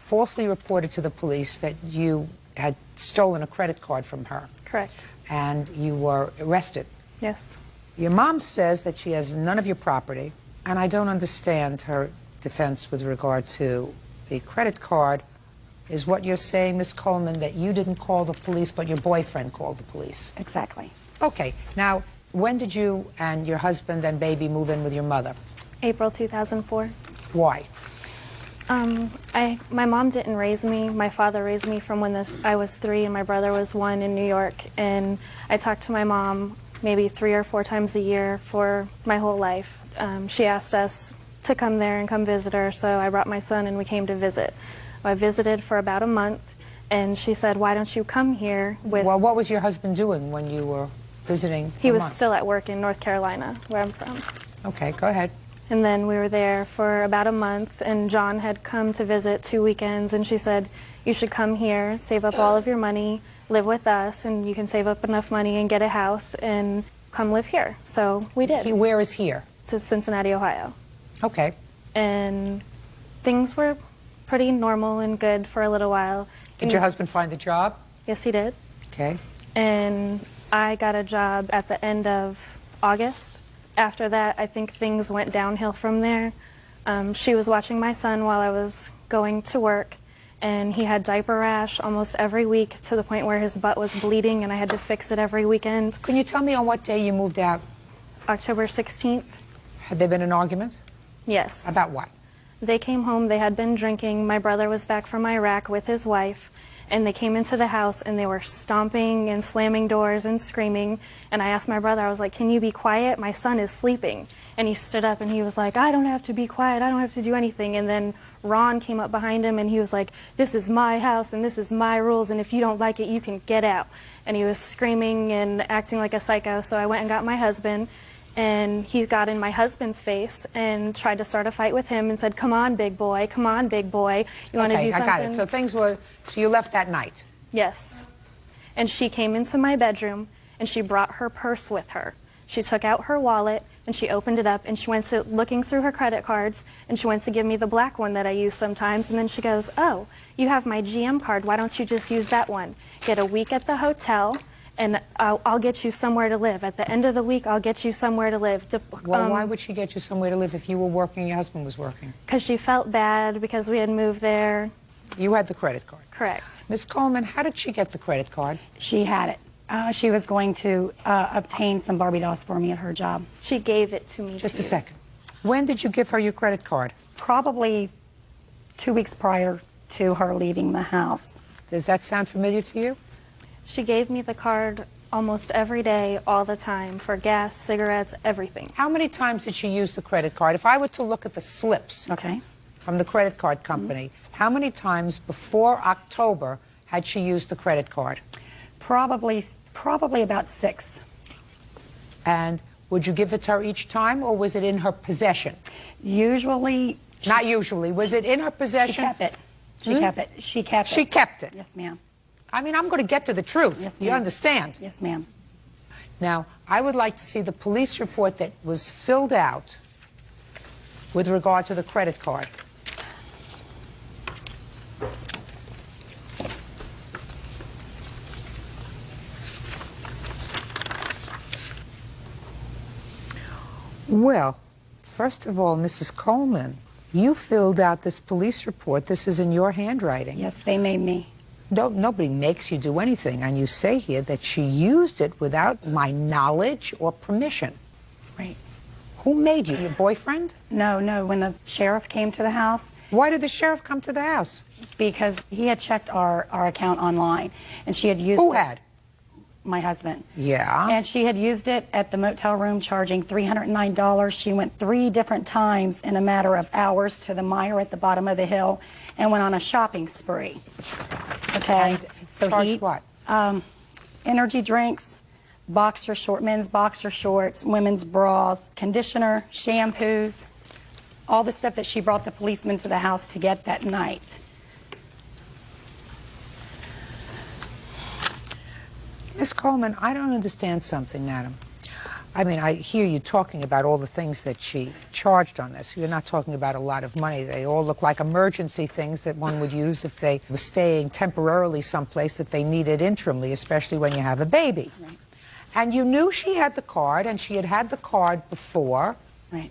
falsely reported to the police that you had stolen a credit card from her. Correct. And you were arrested. Yes. Your mom says that she has none of your property, and I don't understand her defense with regard to the credit card. Is what you're saying, Ms. Coleman, that you didn't call the police, but your boyfriend called the police? Exactly. Okay. Now, when did you and your husband and baby move in with your mother? April 2004. Why? My mom didn't raise me. My father raised me from when I was 3 and my brother was 1 in New York. And I talked to my mom maybe 3 or 4 times a year for my whole life. She asked us to come there and come visit her, so I brought my son and we came to visit. I visited for about a month, and she said, why don't you come here with... Well, what was your husband doing when you were visiting? He was still at work in North Carolina, where I'm from. Okay, go ahead. And then we were there for about a month, and John had come to visit 2 weekends, and she said, you should come here, save up all of your money, live with us, and you can save up enough money and get a house and come live here. So we did. Where is here? It's Cincinnati, Ohio. Okay. And things were pretty normal and good for a little while. Did your husband find a job? Yes, he did. Okay. And I got a job at the end of August. After that, I think things went downhill from there. She was watching my son while I was going to work, and he had diaper rash almost every week to the point where his butt was bleeding, and I had to fix it every weekend. Can you tell me on what day you moved out? October 16th. Had there been an argument? Yes. About what? They came home, they had been drinking. My brother was back from Iraq with his wife, and they came into the house and they were stomping and slamming doors and screaming. And I asked my brother, I was like, can you be quiet? My son is sleeping. And he stood up and he was like, I don't have to be quiet, I don't have to do anything. And then Ron came up behind him and he was like, this is my house and this is my rules, and if you don't like it, you can get out. And he was screaming and acting like a psycho, so I went and got my husband. And he got in my husband's face and tried to start a fight with him and said, come on, big boy, come on, big boy. You want to do something? I got it. So things were, so you left that night? Yes. And she came into my bedroom and she brought her purse with her. She took out her wallet and she opened it up and she went to looking through her credit cards and she went to give me the black one that I use sometimes, and then she goes, oh, you have my GM card, why don't you just use that one? Get a week at the hotel, and I'll get you somewhere to live. At the end of the week, I'll get you somewhere to live. Well, why would she get you somewhere to live if you were working and your husband was working? Because she felt bad because we had moved there. You had the credit card? Correct. Ms. Coleman, how did she get the credit card? She had it. She was going to obtain some Barbie dolls for me at her job. She gave it to me. Just a second. When did you give her your credit card? Probably 2 weeks prior to her leaving the house. Does that sound familiar to you? She gave me the card almost every day, all the time, for gas, cigarettes, everything. How many times did she use the credit card? If I were to look at the slips from the credit card company, how many times before October had she used the credit card? Probably about 6. And would you give it to her each time, or was it in her possession? Usually. Not usually. Was it in her possession? She kept it. She kept it. She kept it. She kept it? Yes, ma'am. I mean, I'm going to get to the truth. Yes, you understand? Yes, ma'am. Now, I would like to see the police report that was filled out with regard to the credit card. Well, first of all, Mrs. Coleman, you filled out this police report. This is in your handwriting. Yes, they made me. No, nobody makes you do anything, and you say here that she used it without my knowledge or permission. Right. Who made you? Your boyfriend? No. When the sheriff came to the house. Why did the sheriff come to the house? Because he had checked our account online, and she had used Who had? My husband. Yeah. And she had used it at the motel room, charging $309. She went 3 different times in a matter of hours to the Meijer at the bottom of the hill and went on a shopping spree. Okay. And so charged what? Energy drinks, men's boxer shorts, women's bras, conditioner, shampoos, all the stuff that she brought the policeman to the house to get that night. Miss Coleman, I don't understand something, madam. I mean, I hear you talking about all the things that she charged on this. You're not talking about a lot of money. They all look like emergency things that one would use if they were staying temporarily someplace that they needed interimly, especially when you have a baby. Right. And you knew she had the card, and she had had the card before. Right.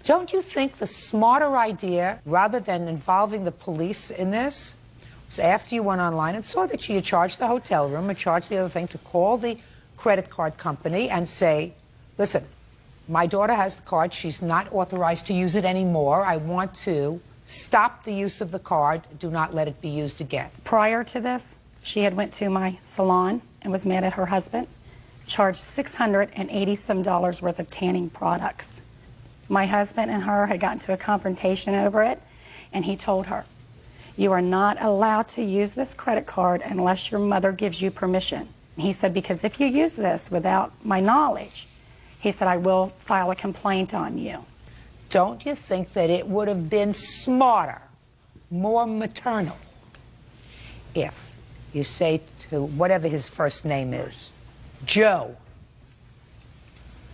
Don't you think the smarter idea, rather than involving the police in this, was after you went online and saw that she had charged the hotel room and charged the other thing, to call the credit card company and say, listen, my daughter has the card. She's not authorized to use it anymore. I want to stop the use of the card. Do not let it be used again. Prior to this, she had went to my salon and was mad at her husband, charged $680 some worth of tanning products. My husband and her had gotten to a confrontation over it, and he told her, you are not allowed to use this credit card unless your mother gives you permission. He said, because if you use this without my knowledge, he said, I will file a complaint on you. Don't you think that it would have been smarter, more maternal, if you say to whatever his first name is, Joe,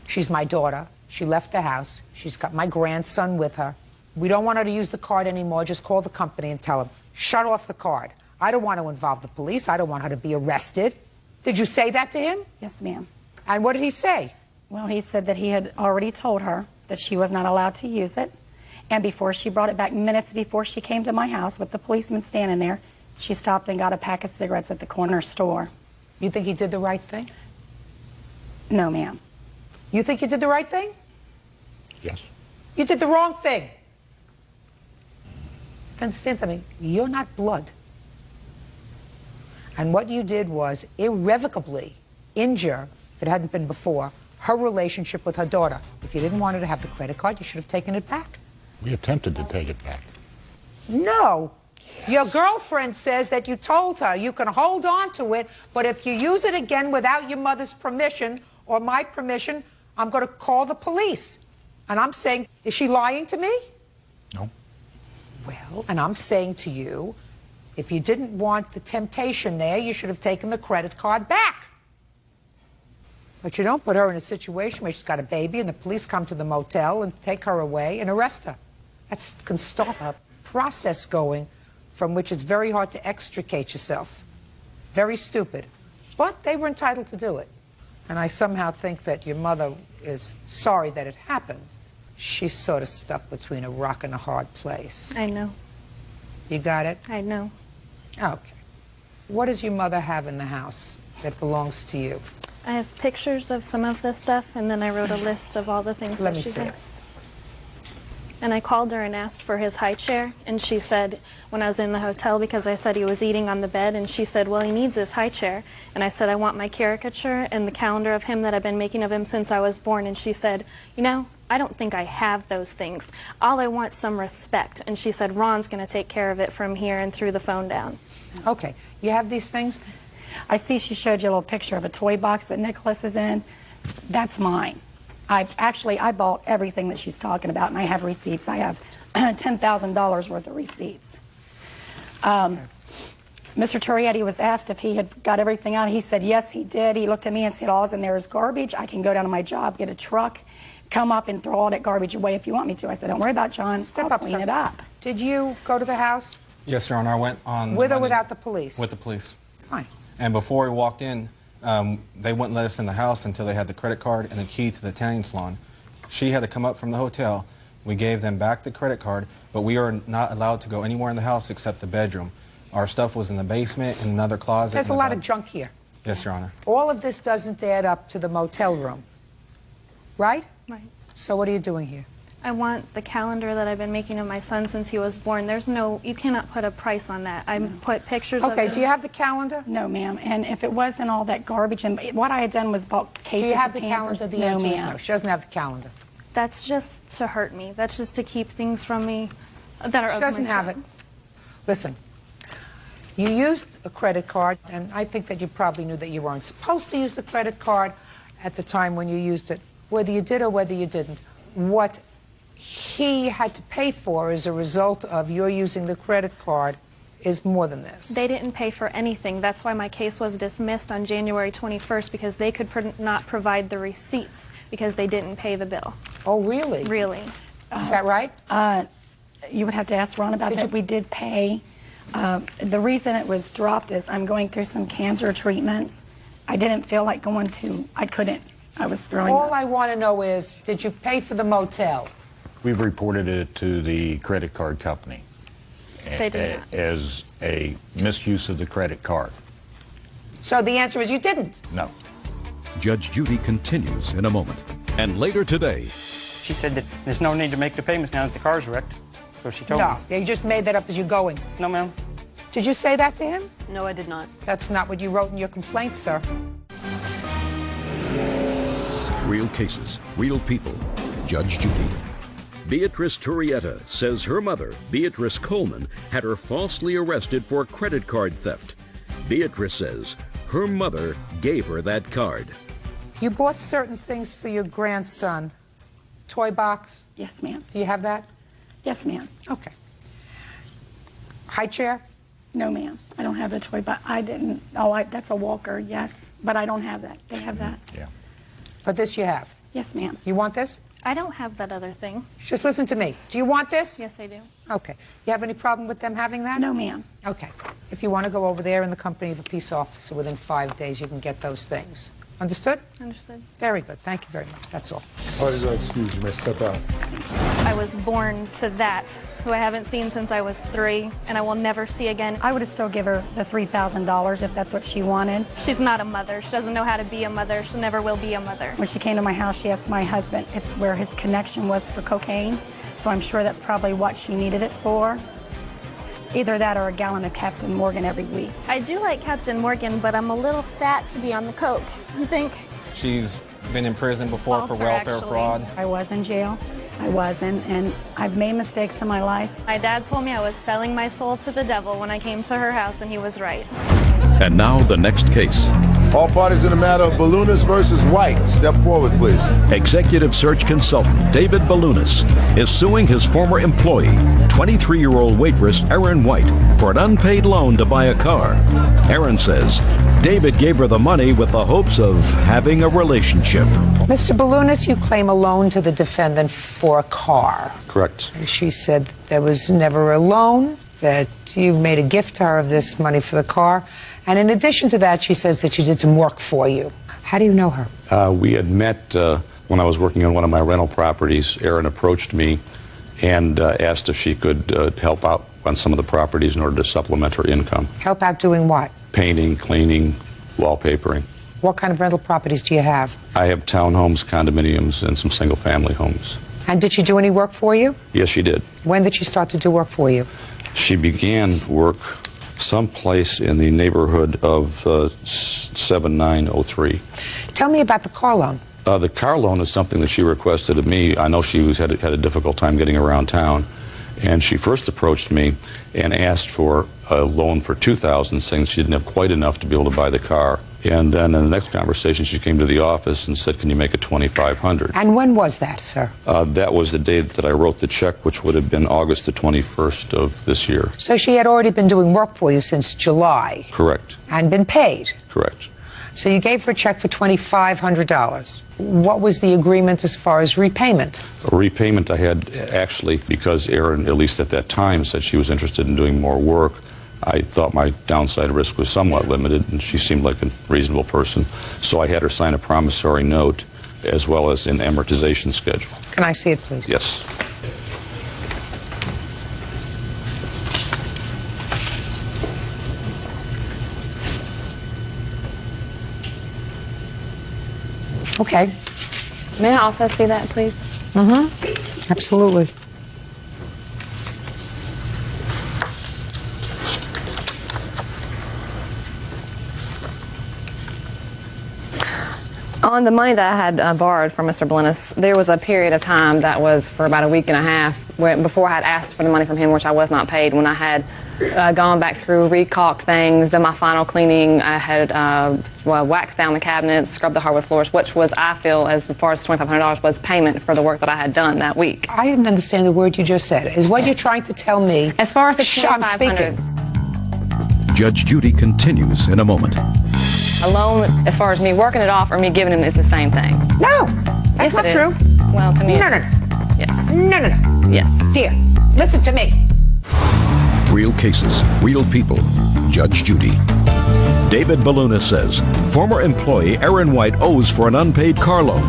she's my daughter, she left the house, she's got my grandson with her, we don't want her to use the card anymore, just call the company and tell them, shut off the card. I don't want to involve the police, I don't want her to be arrested. Did you say that to him? Yes, ma'am. And what did he say? Well, he said that he had already told her that she was not allowed to use it. And before she brought it back, minutes before she came to my house with the policeman standing there, she stopped and got a pack of cigarettes at the corner store. You think he did the right thing? No, ma'am. You think you did the right thing? Yes. You did the wrong thing. Understand something? You're not blood. And what you did was irrevocably injure, if it hadn't been before, her relationship with her daughter. If you didn't want her to have the credit card, you should have taken it back. We attempted to take it back. No. Your girlfriend says that you told her you can hold on to it, but if you use it again without your mother's permission or my permission, I'm going to call the police. And I'm saying, is she lying to me? No. Well, and I'm saying to you, if you didn't want the temptation there, you should have taken the credit card back. But you don't put her in a situation where she's got a baby and the police come to the motel and take her away and arrest her. That can start a process going from which it's very hard to extricate yourself. Very stupid. But they were entitled to do it. And I somehow think that your mother is sorry that it happened. She's sort of stuck between a rock and a hard place. I know. You got it? I know. Okay. What does your mother have in the house that belongs to you? I have pictures of some of this stuff, and then I wrote a list of all the things Let that me she see it. has. And I called her and asked for his high chair, and she said, when I was in the hotel, because I said he was eating on the bed, and she said, well, he needs his high chair. And I said, I want my caricature and the calendar of him that I've been making of him since I was born. And she said, you know, I don't think I have those things. All I want is some respect. And she said, Ron's going to take care of it from here, and threw the phone down. Okay. You have these things? I see she showed you a little picture of a toy box that Nicholas is in. That's mine. I bought everything that she's talking about, and I have receipts. I have $10,000 worth of receipts. Mr. Turietti was asked if he had got everything out. He said, yes, he did. He looked at me and said, all's in there is garbage. I can go down to my job, get a truck, come up and throw all that garbage away if you want me to. I said, don't worry about it, John. I'll clean it up. Did you go to the house? Yes, Your Honor. I went on... With or Monday without the police? With the police. Fine. And before we walked in, they wouldn't let us in the house until they had the credit card and the key to the tanning salon. She had to come up from the hotel. We gave them back the credit card, but we are not allowed to go anywhere in the house except the bedroom. Our stuff was in the basement, in another closet. There's a lot of junk here. Yes, Your Honor. All of this doesn't add up to the motel room, right? Right. So what are you doing here? I want the calendar that I've been making of my son since he was born. There's no, you cannot put a price on that. I put pictures of Okay, it. do you have the calendar? No, ma'am. And if it wasn't all that garbage, and what I had done was bought cases Do you have of the Pampers. calendar? The No, answer is ma'am. no. She doesn't have the calendar. That's just to hurt me. That's just to keep things from me that are She of doesn't my have son's. it. Listen, you used a credit card, and I think that you probably knew that you weren't supposed to use the credit card at the time when you used it, whether you did or whether you didn't. What he had to pay for as a result of your using the credit card is more than this. They didn't pay for anything. That's why my case was dismissed on January 21st, because they could not provide the receipts because they didn't pay the bill. Oh, really? Really. Is that right? You would have to ask Ron about that. We did pay. The reason it was dropped is I'm going through some cancer treatments. I didn't feel like going to, I couldn't. I was throwing All up. I want to know is, did you pay for the motel? We've reported it to the credit card company They did not. as a misuse of the credit card. So the answer is you didn't. No. Judge Judy continues in a moment. And later today, She said that there's no need to make the payments now that the car's wrecked. So she told No, me. you just made that up as you're going. No, ma'am. Did you say that to him? No, I did not. That's not what you wrote in your complaint, sir. real cases, real people. Judge Judy. Beatrice Turrieta says her mother, Beatrice Coleman, had her falsely arrested for credit card theft. Beatrice says her mother gave her that card. You bought certain things for your grandson. Toy box? Yes, ma'am. Do you have that? Yes, ma'am. Okay. High chair? No, ma'am. I don't have the toy, but I didn't. Oh, that's a walker, yes. But I don't have that. They have that. Yeah. But this you have? Yes, ma'am. You want this? I don't have that other thing. Just listen to me. Do you want this? Yes, I do. Okay. You have any problem with them having that? No, ma'am. Okay. If you want to go over there in the company of a peace officer within 5 days, you can get those things. Understood? Understood. Very good. Thank you very much. That's all. Excuse me, step out. I was born to that, who I haven't seen since I was 3, and I will never see again. I would have still give her the $3,000 if that's what she wanted. She's not a mother. She doesn't know how to be a mother. She never will be a mother. When she came to my house, she asked my husband where his connection was for cocaine, so I'm sure that's probably what she needed it for. Either that or a gallon of Captain Morgan every week. I do like Captain Morgan, but I'm a little fat to be on the coke. You think? She's been in prison before for Swelter, welfare actually. fraud. I was in jail. I wasn't, and I've made mistakes in my life. My dad told me I was selling my soul to the devil when I came to her house, and he was right. And now the next case. All parties in the matter of Ballounis versus White. Step forward, please. Executive search consultant David Ballounis is suing his former employee, 23-year-old waitress Erin White, for an unpaid loan to buy a car. Erin says David gave her the money with the hopes of having a relationship. Mr. Ballounis, you claim a loan to the defendant for a car. Correct. And she said there was never a loan, that you made a gift to her of this money for the car. And in addition to that, she says that she did some work for you. How do you know her? We had met when I was working on one of my rental properties. Erin approached me and asked if she could help out on some of the properties in order to supplement her income. Help out doing what? Painting, cleaning, wallpapering. What kind of rental properties do you have? I have townhomes, condominiums, and some single-family homes. And did she do any work for you? Yes, she did. When did she start to do work for you? She began work someplace in the neighborhood of 7903. Tell me about the car loan. The car loan is something that she requested of me. I know she had a difficult time getting around town, and she first approached me and asked for a loan for $2,000, saying she didn't have quite enough to be able to buy the car. And then in the next conversation, she came to the office and said, "Can you make it $2,500?" And when was that, sir? That was the day that I wrote the check, which would have been August the 21st of this year. So she had already been doing work for you since July Correct. and been paid. Correct. So you gave her a check for $2,500. What was the agreement as far as repayment? A repayment I had actually, because Erin, at least at that time, said she was interested in doing more work. I thought my downside risk was somewhat limited, and she seemed like a reasonable person. So I had her sign a promissory note as well as an amortization schedule. Can I see it, please? Yes. Okay. May I also see that, please? Mm-hmm. Absolutely. On the money that I had borrowed from Mr. Ballounis, there was a period of time that was for about a week and a half before I had asked for the money from him, which I was not paid. When I had gone back through, recaulked things, done my final cleaning, I had waxed down the cabinets, scrubbed the hardwood floors, which was, I feel, as far as $2,500 was payment for the work that I had done that week. I didn't understand the word you just said. Is what you're trying to tell me? As far as the I'm $2,500. speaking. Judge Judy continues in a moment. A loan, as far as me working it off or me giving him, is the same thing. No, that's Yes, not it true. is. Well, to me, No, it no, is. no. Yes. No, no, no. Yes. Dear, listen to me. Real cases, real people. Judge Judy. David Baluna says former employee Aaron White owes for an unpaid car loan.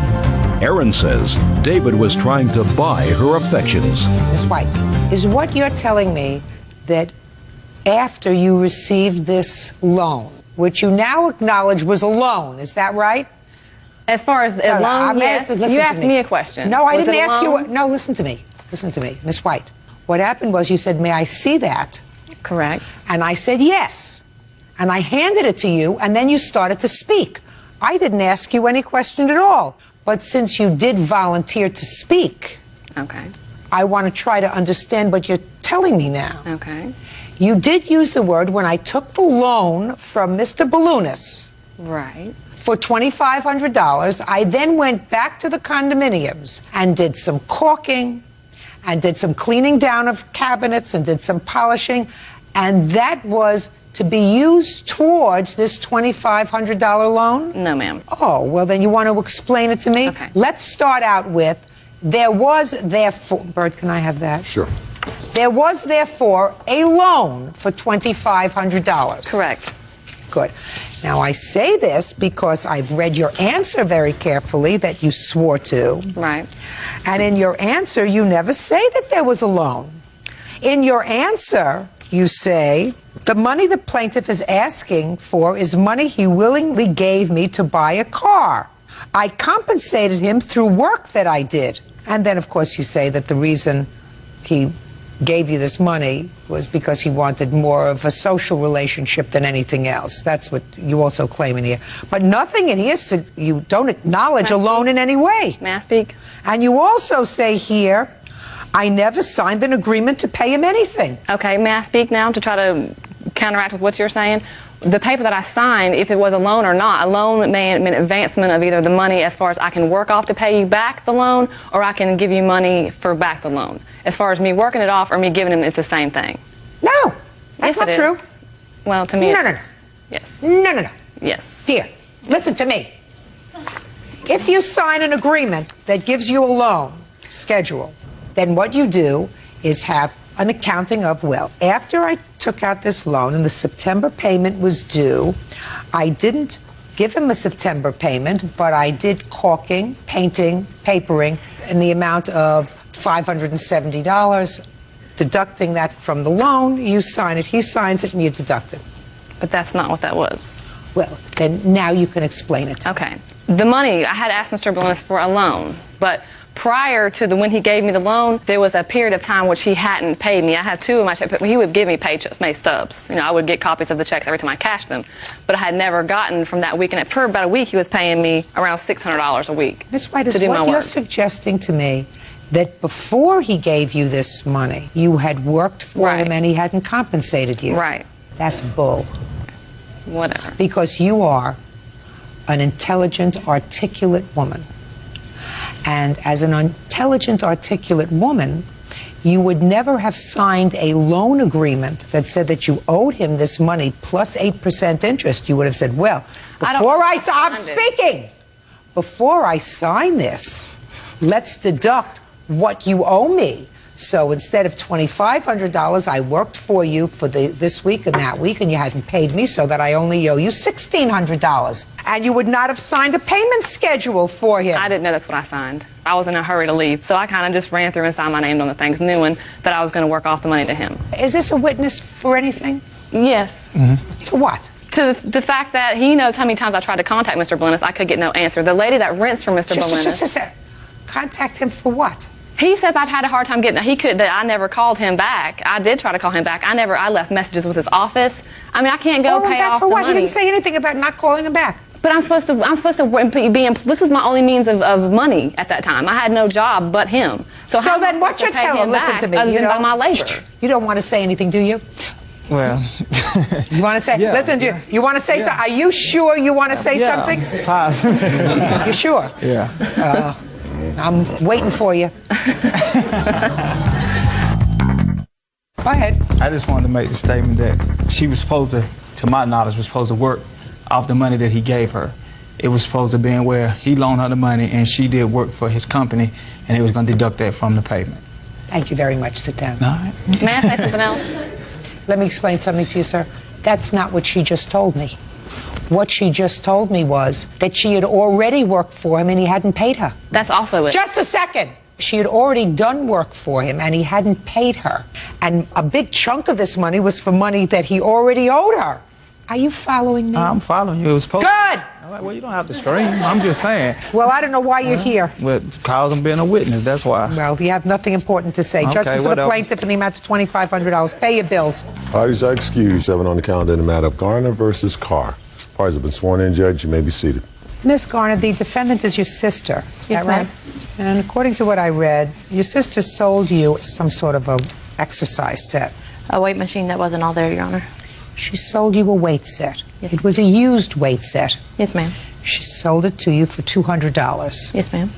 Aaron says David was trying to buy her affections. Miss White, is what you're telling me that after you received this loan, which you now acknowledge was a loan, is that right? As far as the loan, yes. You asked me a question. No, I Was didn't it a ask you. loan? No, listen to me. Listen to me, Miss White. What happened was you said, may I see that? Correct. And I said yes. And I handed it to you, and then you started to speak. I didn't ask you any question at all. But since you did volunteer to speak, okay, I want to try to understand what you're telling me now. Okay. You did use the word when I took the loan from Mr. Ballonis. Right. For $2,500, I then went back to the condominiums and did some caulking and did some cleaning down of cabinets and did some polishing, and that was to be used towards this $2,500 loan? No, ma'am. Oh, well, then you want to explain it to me? Okay. Let's start out with, there was therefore, Bert, can I have that? Sure. There was therefore a loan for $2,500. Correct. Good. Now, I say this because I've read your answer very carefully that you swore to. Right. And in your answer, you never say that there was a loan. In your answer, you say, the money the plaintiff is asking for is money he willingly gave me to buy a car. I compensated him through work that I did. And then, of course, you say that the reason he gave you this money was because he wanted more of a social relationship than anything else. That's what you also claim in here. But nothing in here, you don't acknowledge a loan in any way. May I speak? And you also say here, I never signed an agreement to pay him anything. Okay, may I speak now to try to counteract with what you're saying? The paper that I signed, if it was a loan or not, a loan may mean advancement of either the money as far as I can work off to pay you back the loan, or I can give you money for back the loan. As far as me working it off or me giving him, it's the same thing. No, that's yes, not it true. Is. Well, to me, no, it no, is. Yes. No, no, no. Yes. Dear, listen to me. If you sign an agreement that gives you a loan schedule, then what you do is have an accounting of, well, after I took out this loan and the September payment was due, I didn't give him a September payment, but I did caulking, painting, papering in the amount of $570. Deducting that from the loan, you sign it, he signs it, and you deduct it. But that's not what that was. Well, then now you can explain it to me. Okay. The money, I had asked Mr. Ballonis for a loan, but prior to when he gave me the loan, there was a period of time which he hadn't paid me. I had two of my checks. He would give me paychecks, made stubs. You know, I would get copies of the checks every time I cashed them. But I had never gotten from that week. And for about a week, he was paying me around $600 a week. Ms. White, to is do my what you're work. suggesting to me that before he gave you this money, you had worked for him and he hadn't compensated you? Right. That's bull. Whatever. Because you are an intelligent, articulate woman. And as an intelligent, articulate woman, you would never have signed a loan agreement that said that you owed him this money plus 8% interest. You would have said, well, I'm speaking. Before I sign this, let's deduct what you owe me. So instead of $2,500, I worked for you for this week and that week, and you hadn't paid me, so that I only owe you $1,600. And you would not have signed a payment schedule for him. I didn't know that's what I signed. I was in a hurry to leave, so I kind of just ran through and signed my name on the things, knowing that I was going to work off the money to him. Is this a witness for anything? Yes. To what? To the fact that he knows how many times I tried to contact Mr. Ballonis, I could get no answer. The lady that rents from Mr. Ballonis... Just contact him for what? He said I'd had a hard time getting. That I never called him back. I did try to call him back. I left messages with his office. I mean, I can't go pay off for the what? money. You didn't say anything about not calling him back. But I'm supposed to be. This was my only means of money at that time. I had no job but him. So how then what you're telling? Listen to me. Other than by my labor. You don't want to say anything, do you? Well, you want to say? Yeah, listen, you want to say something? Are you sure you want to say something? You sure? Yeah. I'm waiting for you. Go ahead. I just wanted to make the statement that she was supposed to my knowledge, was supposed to work off the money that he gave her. It was supposed to be where he loaned her the money and she did work for his company, and he was going to deduct that from the payment. Thank you very much. Sit down. All right. May I say something else? Let me explain something to you, sir. That's not what she just told me. What she just told me was that she had already worked for him and he hadn't paid her. That's also it. Just a second. She had already done work for him and he hadn't paid her. And a big chunk of this money was for money that he already owed her. Are you following me? I'm following you. It was supposed Good! All right, well, you don't have to scream. I'm just saying. Well, I don't know why you're here. Well, cause I'm being a witness, that's why. Well, you have nothing important to say. Okay, Judgment for the whatever. plaintiff in the amount of $2,500. Pay your bills. Parties are excused. 7 on the calendar in the matter of Garner versus Carr. Parties have been sworn in, Judge. You may be seated. Miss Garner, the defendant is your sister. Is Yes, that right? ma'am. And according to what I read, your sister sold you some sort of a exercise set. A weight machine that wasn't all there, Your Honor. She sold you a weight set. Yes, It was a used weight set. Yes, ma'am. She sold it to you for $200. Yes, ma'am.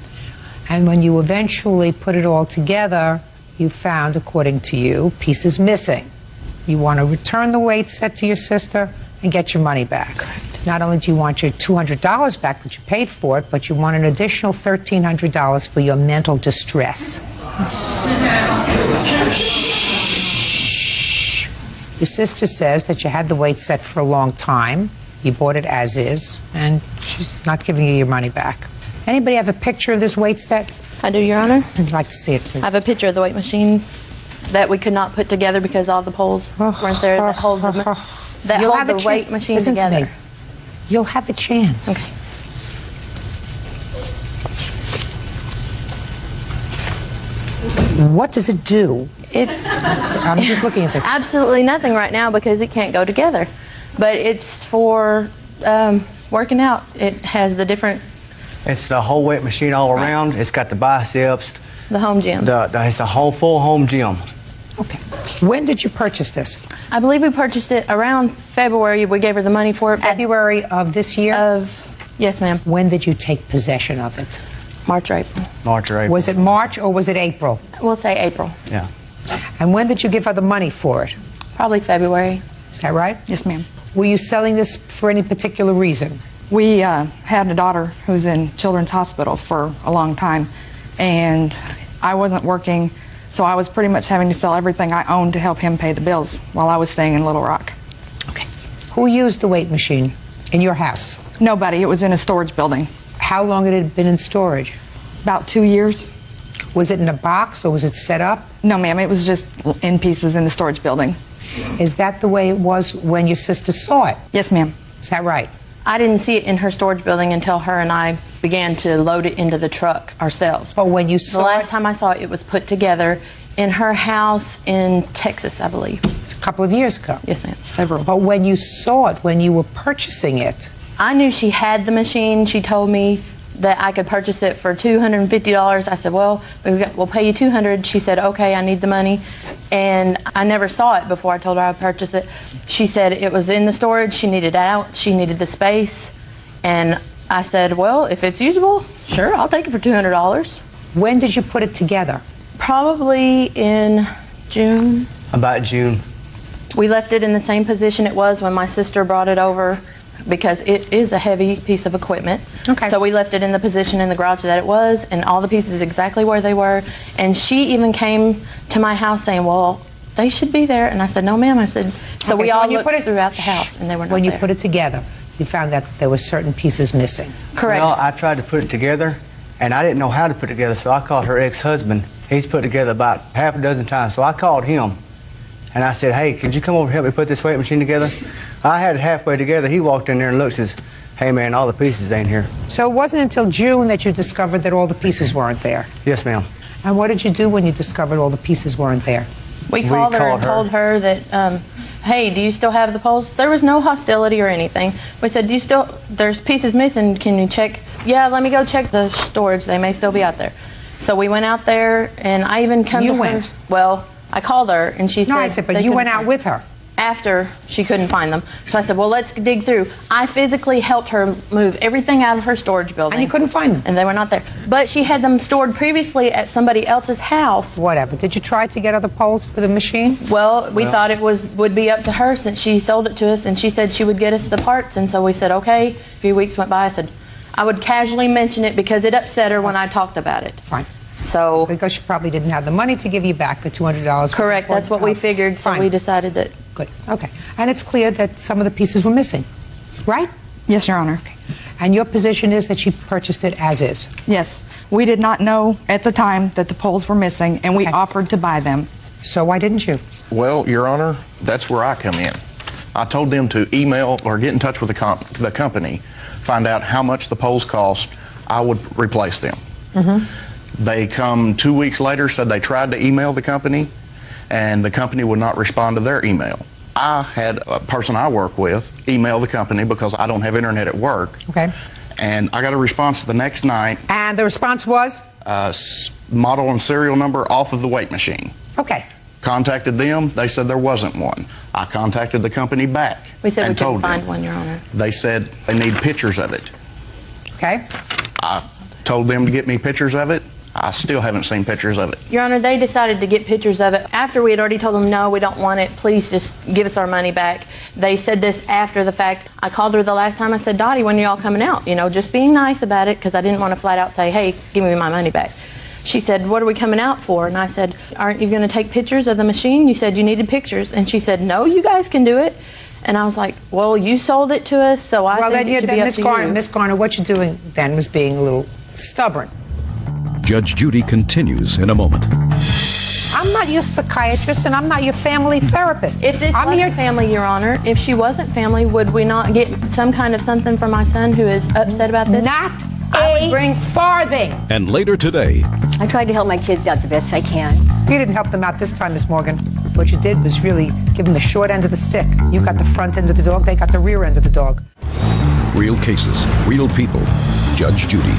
And when you eventually put it all together, you found, according to you, pieces missing. You want to return the weight set to your sister and get your money back. Correct. Not only do you want your $200 back that you paid for it, but you want an additional $1,300 for your mental distress. Your sister says that you had the weight set for a long time. You bought it as is, and she's not giving you your money back. Anybody have a picture of this weight set? I do, Your Honor. I'd like to see it, please. I have a picture of the weight machine that we could not put together because all the poles weren't there that hold the, You'll have a weight chance. machine Listen together. to me. You'll have a chance. Okay. What does it do? It's I'm just looking at this. absolutely nothing right now because it can't go together. But it's for working out. It has the different, It's the whole weight machine all around. It's got the biceps. the home gym. It's a whole full home gym. Okay. When did you purchase this? I believe we purchased it around February. We gave her the money for it. February of this year? Yes, ma'am. When did you take possession of it? March or April. March or April. Was it March or was it April? We'll say April. Yeah. And when did you give her the money for it? Probably February. Is that right? Yes, ma'am. Were you selling this for any particular reason? We had a daughter who's in Children's Hospital for a long time, and I wasn't working, so I was pretty much having to sell everything I owned to help him pay the bills while I was staying in Little Rock. Okay. Who used the weight machine in your house? Nobody. It was in a storage building. How long had it been in storage? About 2 years. Was it in a box or was it set up? No, ma'am. It was just in pieces in the storage building. Is that the way it was when your sister saw it? Yes, ma'am. Is that right? I didn't see it in her storage building until her and I began to load it into the truck ourselves. But when you saw the last time I saw it, it was put together in her house in Texas, I believe. It's a couple of years ago. Yes, ma'am. Several. But when you saw it, when you were purchasing it, I knew she had the machine. She told me that I could purchase it for $250. I said, well, we'll pay you $200. She said, okay, I need the money. And I never saw it before I told her I'd purchase it. She said it was in the storage. She needed it out. She needed the space. And I said, well, if it's usable, sure, I'll take it for $200. When did you put it together? Probably in June. About June. We left it in the same position it was when my sister brought it over because it is a heavy piece of equipment. Okay. So we left it in the position in the garage that it was, and all the pieces exactly where they were. And she even came to my house saying, well, they should be there. And I said, no, ma'am. I said, so Okay, we so all when you looked put it- throughout the house, and they were not when you there. put it together, you found that there were certain pieces missing. Correct. Well, I tried to put it together, and I didn't know how to put it together, so I called her ex-husband. He's put it together about half a dozen times, so I called him. And I said, hey, could you come over and help me put this weight machine together? I had it halfway together. He walked in there and looked and says, hey, man, all the pieces ain't here. So it wasn't until June that you discovered that all the pieces weren't there. Yes, ma'am. And what did you do when you discovered all the pieces weren't there? We called her and told her that, hey, do you still have the poles? There was no hostility or anything. We said, there's pieces missing, can you check? Yeah, let me go check the storage, they may still be out there. So we went out there, and I even come You to her. went? Well, I called her, and she said. No, I said, but they you couldn't went out find- with her. after she couldn't find them. So I said, well, let's dig through. I physically helped her move everything out of her storage building. And you couldn't find them? And they were not there. But she had them stored previously at somebody else's house. Whatever. Did you try to get other poles for the machine? Well, we thought it would be up to her since she sold it to us, and she said she would get us the parts. And so we said, okay. A few weeks went by. I said, I would casually mention it because it upset her when I talked about it. Fine. So because she probably didn't have the money to give you back the $200. Correct. That's what we figured. So we decided that. Good. Okay. And it's clear that some of the pieces were missing, right? Yes, Your Honor. Okay. And your position is that she purchased it as is? Yes. We did not know at the time that the poles were missing, and we offered to buy them. So why didn't you? Well, Your Honor, that's where I come in. I told them to email or get in touch with the company, find out how much the poles cost. I would replace them. They come 2 weeks later, said they tried to email the company, and the company would not respond to their email. I had a person I work with email the company because I don't have internet at work. Okay. And I got a response the next night. And the response was? Model and serial number off of the weight machine. Okay. Contacted them. They said there wasn't one. I contacted the company back. We said and we couldn't told find them. one, Your Honor. They said they need pictures of it. Okay. I told them to get me pictures of it. I still haven't seen pictures of it. Your Honor, they decided to get pictures of it after we had already told them, no, we don't want it. Please just give us our money back. They said this after the fact. I called her the last time. I said, Dottie, when are y'all coming out? You know, just being nice about it because I didn't want to flat out say, hey, give me my money back. She said, what are we coming out for? And I said, aren't you going to take pictures of the machine? You said you needed pictures. And she said, no, you guys can do it. And I was like, well, you sold it to us, so I think it should be up to you. Miss Garner, what you're doing then was being a little stubborn. Judge Judy continues in a moment. I'm not your psychiatrist and I'm not your family therapist. If this wasn't family, Your Honor, if she wasn't family, would we not get some kind of something for my son who is upset about this? Not a farthing. And later today, I tried to help my kids out the best I can. You didn't help them out this time, Miss Morgan. What you did was really give them the short end of the stick. You got the front end of the dog, they got the rear end of the dog. real cases, real people. Judge Judy.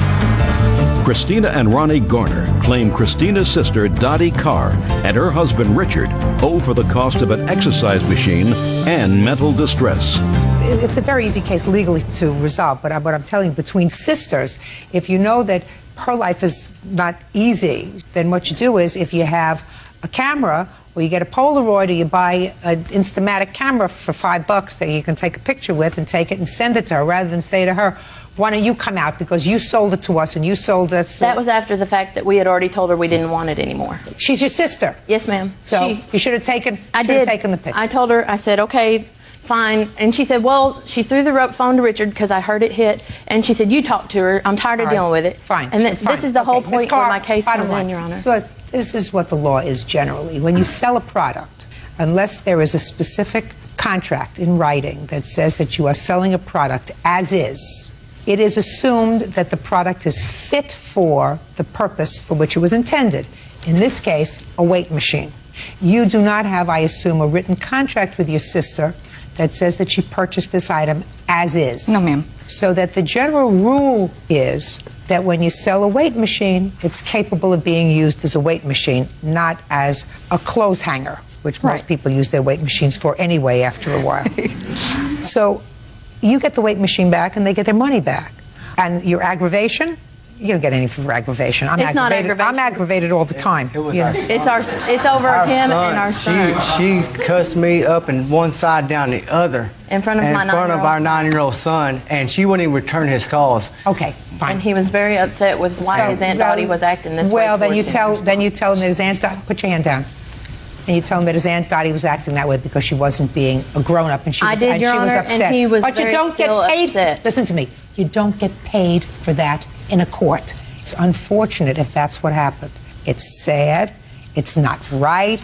Christina and Ronnie Garner claim Christina's sister Dottie Carr and her husband Richard owe for the cost of an exercise machine and mental distress. It's a very easy case legally to resolve, but what I'm telling you, between sisters, if you know that her life is not easy, then what you do is if you have a camera or you get a Polaroid or you buy an Instamatic camera for $5 that you can take a picture with and take it and send it to her rather than say to her, why don't you come out because you sold it to us and you sold us. That was after the fact that we had already told her we didn't want it anymore. She's your sister? Yes, ma'am. So you should have taken, taken the picture. I told her, I said, okay, fine. And she said, well, she threw the phone to Richard because I heard it hit. And she said, you talk to her. I'm tired of dealing with it. Fine. And this is the whole point where my case comes in, Your Honor. This is what the law is generally. When you sell a product, unless there is a specific contract in writing that says that you are selling a product as is, it is assumed that the product is fit for the purpose for which it was intended. In this case, a weight machine. You do not have, I assume, a written contract with your sister that says that she purchased this item as is. No, ma'am. So that the general rule is that when you sell a weight machine, it's capable of being used as a weight machine, not as a clothes hanger, which most people use their weight machines for anyway after a while. So you get the weight machine back and they get their money back. And your aggravation, you don't get anything for aggravation. I'm It's not aggravation. I'm aggravated all the time. It was It's over him and our son. She cussed me up in one side down the other. In front of my 9-year-old In front of our 9-year-old son, and she wouldn't even return his calls. Okay, fine. And he was very upset with why his Aunt Dottie was acting this way. Well, then you tell him that his Aunt Dottie, put your hand down. And you tell him that his Aunt Dottie was acting that way because she wasn't being a grown-up and she was, I did, Your she was Honor, upset. and he was but you very don't get still paid. upset. Listen to me. You don't get paid for that in a court. It's unfortunate if that's what happened. It's sad. It's not right.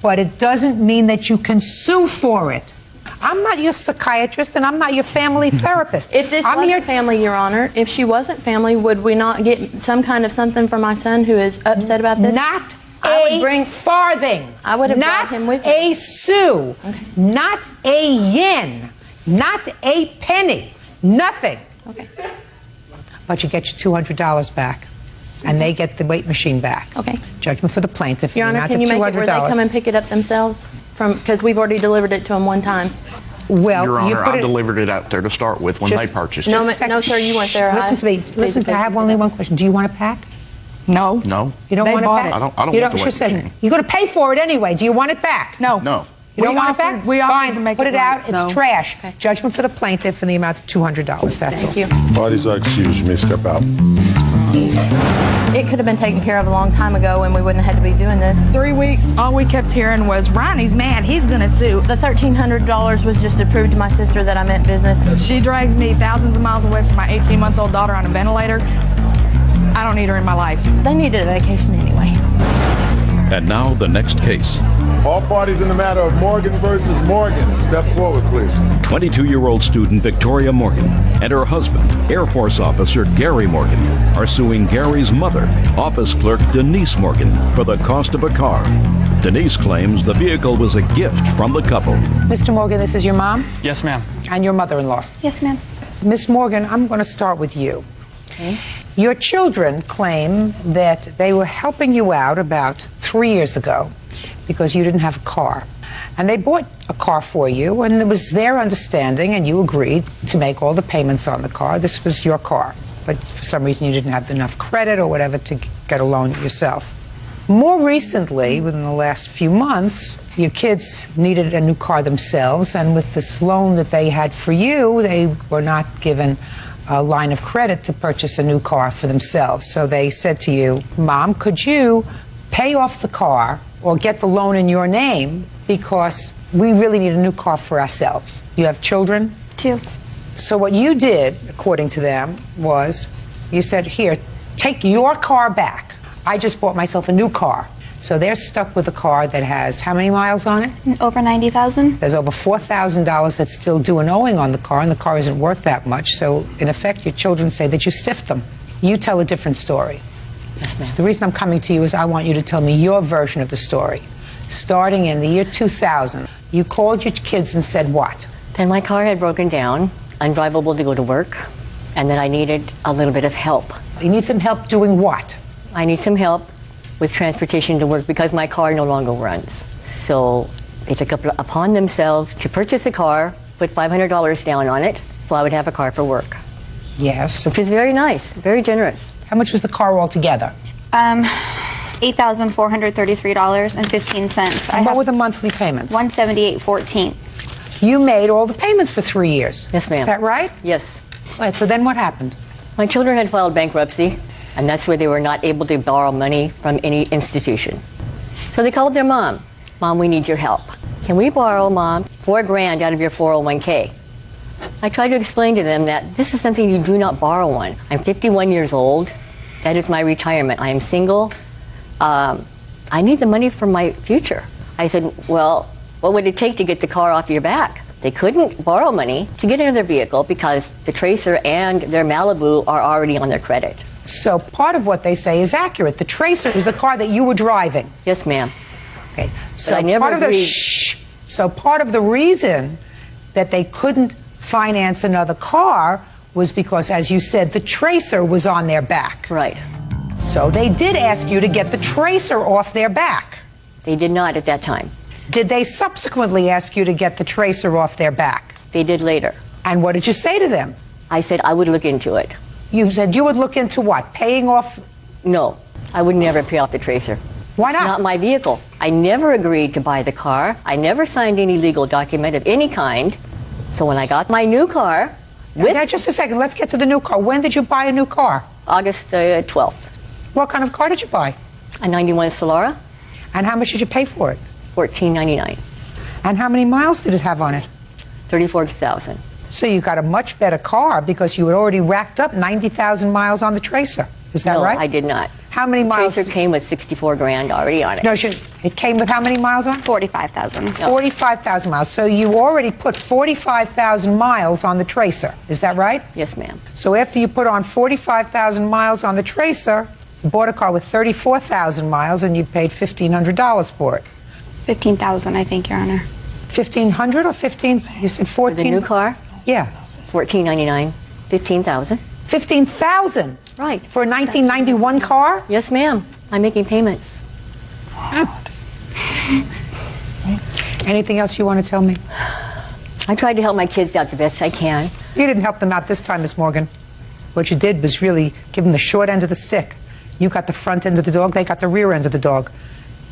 But it doesn't mean that you can sue for it. I'm not your psychiatrist and I'm not your family therapist. If this wasn't family, Your Honor, if she wasn't family, would we not get some kind of something for my son who is upset about this? Not a farthing. I would have not brought him with me. a sou. Okay. Not a yen. Not a penny. Nothing. Okay. But you get your $200 back. and they get the weight machine back. Okay. Judgment for the plaintiff. Your in the Honor, amount can you of make it where they $200. come and pick it up themselves? Because we've already delivered it to them one time. Well, Your you Honor, put I it- delivered it out there to start with when Just- they purchased it. No, no, sir, you weren't there. Listen to me. Listen, I have only one question. Do you want it back? No. No. You don't They want it bought back? it. I don't want you the weight she said, machine. you're going to pay for it anyway. Do you want it back? No. No. You don't We want it offered- back? we offered Fine. to make Put it it out. right, It's so- trash. Judgment for the plaintiff in the amount of $200. That's all. Thank you. Parties are excused. You may step out. It could have been taken care of a long time ago and we wouldn't have had to be doing this. 3 weeks, all we kept hearing was, Ronnie's mad, he's gonna sue. The $1,300 was just to prove to my sister that I meant business. She drags me thousands of miles away from my 18-month-old daughter on a ventilator. I don't need her in my life. They needed a vacation anyway. And now the next case. All parties in the matter of Morgan versus Morgan, step forward, please. 22-year-old student Victoria Morgan and her husband, Air Force officer Gary Morgan, are suing Gary's mother, office clerk Denise Morgan, for the cost of a car. Denise claims the vehicle was a gift from the couple. Mr. Morgan, this is your mom Yes, ma'am. and your mother-in-law. Yes, ma'am. Miss Morgan, I'm going to start with you. Okay. Your children claim that they were helping you out about 3 years ago because you didn't have a car. And they bought a car for you, and it was their understanding, and you agreed to make all the payments on the car. This was your car. But for some reason, you didn't have enough credit or whatever to get a loan yourself. More recently, within the last few months, your kids needed a new car themselves, and with this loan that they had for you, they were not given a line of credit to purchase a new car for themselves. So they said to you, Mom, could you pay off the car or get the loan in your name because we really need a new car for ourselves? You have children? 2. So what you did, according to them, was you said, here, take your car back. I just bought myself a new car. So they're stuck with a car that has how many miles on it? Over 90,000. There's over $4,000 that's still due and owing on the car, and the car isn't worth that much. So in effect, your children say that you stiffed them. You tell a different story. Yes, ma'am. So the reason I'm coming to you is I want you to tell me your version of the story. Starting in the year 2000, you called your kids and said what? Then my car had broken down, undrivable to go to work, and that I needed a little bit of help. You need some help doing what? I need some help with transportation to work because my car no longer runs. So they took up upon themselves to purchase a car, put $500 down on it, so I would have a car for work. Yes. Which is very nice, very generous. How much was the car altogether? $8,433.15. And what were the monthly payments? $178.14. You made all the payments for 3 years. Yes, ma'am. Is that right? Yes. All right, so then what happened? My children had filed bankruptcy, and that's where they were not able to borrow money from any institution. So they called their mom. Mom, we need your help. Can we borrow, Mom, $4,000 out of your 401k? I tried to explain to them that this is something you do not borrow on. I'm 51 years old. That is my retirement. I am single. I need the money for my future. I said, well, what would it take to get the car off your back? They couldn't borrow money to get another vehicle because the Tracer and their Malibu are already on their credit. So part of what they say is accurate. The Tracer is the car that you were driving. Yes, ma'am. Okay. So I never part of the agreed. So part of the reason that they couldn't finance another car was because, as you said, the Tracer was on their back. Right. So they did ask you to get the Tracer off their back. They did not at that time. Did they subsequently ask you to get the Tracer off their back? They did later. And what did you say to them? I said I would look into it. You said you would look into what? Paying off? No, I would never pay off the Tracer. Why not? It's not my vehicle. I never agreed to buy the car. I never signed any legal document of any kind. So when I got my new car, Now, just a second. Let's get to the new car. When did you buy a new car? August 12th. What kind of car did you buy? A 91 Solara. And how much did you pay for it? $14.99. And how many miles did it have on it? 34,000. So you got a much better car because you had already racked up 90,000 miles on the Tracer. Is that No, right? I did not. How many miles? Tracer came with 64 grand already on it. No, it came with how many miles on it? 45,000. 45,000 miles. So you already put 45,000 miles on the Tracer. Is that right? Yes, ma'am. So after you put on 45,000 miles on the Tracer, you bought a car with 34,000 miles and you paid $1,500 for it. 15,000, I think, Your Honor. 1,500 or 15? You said 14? For the new car? Yeah. $14.99. 15,000. $15,000. Right. For a 1991 car? Yes, ma'am. I'm making payments. Anything else you want to tell me? I tried to help my kids out the best I can. You didn't help them out this time, Miss Morgan. What you did was really give them the short end of the stick. You got the front end of the dog, they got the rear end of the dog.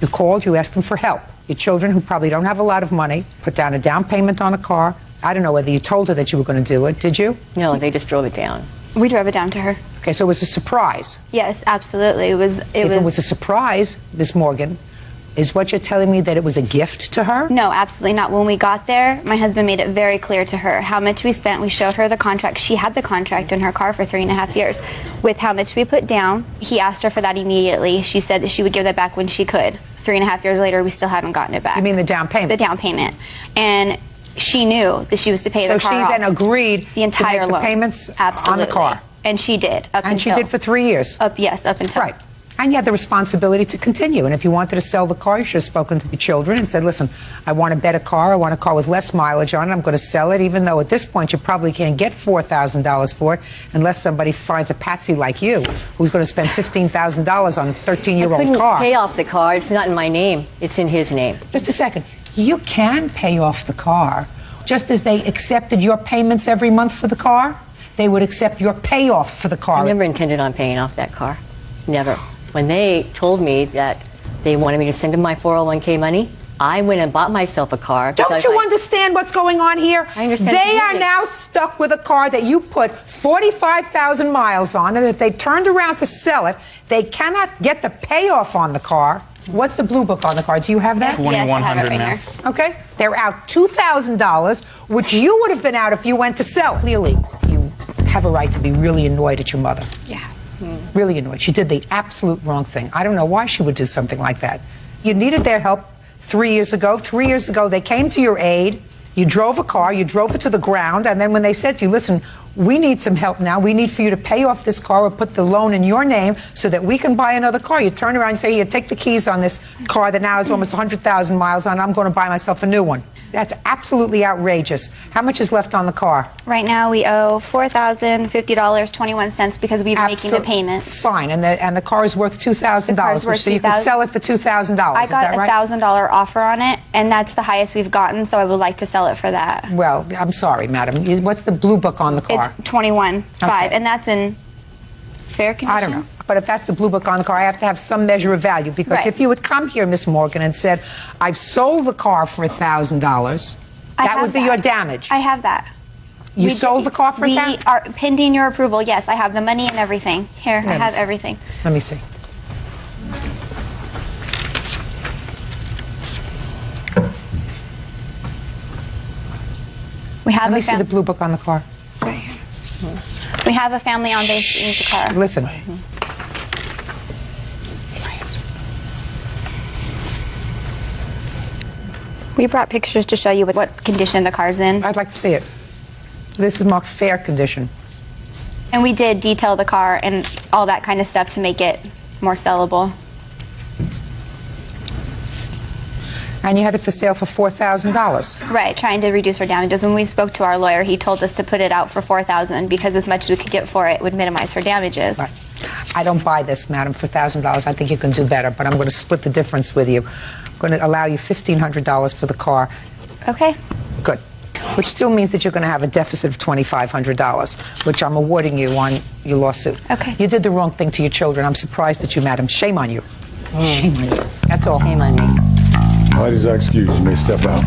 You called, you asked them for help. Your children, who probably don't have a lot of money, put down a down payment on a car. I don't know whether you told her that you were going to do it, did you? No, they just drove it down. We drove it down to her. Okay, so it was a surprise. Yes, absolutely. It was a surprise, Miss Morgan, is what you're telling me that it was a gift to her? No, absolutely not. When we got there, my husband made it very clear to her how much we spent. We showed her the contract. She had the contract in her car for 3.5 years with how much we put down. He asked her for that immediately. She said that she would give that back when she could. 3.5 years later, we still haven't gotten it back. You mean the down payment? The down payment. And she knew that she was to pay the car off. So she then agreed the entire to make loan. the payments Absolutely. on the car? And she did. And she did for 3 years? Yes, up until. Right. And you had the responsibility to continue. And if you wanted to sell the car, you should have spoken to the children and said, listen, I want a better car. I want a car with less mileage on it. I'm going to sell it, even though at this point you probably can't get $4,000 for it unless somebody finds a patsy like you who's going to spend $15,000 on a 13-year-old car. I couldn't pay off the car. It's not in my name. It's in his name. Just a second. You can pay off the car just as they accepted your payments every month for the car. They would accept your payoff for the car. I never intended on paying off that car. Never. When they told me that they wanted me to send them my 401k money, I went and bought myself a car. Don't you understand what's going on here? I understand. They are now stuck with a car that you put 45,000 miles on, and if they turned around to sell it, they cannot get the payoff on the car. What's the blue book on the car? Do you have that? 2100 now. Okay. They're out $2,000, which you would have been out if you went to sell. Clearly, you have a right to be really annoyed at your mother. Yeah. Really annoyed. She did the absolute wrong thing. I don't know why she would do something like that. You needed their help 3 years ago. 3 years ago, they came to your aid. You drove a car. You drove it to the ground. And then when they said to you, listen, we need some help now. We need for you to pay off this car or put the loan in your name so that we can buy another car. You turn around and say, here, take the keys on this car that now has almost 100,000 miles on. I'm going to buy myself a new one. That's absolutely outrageous. How much is left on the car? Right now we owe $4,050.21 because we've been making the payments. Fine, and the car is worth $2,000, so you can sell it for $2,000. I Is that got right? a $1,000 offer on it, and that's the highest we've gotten, so I would like to sell it for that. Well, I'm sorry, madam. What's the blue book on the car? It's 21.5, and that's in fair condition? I don't know. But if that's the blue book on the car, I have to have some measure of value. Because if you had come here, Miss Morgan, and said, I've sold the car for $1,000, that would be your damage. I have that. You sold the car for $1,000? We are pending your approval, yes. I have the money and everything. Here, I have everything. Let me see. Let me see the blue book on the car. It's right here. We have a family on base in the car. Listen. We brought pictures to show you what condition the car's in. I'd like to see it. This is marked fair condition. And we did detail the car and all that kind of stuff to make it more sellable. And you had it for sale for $4,000. Right, trying to reduce our damages. When we spoke to our lawyer, he told us to put it out for $4,000 because as much as we could get for it would minimize her damages. Right. I don't buy this, madam, for $1,000. I think you can do better, but I'm going to split the difference with you. I'm going to allow you $1,500 for the car. Okay. Good. Which still means that you're going to have a deficit of $2,500, which I'm awarding you on your lawsuit. Okay. You did the wrong thing to your children. I'm surprised at you, madam. Shame on you. Shame on you. That's all. Shame on me. Parties are excused. You may step out.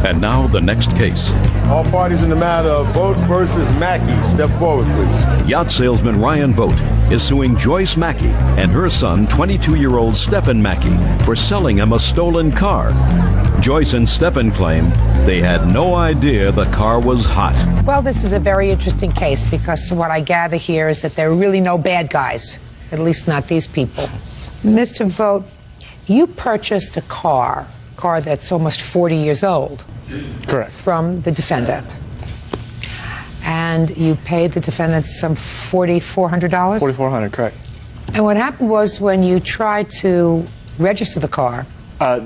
And now the next case. All parties in the matter of Vogt versus Mackey, step forward, please. Yacht salesman Ryan Vogt is suing Joyce Mackey and her son, 22-year-old Stephen Mackey, for selling him a stolen car. Joyce and Stephen claim they had no idea the car was hot. Well, this is a very interesting case because what I gather here is that there are really no bad guys, at least not these people. Mr. Vogt, you purchased a car that's almost 40 years old. Correct. From the defendant. And you paid the defendant some $4,400? $4,400, correct. And what happened was when you tried to register the car.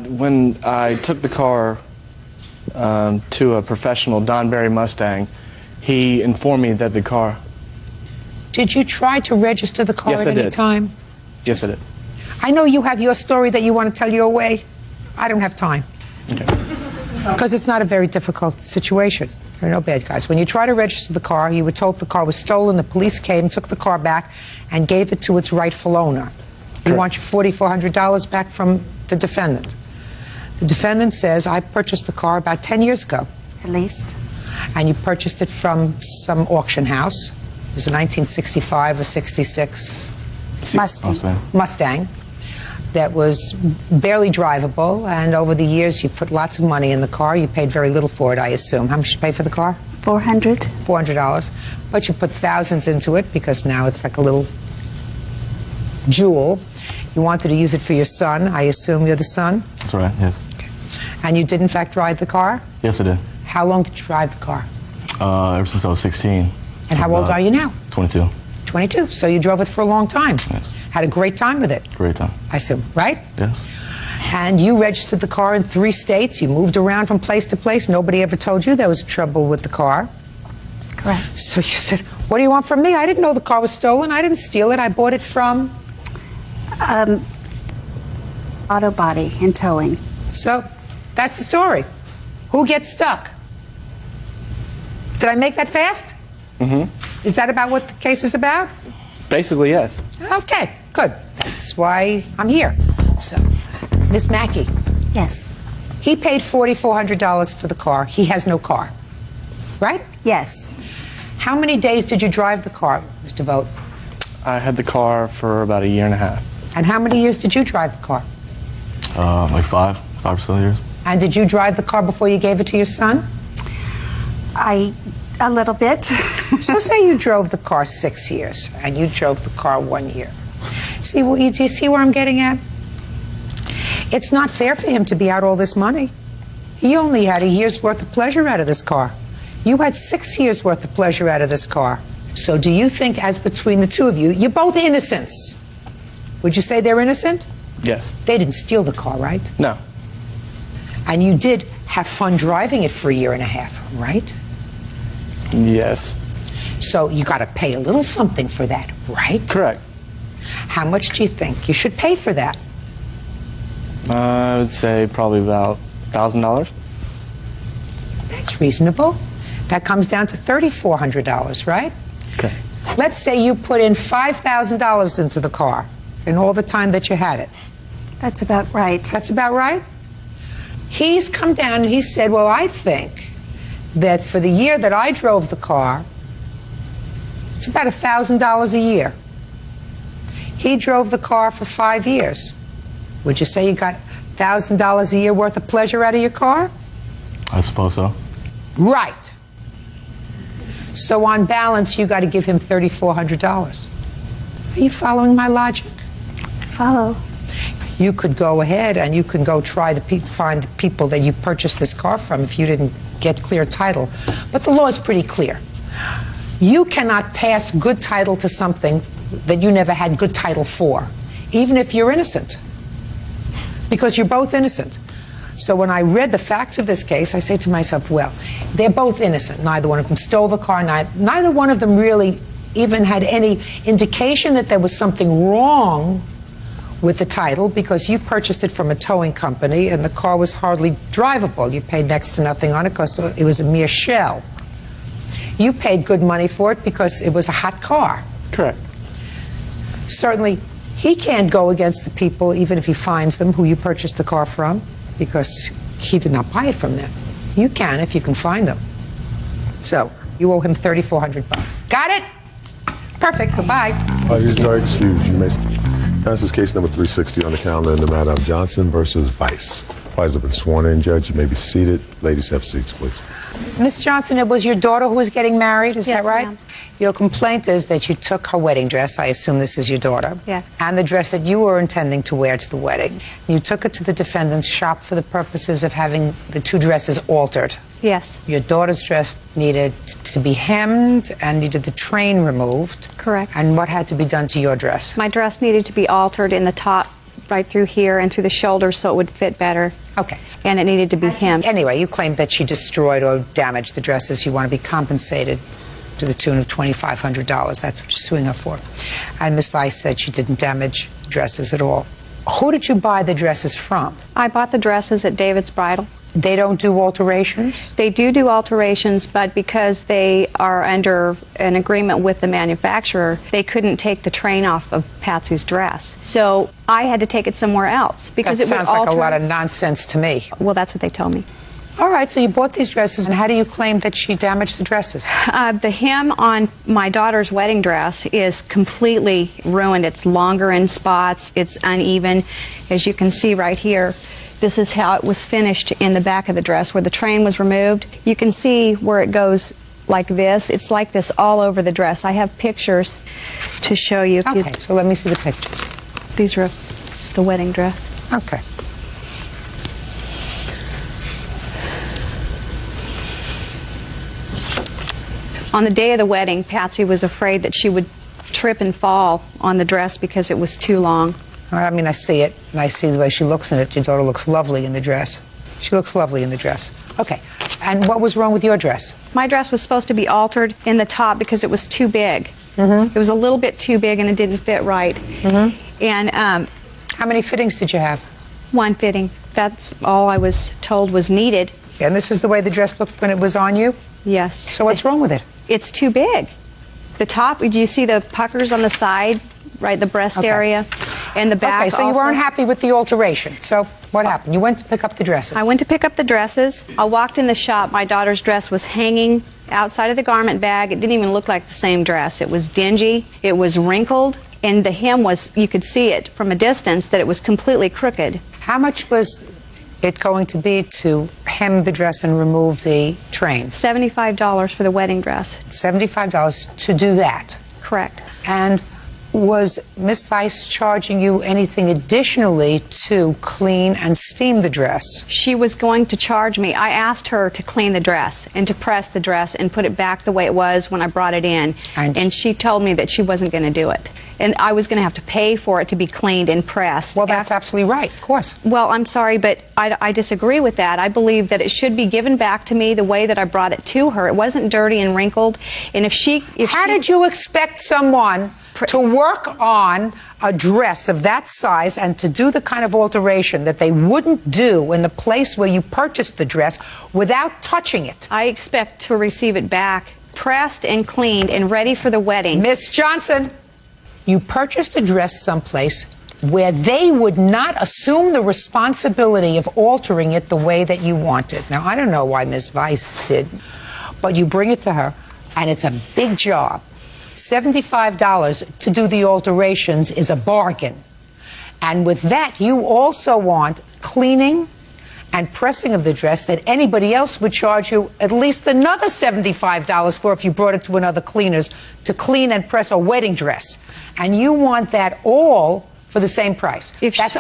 When I took the car to a professional Don Barry Mustang, he informed me that the car. Did you try to register the car Yes, at I any did. time? Yes, I did. I know you have your story that you want to tell your way. I don't have time. Because it's not a very difficult situation. There are no bad guys. When you try to register the car, you were told the car was stolen. The police came, took the car back, and gave it to its rightful owner. You want your $4,400 back from the defendant. The defendant says, I purchased the car about 10 years ago. At least. And you purchased it from some auction house. It was a 1965 or 66 Mustang that was barely drivable, and over the years you put lots of money in the car. You paid very little for it, I assume. How much did you pay for the car? $400. $400. But you put thousands into it because now it's like a little jewel. You wanted to use it for your son. I assume you're the son? That's right, yes. And you did in fact drive the car? Yes, I did. How long did you drive the car? Ever since I was 16. And how old are you now? 22. 22. So you drove it for a long time. Yes. Had a great time with it. Great time. I assume, right? Yes. And you registered the car in 3 states. You moved around from place to place. Nobody ever told you there was trouble with the car. Correct. So you said, what do you want from me? I didn't know the car was stolen. I didn't steal it. I bought it from... Auto body and towing. So that's the story. Who gets stuck? Did I make that fast? Mm-hmm. Is that about what the case is about? Basically, yes. Okay, good. That's why I'm here. So, Miss Mackey. Yes. He paid $4,400 for the car. He has no car, right? Yes. How many days did you drive the car, Mr. Vogt? I had the car for about a year and a half. And how many years did you drive the car? Like five or so years. And did you drive the car before you gave it to your son? A little bit. So say you drove the car 6 years and you drove the car 1 year. See, do you see where I'm getting at? It's not fair for him to be out all this money. He only had a year's worth of pleasure out of this car. You had 6 years worth of pleasure out of this car. So do you think, as between the two of you, you're both innocents? Would you say they're innocent? Yes. They didn't steal the car, right? No. And you did have fun driving it for a year and a half, right? Yes. So you got to pay a little something for that, right? Correct. How much do you think you should pay for that? I would say probably about $1,000. That's reasonable. That comes down to $3,400, right? Okay. Let's say you put in $5,000 into the car in all the time that you had it. That's about right. That's about right? He's come down and he said, well, I think that for the year that I drove the car, it's about $1,000 a year. He drove the car for 5 years. Would you say you got $1,000 a year worth of pleasure out of your car? I suppose so. Right. So on balance, you got to give him $3,400. Are you following my logic? Follow. You could go ahead and you can go try to find the people that you purchased this car from if you didn't get clear title. But the law is pretty clear. You cannot pass good title to something that you never had good title for, even if you're innocent, because you're both innocent. So when I read the facts of this case, I say to myself, well, they're both innocent. Neither one of them stole the car. Neither one of them really even had any indication that there was something wrong with the title, because you purchased it from a towing company and the car was hardly drivable. You paid next to nothing on it because it was a mere shell. You paid good money for it because it was a hot car. Correct. Certainly, he can't go against the people, even if he finds them, who you purchased the car from, because he did not buy it from them. You can if you can find them. So, you owe him $3,400. Got it? Perfect. Goodbye. You are excused. You may. This is case number 360 on the calendar in the matter of Johnson versus Vice. Parties have been sworn in, Judge. You may be seated. Ladies, have seats, please. Miss Johnson, it was your daughter who was getting married, is Yes, that right? ma'am. Your complaint is that you took her wedding dress, I assume this is your daughter, Yes. and the dress that you were intending to wear to the wedding. You took it to the defendant's shop for the purposes of having the two dresses altered. Yes. Your daughter's dress needed to be hemmed and needed the train removed. Correct. And what had to be done to your dress? My dress needed to be altered in the top, right through here and through the shoulders so it would fit better. Okay. And it needed to be hemmed. Anyway, you claim that she destroyed or damaged the dresses. You want to be compensated to the tune of $2,500. That's what you're suing her for. And Ms. Weiss said she didn't damage dresses at all. Who did you buy the dresses from? I bought the dresses at David's Bridal. They don't do alterations? They do alterations, but because they are under an agreement with the manufacturer, they couldn't take the train off of Patsy's dress. So I had to take it somewhere else because that it would sounds like alter. a lot of nonsense to me. Well, that's what they told me. All right, so you bought these dresses, and how do you claim that she damaged the dresses? The hem on my daughter's wedding dress is completely ruined. It's longer in spots. It's uneven. As you can see right here, this is how it was finished in the back of the dress where the train was removed. You can see where it goes like this. It's like this all over the dress. I have pictures to show you. Okay, so let me see the pictures. These are the wedding dress. Okay. On the day of the wedding, Patsy was afraid that she would trip and fall on the dress because it was too long. I mean, I see it, and I see the way she looks in it. Your daughter looks lovely in the dress. She looks lovely in the dress. Okay, and what was wrong with your dress? My dress was supposed to be altered in the top because it was too big. It was a little bit too big and it didn't fit right. And how many fittings did you have? One fitting. That's all I was told was needed. And this is the way the dress looked when it was on you? Yes. So what's wrong with it? It's too big. The top, do you see the puckers on the side, right, the breast area, and the back? Okay, so you weren't happy with the alteration. So what happened? You went to pick up the dresses. I went to pick up the dresses. I walked in the shop. My daughter's dress was hanging outside of the garment bag. It didn't even look like the same dress. It was dingy. It was wrinkled. And the hem was, you could see it from a distance, that it was completely crooked. How much was it going to be to hem the dress and remove the train? $75 for the wedding dress. $75 to do that? Correct. And was Miss Weiss charging you anything additionally to clean and steam the dress? She was going to charge me. I asked her to clean the dress and to press the dress and put it back the way it was when I brought it in. And she told me that she wasn't going to do it. And I was going to have to pay for it to be cleaned and pressed. Well, that's absolutely right, of course. Well, I'm sorry, but I disagree with that. I believe that it should be given back to me the way that I brought it to her. It wasn't dirty and wrinkled. And How did you expect someone to work on a dress of that size and to do the kind of alteration that they wouldn't do in the place where you purchased the dress without touching it? I expect to receive it back pressed and cleaned and ready for the wedding. Miss Johnson, you purchased a dress someplace where they would not assume the responsibility of altering it the way that you wanted. Now, I don't know why Ms. Weiss did, but you bring it to her, and it's a big job. $75 to do the alterations is a bargain. And with that, you also want cleaning and pressing of the dress that anybody else would charge you at least another $75 for if you brought it to another cleaner's to clean and press a wedding dress. And you want that all for the same price. That's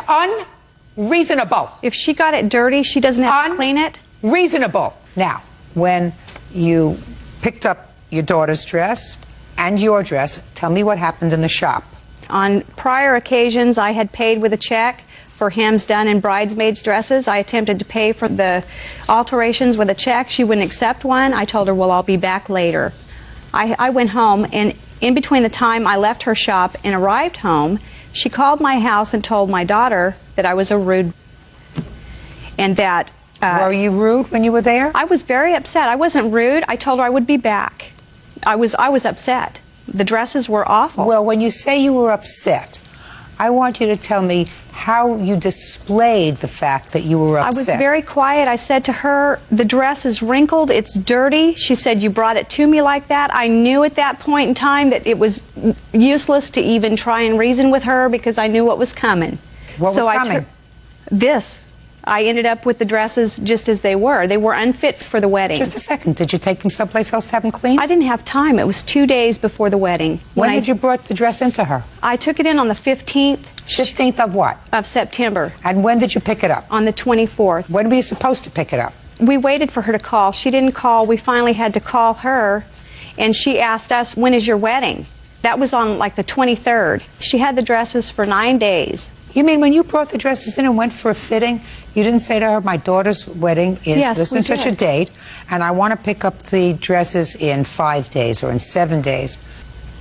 unreasonable. If she got it dirty, she doesn't have to clean it? Reasonable. Now, when you picked up your daughter's dress and your dress, tell me what happened in the shop. On prior occasions, I had paid with a check for hems done in bridesmaids' dresses. I attempted to pay for the alterations with a check. She wouldn't accept one. I told her, well, I'll be back later. I went home, and in between the time I left her shop and arrived home, she called my house and told my daughter that I was a rude, and that... Were you rude when you were there? I was very upset. I wasn't rude. I told her I would be back. I was upset. The dresses were awful. Well, when you say you were upset, I want you to tell me how you displayed the fact that you were upset. I was very quiet. I said to her, the dress is wrinkled, it's dirty. She said, you brought it to me like that. I knew at that point in time that it was useless to even try and reason with her because I knew what was coming. What was coming? This. I ended up with the dresses just as they were. They were unfit for the wedding. Just a second. Did you take them someplace else to have them cleaned? I didn't have time. It was 2 days before the wedding. When did you brought the dress into her? I took it in on the 15th. 15th of what? Of September. And when did you pick it up? On the 24th. When were you supposed to pick it up? We waited for her to call. She didn't call. We finally had to call her, and she asked us, when is your wedding? That was on like the 23rd. She had the dresses for 9 days. You mean when you brought the dresses in and went for a fitting, you didn't say to her, my daughter's wedding is Yes, this we and such a did. date, and I want to pick up the dresses in 5 days or in 7 days?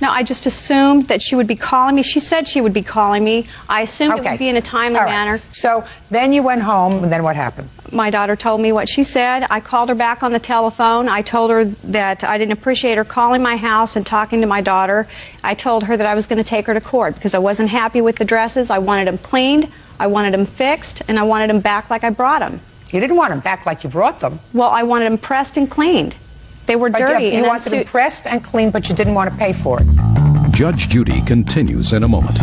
No, I just assumed that she would be calling me. She said she would be calling me. I assumed it would be in a timely All right. manner. So then you went home, and then what happened? My daughter told me what she said. I called her back on the telephone. I told her that I didn't appreciate her calling my house and talking to my daughter. I told her that I was going to take her to court because I wasn't happy with the dresses. I wanted them cleaned, I wanted them fixed, and I wanted them back like I brought them. You didn't want them back like you brought them. Well, I wanted them pressed and cleaned. They were dirty. You wanted them pressed and clean, but you didn't want to pay for it. Judge Judy continues in a moment.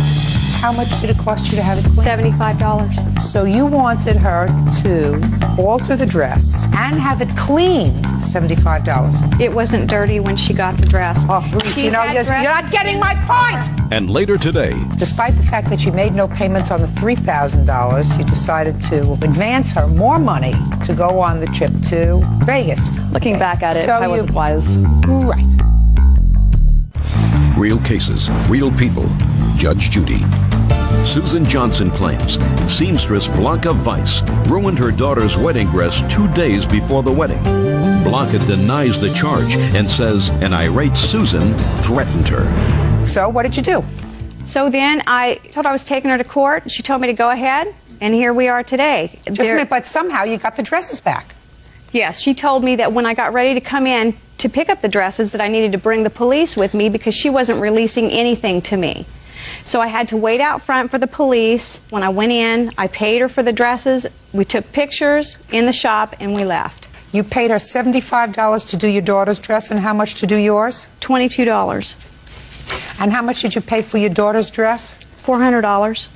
How much did it cost you to have it cleaned? $75. So you wanted her to alter the dress and have it cleaned for $75. It wasn't dirty when she got the dress. Oh, Bruce, you know, you're not getting my point. And later today, Despite the fact that you made no payments on the $3,000, you decided to advance her more money to go on the trip to Vegas. Looking back at it, So I wasn't wise. Right. real cases, real people. Judge Judy. Susan Johnson claims seamstress Blanca Weiss ruined her daughter's wedding dress 2 days before the wedding. Blanca denies the charge and says an irate Susan threatened her. So what did you do? So then I told her I was taking her to court. She told me to go ahead, and here we are today. Just a minute, but somehow you got the dresses back. Yes, she told me that when I got ready to come in to pick up the dresses that I needed to bring the police with me because she wasn't releasing anything to me. So I had to wait out front for the police. When I went in, I paid her for the dresses. We took pictures in the shop, and we left. You paid her $75 to do your daughter's dress, and how much to do yours? $22. And how much did you pay for your daughter's dress? $400.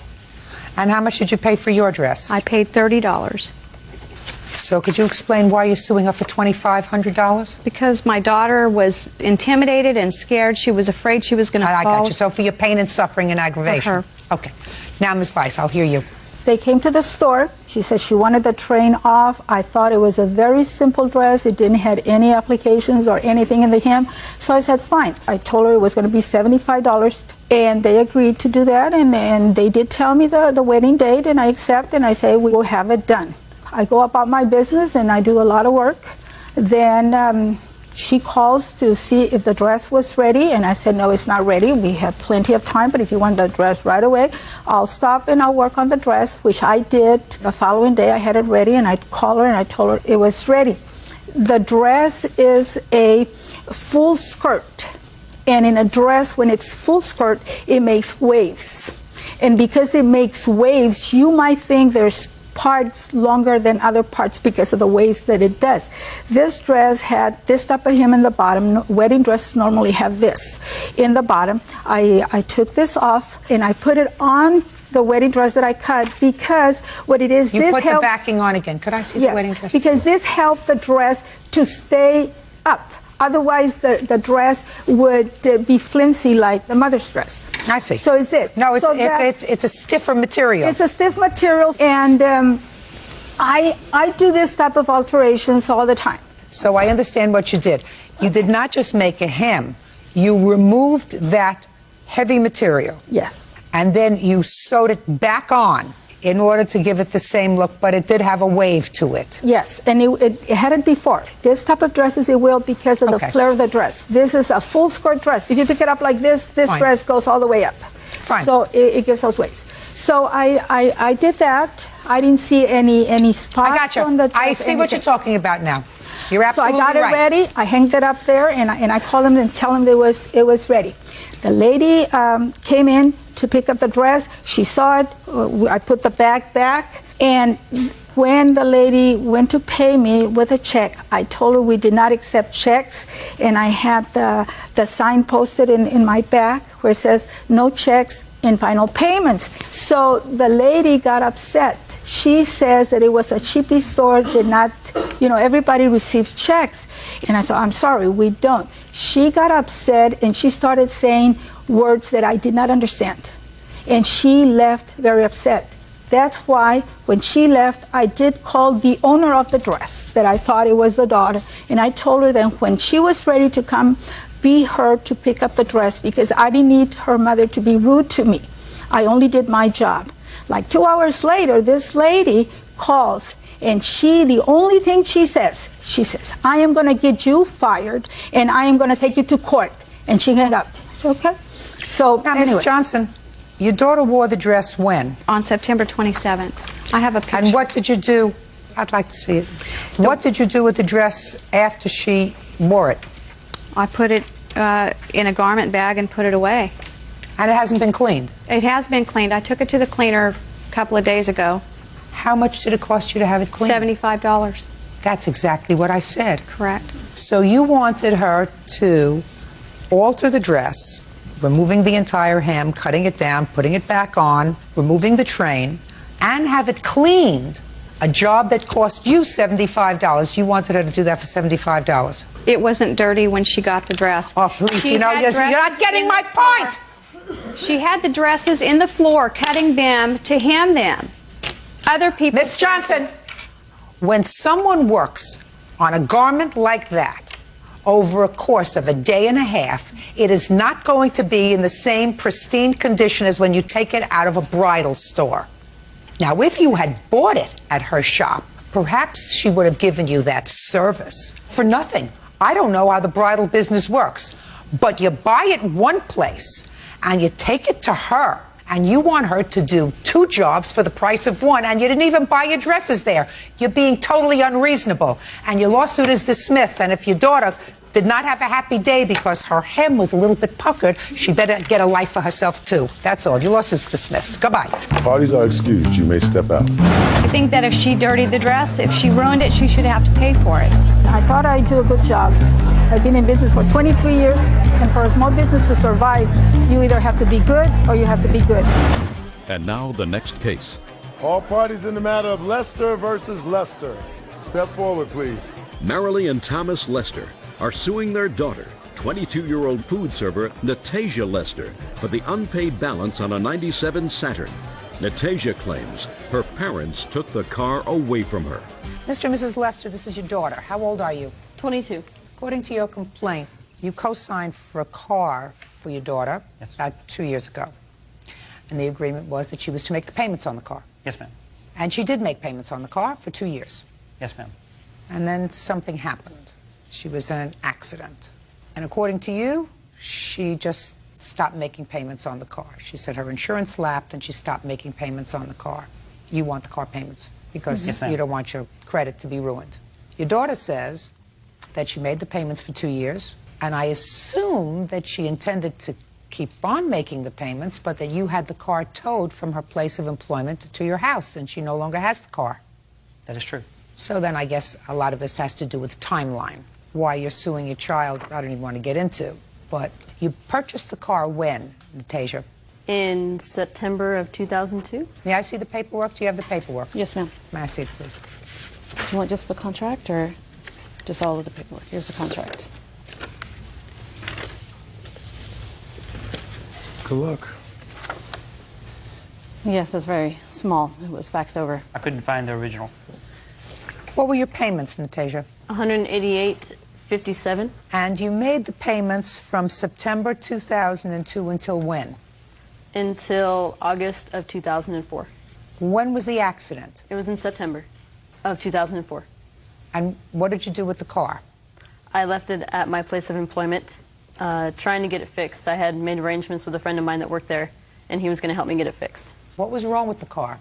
And how much did you pay for your dress? I paid $30. So could you explain why you're suing her for $2,500? Because my daughter was intimidated and scared. She was afraid she was going to fall. I got you. So for your pain and suffering and aggravation. For her. Okay. Now, Ms. Weiss, I'll hear you. They came to the store. She said she wanted the train off. I thought it was a very simple dress. It didn't have any applications or anything in the hem. So I said, fine. I told her it was going to be $75, and they agreed to do that. And they did tell me the wedding date, and I accept, and I say, we will have it done. I go about my business, and I do a lot of work. Then she calls to see if the dress was ready, and I said, no, it's not ready. We have plenty of time, but if you want the dress right away, I'll stop and I'll work on the dress, which I did. The following day, I had it ready, and I called her, and I told her it was ready. The dress is a full skirt, and in a dress, when it's full skirt, it makes waves. And because it makes waves, you might think there's parts longer than other parts because of the waves that it does. This dress had this type of hem in the bottom. Wedding dresses normally have this in the bottom. I took this off and I put it on the wedding dress that I cut because what it is, You this put the helps, backing on again. Could I see the wedding dress? because this helped the dress to stay up. Otherwise, the dress would be flimsy like the mother's dress. I see. So it's this. No, So it's a stiffer material. It's a stiff material, and I do this type of alterations all the time. So I understand what you did. You did not just make a hem. You removed that heavy material. Yes. And then you sewed it back on in order to give it the same look, but it did have a wave to it. Yes, and it had it before. This type of dresses, it will because of the flare of the dress. This is a full skirt dress. If you pick it up like this Fine. dress goes all the way up. Fine. So it gives those waves. So I did that. I didn't see any spots I got you. on the dress. I see what you're talking about now. You're absolutely So I got it right. ready. I hanged it up there, and I called them and tell them it was ready. The lady came in to pick up the dress. She saw it. I put the bag back, and when the lady went to pay me with a check, I told her we did not accept checks, and I had the sign posted in my bag where it says no checks in final payments. So the lady got upset. She says that it was a cheapy store, did not, everybody receives checks. And I said, I'm sorry, we don't. She got upset and she started saying words that I did not understand. And she left very upset. That's why when she left, I did call the owner of the dress that I thought it was the daughter. And I told her that when she was ready to come, be her to pick up the dress because I didn't need her mother to be rude to me. I only did my job. Like 2 hours later, this lady calls, and the only thing she says, I am going to get you fired, and I am going to take you to court. And she hung up. I said, okay. So, now, anyway. Ms. Johnson, your daughter wore the dress when? On September 27th. I have a picture. And what did you do? I'd like to see it. What did you do with the dress after she wore it? I put it in a garment bag and put it away. And it hasn't been cleaned? It has been cleaned. I took it to the cleaner a couple of days ago. How much did it cost you to have it cleaned? $75. That's exactly what I said. Correct. So you wanted her to alter the dress, removing the entire hem, cutting it down, putting it back on, removing the train, and have it cleaned, a job that cost you $75. You wanted her to do that for $75. It wasn't dirty when she got the dress. Oh, please, you're not getting my point. She had the dresses in the floor, cutting them to hem them. Other people. Miss Johnson, when someone works on a garment like that over a course of a day and a half, it is not going to be in the same pristine condition as when you take it out of a bridal store. Now, if you had bought it at her shop, perhaps she would have given you that service for nothing. I don't know how the bridal business works, but you buy it one place and you take it to her, and you want her to do 2 jobs for the price of 1, and you didn't even buy your dresses there. You're being totally unreasonable, and your lawsuit is dismissed. And if your daughter did not have a happy day because her hem was a little bit puckered, she better get a life for herself too. That's all. Your lawsuit's dismissed. Goodbye. Parties are excused. You may step out. I think that if she dirtied the dress, if she ruined it, she should have to pay for it. I thought I'd do a good job. I've been in business for 23 years, and for a small business to survive, you either have to be good or you have to be good. And now the next case. All parties in the matter of Lester versus Lester. Step forward, please. Marilee and Thomas Lester are suing their daughter, 22-year-old food server Natasia Lester, for the unpaid balance on a '97 Saturn. Natasia claims her parents took the car away from her. Mr. and Mrs. Lester, this is your daughter. How old are you? 22. According to your complaint, you co-signed for a car for your daughter about 2 years ago. And the agreement was that she was to make the payments on the car. Yes, ma'am. And she did make payments on the car for 2 years. Yes, ma'am. And then something happened. She was in an accident. And according to you, she just stopped making payments on the car. She said her insurance lapsed and she stopped making payments on the car. You want the car payments because you don't want your credit to be ruined. Your daughter says that she made the payments for 2 years, and I assume that she intended to keep on making the payments, but that you had the car towed from her place of employment to your house, and she no longer has the car. That is true. So then I guess a lot of this has to do with timeline. Why you're suing your child, I don't even want to get into. But you purchased the car when, Natasia? In September of 2002. May I see the paperwork? Do you have the paperwork? Yes, ma'am. May I see it, please? You want just the contract or just all of the paperwork? Here's the contract. Good luck. Yes, it's very small. It was faxed over. I couldn't find the original. What were your payments, Natasia? $188.57. And you made the payments from September 2002 until when? Until August of 2004. When was the accident? It was in September of 2004. And what did you do with the car? I left it at my place of employment, trying to get it fixed. I had made arrangements with a friend of mine that worked there, and he was going to help me get it fixed. What was wrong with the car?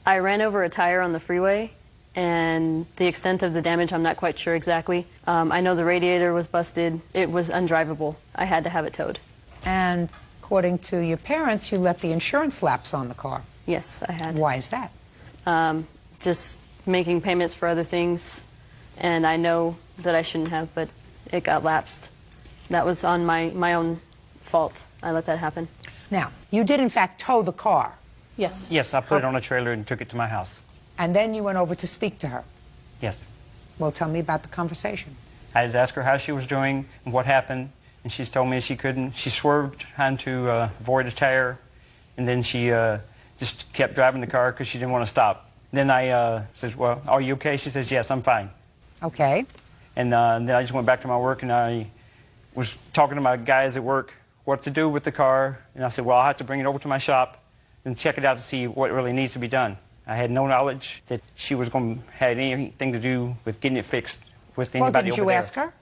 I ran over a tire on the freeway, and the extent of the damage, I'm not quite sure exactly. I know the radiator was busted. It was undrivable. I had to have it towed. And according to your parents, you let the insurance lapse on the car. Yes, I had. Why is that? Just making payments for other things, and I know that I shouldn't have, but it got lapsed. That was on my own fault. I let that happen. Now, you did in fact tow the car. Yes. Yes, I put it on a trailer and took it to my house. And then you went over to speak to her. Yes. Well, tell me about the conversation. I had asked her how she was doing and what happened, and she's told me she couldn't. She swerved trying to avoid a tire, and then she just kept driving the car because she didn't want to stop. Then I said, well, are you okay? She says, yes, I'm fine. Okay. And then I just went back to my work, and I was talking to my guys at work what to do with the car. And I said, well, I'll have to bring it over to my shop and check it out to see what really needs to be done. I had no knowledge that she was going to have anything to do with getting it fixed with anybody Well, didn't over you there. ask her?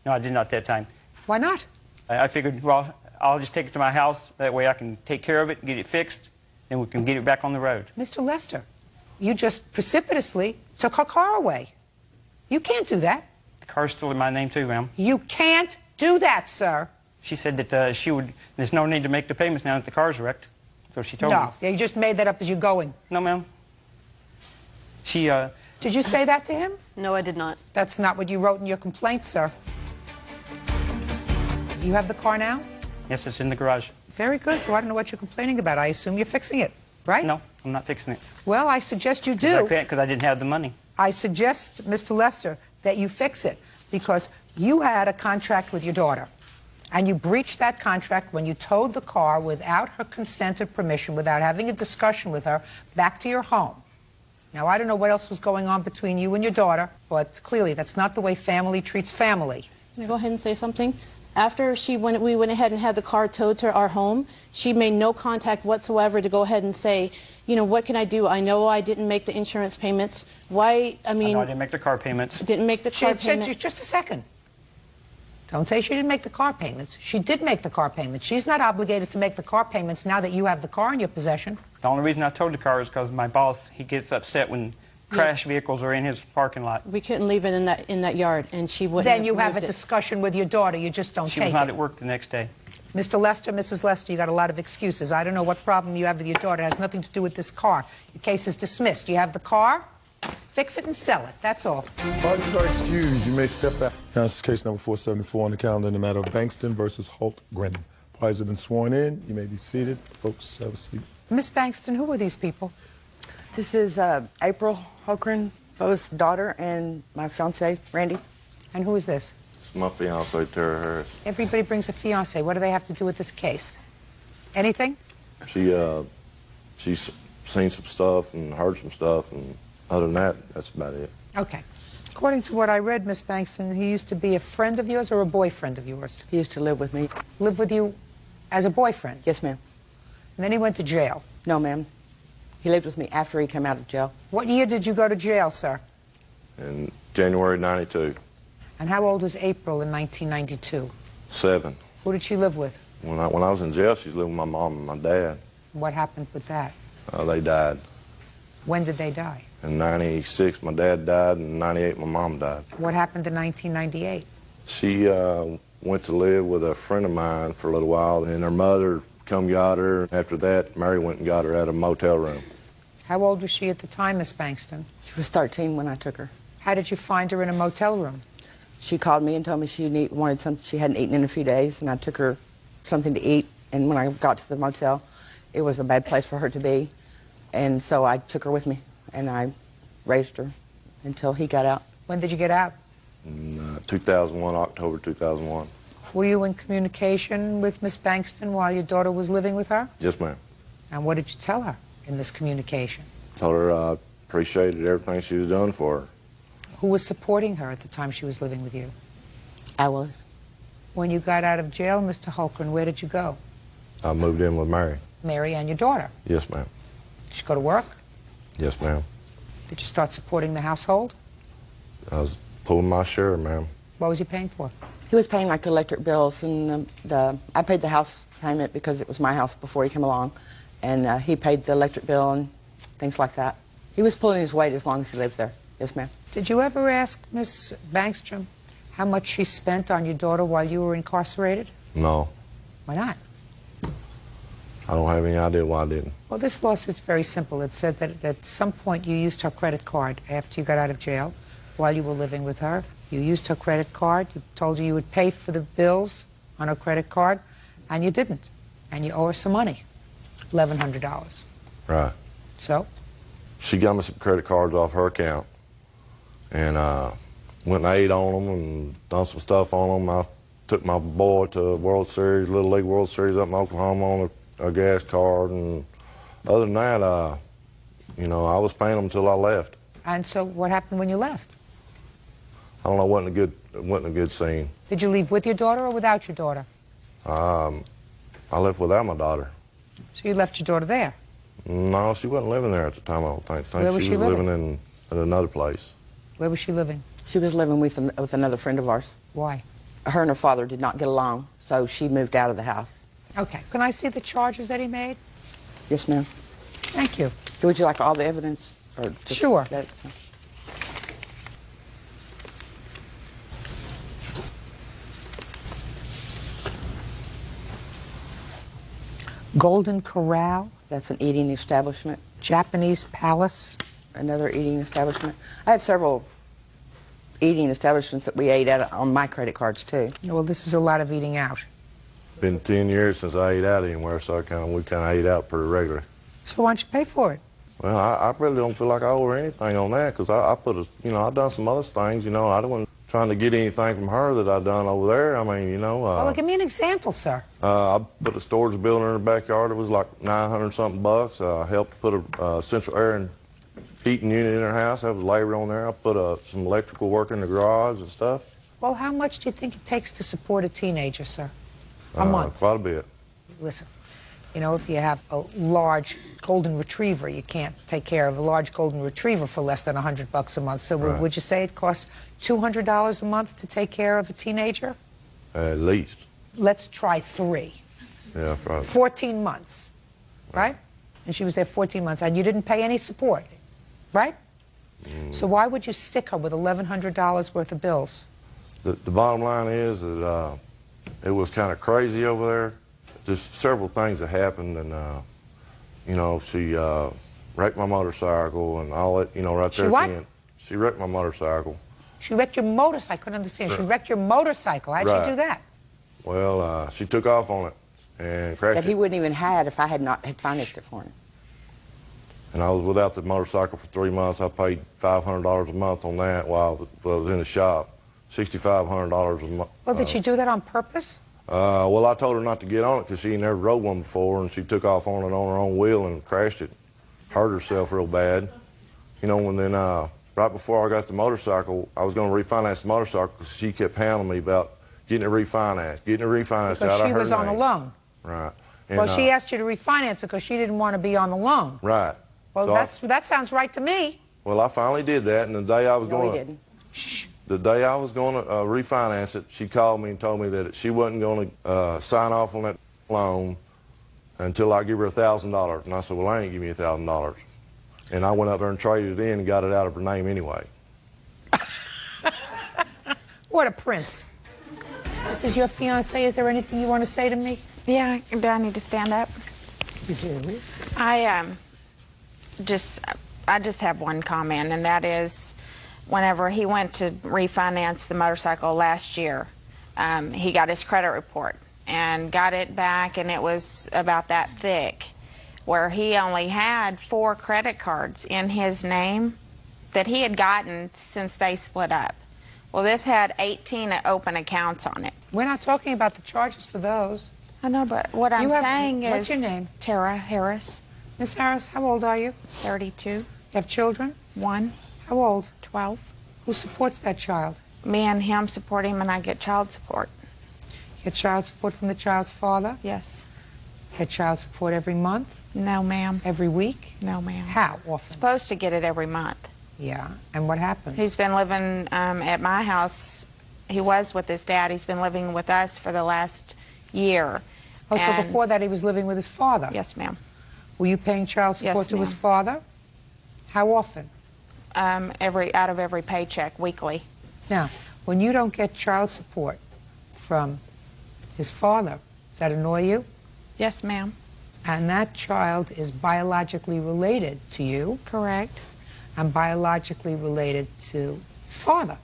No, I did not at that time. Why not? I figured, well, I'll just take it to my house. That way I can take care of it, get it fixed, and we can get it back on the road. Mr. Lester, you just precipitously took her car away. You can't do that. The car's still in my name too, ma'am. You can't do that, sir. She said that there's no need to make the payments now that the car's wrecked. So she told me. No, you just made that up as you're going. No, ma'am. Did you say that to him? No, I did not. That's not what you wrote in your complaint, sir. You have the car now? Yes, it's in the garage. Very good. Well, I don't know what you're complaining about. I assume you're fixing it, right? No, I'm not fixing it. Well, I suggest you I do. can't because I didn't have the money. I suggest, Mr. Lester, that you fix it because you had a contract with your daughter. And you breached that contract when you towed the car without her consent or permission, without having a discussion with her, back to your home. Now, I don't know what else was going on between you and your daughter, but clearly that's not the way family treats family. Can I go ahead and say something? After we went ahead and had the car towed to our home, she made no contact whatsoever to go ahead and say, you know, what can I do? I know I didn't make the insurance payments. Why, I mean... I know I didn't make the car payments. Didn't make the car payments. Just a second. Don't say she didn't make the car payments. She did make the car payments. She's not obligated to make the car payments now that you have the car in your possession. The only reason I towed the car is because my boss, he gets upset when crash vehicles are in his parking lot. We couldn't leave it in that yard, and she wouldn't Then you have a moved it. discussion with your daughter. You just don't She take was not it. at work the next day. Mr. Lester, Mrs. Lester, you got a lot of excuses. I don't know what problem you have with your daughter. It has nothing to do with this car. Your case is dismissed. You have the car. Fix it and sell it. That's all. Parties are excused. You may step back. Now, this is case number 474 on the calendar in the matter of Bankston versus Holtgren. Parties have been sworn in. You may be seated. Folks, have a seat. Miss Bankston, who are these people? This is April Holtgren, Bo's daughter, and my fiance, Randy. And who is this? It's my fiance, Tara Harris. Everybody brings a fiance. What do they have to do with this case? Anything? She's seen some stuff and heard some stuff, and other than that, that's about it. Okay. According to what I read, Miss Bankston, he used to be a friend of yours or a boyfriend of yours? He used to live with me. Live with you as a boyfriend? Yes, ma'am. And then he went to jail? No, ma'am. He lived with me after he came out of jail. What year did you go to jail, sir? In January '92. And how old was April in 1992? 7. Who did she live with? When I was in jail, she was living with my mom and my dad. What happened with that? They died. When did they die? In '96, my dad died, and in '98, my mom died. What happened in 1998? She went to live with a friend of mine for a little while, and her mother come got her. After that, Mary went and got her out of a motel room. How old was she at the time, Miss Bankston? She was 13 when I took her. How did you find her in a motel room? She called me and told me she wanted something she hadn't eaten in a few days, and I took her something to eat. And when I got to the motel, it was a bad place for her to be. And so I took her with me, and I raised her until he got out. When did you get out? In 2001, October 2001. Were you in communication with Miss Bankston while your daughter was living with her? Yes, ma'am. And what did you tell her in this communication? Told her I appreciated everything she was doing for her. Who was supporting her at the time she was living with you? I was. When you got out of jail, Mr. Holtgren, where did you go? I moved in with Mary. Mary and your daughter. Yes, ma'am. Did you go to work? Yes, ma'am. Did you start supporting the household? I was pulling my share, ma'am. What was he paying for? He was paying like the electric bills, and I paid the house payment because it was my house before he came along, and he paid the electric bill and things like that. He was pulling his weight as long as he lived there. Yes, ma'am. Did you ever ask Miss Bankstrom how much she spent on your daughter while you were incarcerated? No. Why not? I don't have any idea why I didn't. Well, this lawsuit's very simple. It said that at some point you used her credit card after you got out of jail while you were living with her. You used her credit card. You told her you would pay for the bills on her credit card, and you didn't. And you owe her some money, $1,100. Right. So? She got me some credit cards off her account, and went and ate on them and done some stuff on them. I took my boy to World Series, Little League World Series up in Oklahoma on a gas card, and other than that, you know, I was paying them until I left. And so what happened when you left? I don't know, it wasn't a good scene. Did you leave with your daughter or without your daughter? I left without my daughter. So you left your daughter there? No, she wasn't living there at the time, I don't think. Where was she she was living? living in another place. Where was she living? She was living with another friend of ours. Why? Her and her father did not get along, so she moved out of the house. Okay. Can I see the charges that he made? Yes, ma'am. Thank you. Would you like all the evidence? Or just Sure. that? Golden Corral. That's an eating establishment. Japanese Palace. Another eating establishment. I have several eating establishments that we ate at on my credit cards, too. Well, this is a lot of eating out. Been 10 years since I ate out anywhere, so we kind of ate out pretty regularly. So why don't you pay for it? Well, I really don't feel like I owe her anything on that, because I put a, I done some other things, I wasn't trying to get anything from her that I done over there. I mean, Well, give me an example, sir. I put a storage building in the backyard. It was like $900-something bucks. I helped put a central air and heating unit in her house. That was labor on there. I put some electrical work in the garage and stuff. Well, how much do you think it takes to support a teenager, sir? A month? Quite a bit. Listen, if you have a large golden retriever, you can't take care of a large golden retriever for less than $100 a month. So Right. would you say it costs $200 a month to take care of a teenager? At least. Let's try 3. Yeah, probably. 14 months, right? And she was there 14 months, and you didn't pay any support, right? So why would you stick her with $1,100 worth of bills? The bottom line is that it was kind of crazy over there. Just several things that happened, and she wrecked my motorcycle and all that. Right there what? at the end. She wrecked my motorcycle. She wrecked your motorcycle. I couldn't understand. She wrecked your motorcycle. How'd Right. she do that? Well, she took off on it and crashed That he it. wouldn't even had if I had not had financed it for him. And I was without the motorcycle for 3 months. I paid $500 a month on that while I was in the shop. $6,500 a month. Well, did she do that on purpose? Well, I told her not to get on it because she never rode one before, and she took off on it on her own wheel and crashed it. Hurt herself real bad. And then right before I got the motorcycle, I was going to refinance the motorcycle because she kept hounding me about getting it refinanced, Because out of she her was on a name. loan. Right. And, Well, she asked you to refinance it because she didn't want to be on the loan. Right. Well, So that sounds right to me. Well, I finally did that, and the day I was No, he going didn't. the day I was going to refinance it, she called me and told me that she wasn't going to sign off on that loan until I give her $1,000. And I said, well, I ain't give me $1,000. And I went up there and traded it in and got it out of her name anyway. What a prince. This is your fiancé. Is there anything you want to say to me? Yeah, do I need to stand up? You do. I just have one comment, and that is whenever he went to refinance the motorcycle last year, he got his credit report and got it back, and it was about that thick, where he only had 4 credit cards in his name that he had gotten since they split up. Well, this had 18 open accounts on it. We're not talking about the charges for those. I know, but what I'm saying is... What's your name? Tara Harris. Miss Harris, how old are you? 32. You have children? 1. How old? 12. Who supports that child? Me and him support him, and I get child support. You get child support from the child's father? Yes. Get child support every month? No, ma'am. Every week? No, ma'am. How often? Supposed to get it every month. Yeah, and what happened? He's been living at my house. He was with his dad. He's been living with us for the last year. Oh, so before that he was living with his father? Yes, ma'am. Were you paying child support Yes, to his ma'am. father? How often? Out of every paycheck, weekly. Now, when you don't get child support from his father, does that annoy you? Yes, ma'am. And that child is biologically related to you. Correct. And biologically related to his father.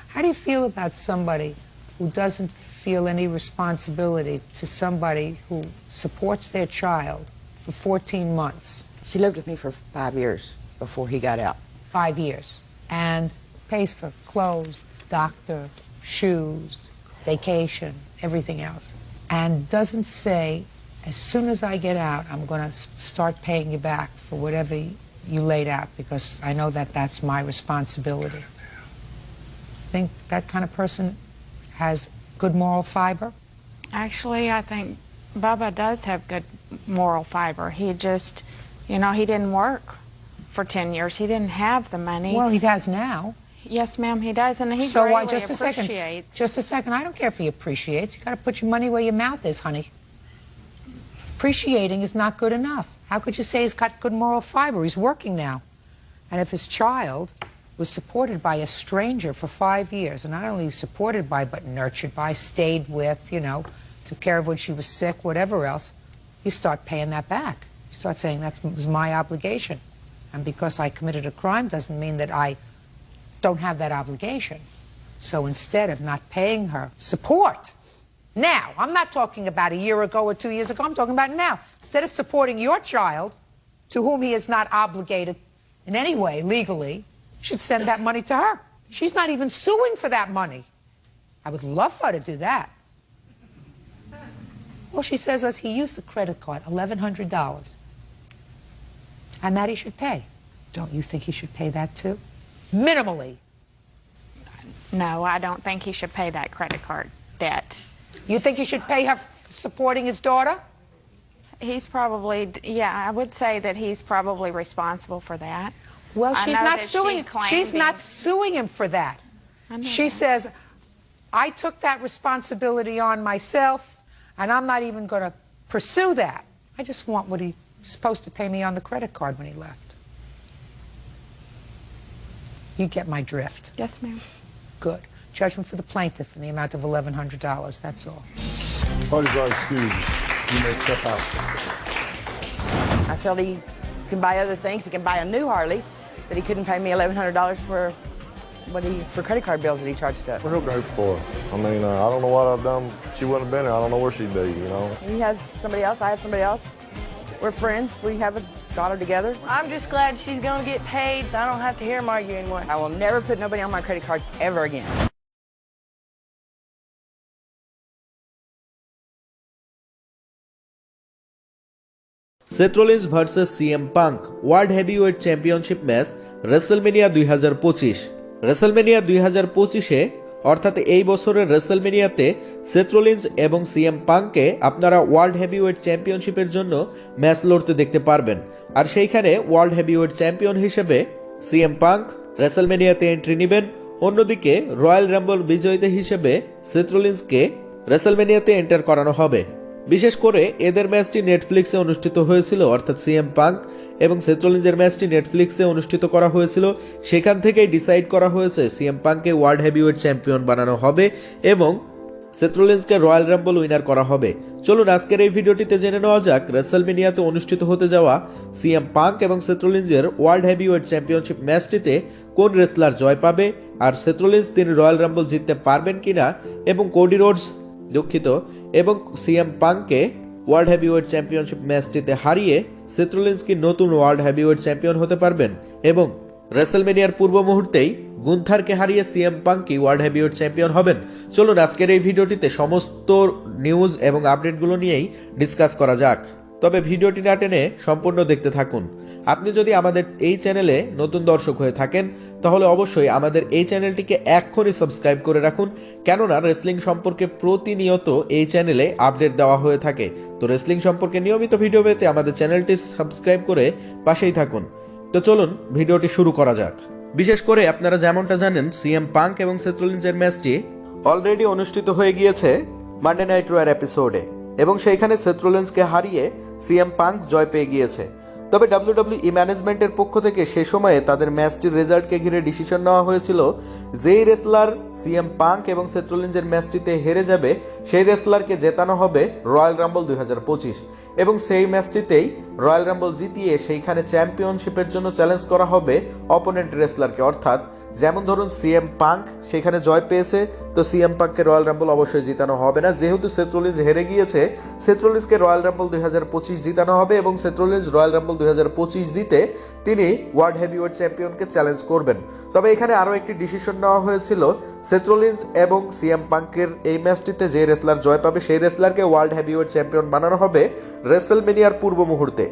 How do you feel about somebody who doesn't feel any responsibility to somebody who supports their child for 14 months? She lived with me for 5 years before he got out. 5 years. And pays for clothes, doctor, shoes, vacation, everything else. And doesn't say, as soon as I get out, I'm going to start paying you back for whatever you laid out, because I know that that's my responsibility. Think that kind of person has good moral fiber? Actually, I think Bubba does have good moral fiber. He just, you know, he didn't work for 10 years. He didn't have the money. Well, he does now. Yes, ma'am, he does, and he So why? greatly Just a second. appreciates. Just a second. I don't care if he appreciates. You got to put your money where your mouth is, honey. Appreciating is not good enough. How could you say he's got good moral fiber? He's working now. And if his child was supported by a stranger for 5 years, and not only supported by, but nurtured by, stayed with, you know, took care of when she was sick, whatever else, you start paying that back. You start saying that was my obligation. And because I committed a crime doesn't mean that I don't have that obligation. So instead of not paying her support, now, I'm not talking about a year ago or 2 years ago, I'm talking about now. Instead of supporting your child, to whom he is not obligated in any way legally, you should send that money to her. She's not even suing for that money. I would love for her to do that. All she says was he used the credit card, $1,100, and that he should pay. Don't you think he should pay that too? Minimally. No, I don't think he should pay that credit card debt. You think he should pay her supporting his daughter? He's probably, yeah, I would say that he's probably responsible for that. Well, I she's know not that suing. She's not suing him for that. She says, I took that responsibility on myself, and I'm not even going to pursue that. I just want what he's supposed to pay me on the credit card when he left. You get my drift. Yes, ma'am. Good. Judgment for the plaintiff in the amount of $1,100. That's all. Parties are excused. You may step out. I felt he can buy other things. He can buy a new Harley, but he couldn't pay me $1,100 for for credit card bills that he charged up. What he'll go for? I mean, I don't know what I've done. If she wouldn't have been here, I don't know where she'd be, you know. He has somebody else. I have somebody else. We're friends. We have a daughter together. I'm just glad she's going to get paid so I don't have to hear him argue anymore. I will never put nobody on my credit cards ever again. Seth Rollins vs CM Punk world heavyweight championship match WrestleMania 2025 WrestleMania 2025-এ অর্থাৎ এই বছরের রেসলমেনিয়াতে Seth Rollins এবং CM পাঙ্ককে আপনারা world heavyweight চ্যাম্পিয়নশিপের জন্য ম্যাচ লড়তে দেখতে পারবেন। আর সেইখানে ওয়ার্ল্ড হেভিওয়েট চ্যাম্পিয়ন হিসেবে সিএম পাঙ্ক রেসলমেনিয়াতে এন্ট্রি নেবেন। অন্যদিকে রয়্যাল রাম্বল বিজয়ীতে হিসেবে সেথ রোলিন্সকে রেসলমেনিয়াতে এন্টার করানো হবে। বিশেষ করে এদের ম্যাচটি নেটফ্লিক্সে অনুষ্ঠিত হয়েছিল, অর্থাৎ সিএম পাঙ্ক এবং সেথ রোলিন্সের ম্যাচটি নেটফ্লিক্সে অনুষ্ঠিত করা হয়েছিল। সেখান থেকেই ডিসাইড করা হয়েছে সিএম পাঙ্ককে ওয়ার্ল্ড হেভিওয়েট চ্যাম্পিয়ন বানানো হবে এবং সেথ রোলিন্সকে রয়্যাল রাম্বল উইনার করা হবে। চলুন আজকের এই ভিডিওটিতে জেনে নেওয়া যাক রেসলমেনিয়াতে অনুষ্ঠিত হতে যাওয়া সিএম পাঙ্ক এবং সেথ রোলিন্সের ওয়ার্ল্ড হেভিওয়েট চ্যাম্পিয়নশিপ ম্যাচটিতে কোন রেসলার জয় পাবে, আর সেথ রোলিন্স তিনি রয়্যাল রাম্বল জিততে পারবেন কিনা, এবং কোডি রোডস এবং সিএম পাঙ্ককে ওয়ার্ল্ড হেভিওয়েট চ্যাম্পিয়নশিপ ম্যাচটিতে হারিয়ে সেথ রোলিন্স কি নতুন ওয়ার্ল্ড হেভিওয়েট চ্যাম্পিয়ন হতে পারবেন, এবং রেসলমেনিয়ার পূর্ব মুহূর্তেই গুন্থারকে হারিয়ে সিএম পাঙ্ক কি ওয়ার্ল্ড হেভিওয়েট চ্যাম্পিয়ন হবেন। চলুন আজকের এই ভিডিওটিতে সমস্ত নিউজ এবং আপডেটগুলো নিয়েই ডিসকাস করা যাক। তবে ভিডিওটি না টেনে সম্পূর্ণ দেখতে থাকুন। আপনি যদি আমাদের এই চ্যানেলে নতুন দর্শক হয়ে থাকেন তাহলে অবশ্যই আমাদের এই চ্যানেলটিকে এক্ষুনি সাবস্ক্রাইব করে রাখুন, কেননা রেসলিং সম্পর্কে প্রতিনিয়ত এই চ্যানেলে আপডেট দেওয়া হয়ে থাকে। তো রেসলিং সম্পর্কে নিয়মিত ভিডিও পেতে আমাদের চ্যানেলটি সাবস্ক্রাইব করে পাশেই থাকুন। তো চলুন ভিডিওটি শুরু করা যাক। বিশেষ করে আপনারা যেমনটা জানেন সিএম পাঙ্ক এবং সেথ রোলিন্সের ম্যাচটি অলরেডি অনুষ্ঠিত হয়ে গিয়েছে মানডে নাইট রয়ার এপিসোডে, এবং সেইখানে সেথ রোলিন্সকে হারিয়ে সিএম পাঙ্ক জয় পেয়ে গিয়েছে। তবে ডাব্লিউডাব্লিউই ম্যানেজমেন্টের পক্ষ থেকে সেই সময়ে তাদের ম্যাচটির রেজাল্টকে ঘিরে ডিসিশন নেওয়া হয়েছিল যেই রেসলার সিএম পাঙ্ক এবং সেথ রোলিন্সের ম্যাচটিতে হেরে যাবে সেই রেসলারকে জেতানো হবে রয়্যাল রাম্বল 2025, এবং সেই ম্যাচটিতেই রয়্যাল রাম্বল জিতিয়ে সেইখানে চ্যাম্পিয়নশিপের জন্য চ্যালেঞ্জ করা হবে অপোনেন্ট রেসলারকে। অর্থাৎ যেমন ধরুন সিএম পাঙ্ক সেখানে জয় পেয়েছে, তো সিএম পাঙ্ককে রয়্যাল রাম্বল অবশ্যই জিতানো হবে না, যেহেতু সেথ রোলিন্স হেরে গিয়েছে। সেথ রোলিন্সকে রয়্যাল রাম্বল 2025 জিতানো হবে, এবং সেথ রোলিন্স রয়্যাল রাম্বল 2025 জিতে তিনি ওয়ার্ল্ড হেভিওয়েট চ্যাম্পিয়নকে চ্যালেঞ্জ করবেন। তবে এখানে আরও একটি ডিসিশন নেওয়া হয়েছিল, সেথ রোলিন্স এবং সিএম পাঙ্কের এই ম্যাচটিতে যে রেসলার জয় পাবে সেই রেসলারকে ওয়ার্ল্ড হেভিওয়েট চ্যাম্পিয়ন বানানো হবে রেসলমেনিয়ার পূর্ব মুহূর্তে।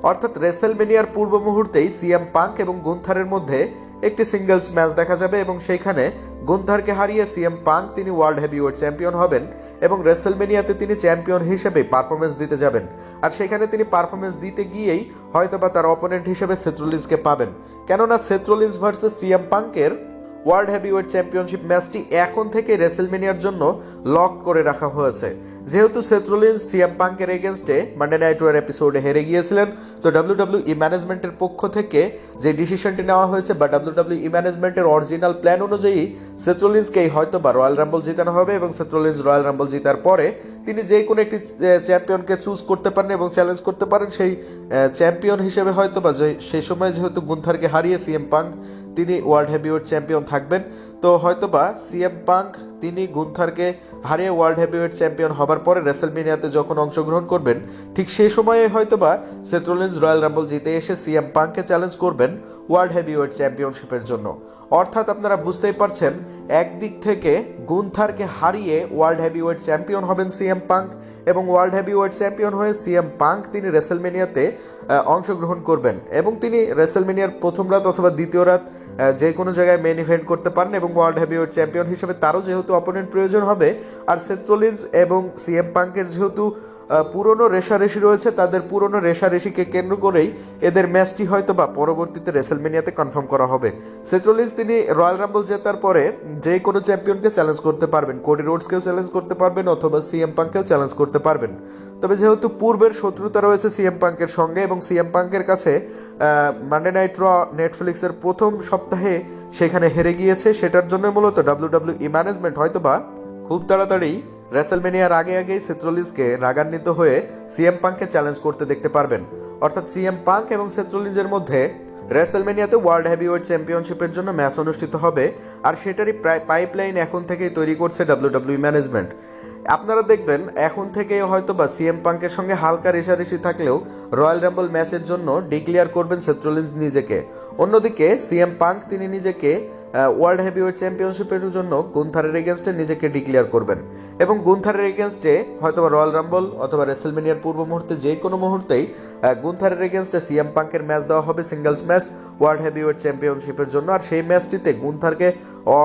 অর্থাৎ রেসলমেনিয়ার পূর্ব মুহূর্তেই সিএম পাঙ্ক এবং গুন্থারের মধ্যে একটি সিঙ্গেলস ম্যাচ দেখা যাবে এবং সেইখানে গুন্থারকে হারিয়ে সিএম পাঙ্ক তিনি ওয়ার্ল্ড হেভিওয়েট চ্যাম্পিয়ন হবেন এবং রেসলমেনিয়াতে তিনি চ্যাম্পিয়ন হিসেবে পারফরমেন্স দিতে যাবেন। আর সেখানে তিনি পারফরমেন্স দিতে গিয়েই হয়তোবা তার অপোনেন্ট হিসেবে সেথ রলিন্সকে পাবেন, কেননা সেথ রলিন্স ভার্সেস সিএম পাঙ্কের ওয়ার্ল্ড হেভিওয়েট চ্যাম্পিয়নশিপ ম্যাচটি এখন থেকে রেসলমেনিয়ার জন্য লক করে রাখা হয়েছে। যেহেতু সেথ রলিন্স সিএম পাঙ্কের এগেনস্টে মানডে নাইট ওয়ার এপিসোডে হেরে গিয়েছিলেন, তো ডাব্লিউডাব্লিউই ম্যানেজমেন্টের পক্ষ থেকে যে ডিসিশনটি নেওয়া হয়েছে বা ডাব্লিউডাব্লিউই ম্যানেজমেন্টের অরিজিনাল প্ল্যান অনুযায়ী সেথ রলিন্সকেই হয়তো বা রয়্যাল রাম্বল জিতানো হবে এবং সেথ রলিন্স রয়্যাল রাম্বল জিতার পরে তিনি যে কোনো একটি চ্যাম্পিয়নকে চুজ করতে পারেন এবং চ্যালেঞ্জ করতে পারেন। সেই চ্যাম্পিয়ন হিসেবে হয়তো বা সেই সময় যেহেতু গুন্থারকে হারিয়ে সিএম পাঙ্ক তিনি ওয়ার্ল্ড হেভিওয়েট চ্যাম্পিয়ন থাকবেন, তো হয়তোবা সিএম পাঙ্ক তিনি গুন্থারকে হারিয়ে ওয়ার্ল্ড হেভিওয়েট চ্যাম্পিয়ন হবার পরে রেসলমেনিয়াতে যখন অংশগ্রহণ করবেন, ঠিক সেই সময়ে হয়তোবা সেথ রলিন্স রয়্যাল রাম্বল জিতে এসে সিএম পাঙ্ককে চ্যালেঞ্জ করবেন ওয়ার্ল্ড হেভিওয়েট চ্যাম্পিয়নশিপের জন্য। অর্থাৎ আপনারা বুঝতেই পারছেন, একদিক থেকে গুন্থারকে হারিয়ে ওয়ার্ল্ড হেভিওয়েট চ্যাম্পিয়ন হবেন সিএম পাঙ্ক এবং ওয়ার্ল্ড হেভিওয়েট চ্যাম্পিয়ন হয়ে সিএম পাঙ্ক তিনি রেসলমেনিয়াতে অংশগ্রহণ করবেন এবং তিনি রেসলমেনিয়ার প্রথম রাত অথবা দ্বিতীয় রাত যে কোনো জায়গায় মেন ইভেন্ট করতে পারেন এবং ওয়ার্ল্ড হেভিওয়েট চ্যাম্পিয়ন হিসেবে তারও যেহেতু অপোনেন্ট প্রয়োজন হবে, আর সেথ রলিন্স এবং সিএম পাঙ্কের যেহেতু পুরনো রেশারেশি রয়েছে, তাদের পুরনো রেশারেশিকে কেন্দ্র করেই এদের ম্যাচটি হয়তো বা পরবর্তীতে রেসলমেনিয়াতে কনফার্ম করা হবে। সেথ রলিন্স তিনি রয়্যাল রাম্বল জেতার পরে যে কোনো চ্যাম্পিয়নকে চ্যালেঞ্জ করতে পারবেন, কোডি রোডসকেও চ্যালেঞ্জ করতে পারবেন অথবা সিএম পাঙ্ককেও চ্যালেঞ্জ করতে পারবেন। তবে যেহেতু পূর্বের শত্রুতা রয়েছে সিএম পাঙ্কের সঙ্গে এবং সিএম পাঙ্কের কাছে মানডে নাইট র নেটফ্লিক্সের প্রথম সপ্তাহে সেখানে হেরে গিয়েছে, সেটার জন্য মূলত ডাব্লিউডাব্লিউই ম্যানেজমেন্ট হয়তোবা খুব তাড়াতাড়ি রেসলমেনিয়ার আগেই সেথ রলিন্সকে রাগান্বিত হয়ে সিএম পাঙ্ককে চ্যালেঞ্জ করতে দেখতে পারবেন। অর্থাৎ সিএম পাঙ্ক এবং সেথ রলিন্সের মধ্যে রেসলমেনিয়াতে ওয়ার্ল্ড হেভিওয়েট চ্যাম্পিয়নশিপের জন্য ম্যাচ অনুষ্ঠিত হবে, আর সেটারই পাইপলাইন এখন থেকেই তৈরি করছে ডাব্লিউডাব্লিউই ম্যানেজমেন্ট। আপনারা দেখবেন এখন থেকে হয়তো বা সিএম পাঙ্কের সঙ্গে হালকা রেশারেশি থাকলেও রয়্যাল রাম্বল ম্যাচের জন্য ডিক্লেয়ার করবেন সেথ রলিন্স নিজেকে। অন্যদিকে সিএম পাঙ্ক তিনি নিজেকে ওয়ার্ল্ড হেভিওয়েট চ্যাম্পিয়নশিপের জন্য গুন্থারের এগেনস্টে নিজেকে ডিক্লেয়ার করবেন এবং গুন্থারের এগেনস্টে হয়তো রয়্যাল রাম্বল অথবা রেসলমেনিয়ার পূর্ব মুহূর্তে যে কোনো মুহূর্তেই গুন্থারের এগেনস্টে সিএম পাঙ্কের ম্যাচ দেওয়া হবে, সিঙ্গলস ম্যাচ ওয়ার্ল্ড হেভিওয়েট চ্যাম্পিয়নশিপের জন্য। আর সেই ম্যাচটিতে গুন্থারকে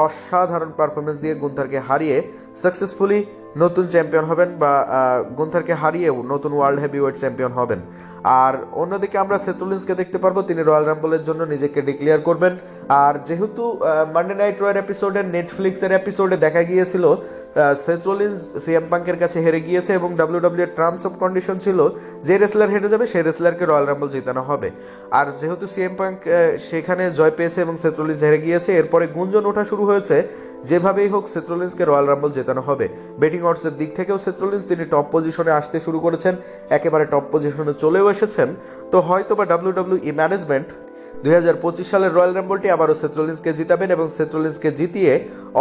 অসাধারণ পারফরমেন্স দিয়ে গুন্থারকে হারিয়ে সাকসেসফুলি নতুন চ্যাম্পিয়ন হবেন বা গুন্থারকে হারিয়েও নতুন ওয়ার্ল্ড হেভিওয়েট চ্যাম্পিয়ন হবেন। আর অন্যদিকে আমরা সেথ রলিন্সকে দেখতে পারবো তিনি রয়্যাল রাম্বলের জন্য নিজেকে ডিক্লেয়ার করবেন। আর যেহেতু মানডে নাইট রয়ের এপিসোডের নেটফ্লিক্সের এপিসোডে দেখা গিয়েছিল সেথ রলিন্স সিএম পাঙ্কের কাছে হেরে গিয়েছে এবং ডাব্লিউডাব্লিউ এর টার্মস অফ কন্ডিশন ছিল যে রেসলার হেরে যাবে সেই রেসলারকে রয়্যাল রাম্বল জিতানো হবে। আর যেহেতু সিএম পাঙ্ক সেখানে জয় পেয়েছে এবং সেথ রলিন্স হেরে গিয়েছে, এরপরে গুঞ্জন ওঠা শুরু হয়েছে যেভাবেই হোক সেথ রলিন্সকে রয়্যাল রাম্বল জেতানো হবে। বেটিং অডসের দিক থেকেও সেথ রলিন্স তিনি টপ পজিশনে আসতে শুরু করেছেন, একেবারে টপ পজিশনে চলেও এসেছেন। তো হয়তো বা ডাব্লিউডাব্লিউই ম্যানেজমেন্ট 2025 সালের রয়্যাল রাম্বলটি আবারও সেথ রলিন্সকে জিতাবেন এবং সেথ রলিন্সকে জিতিয়ে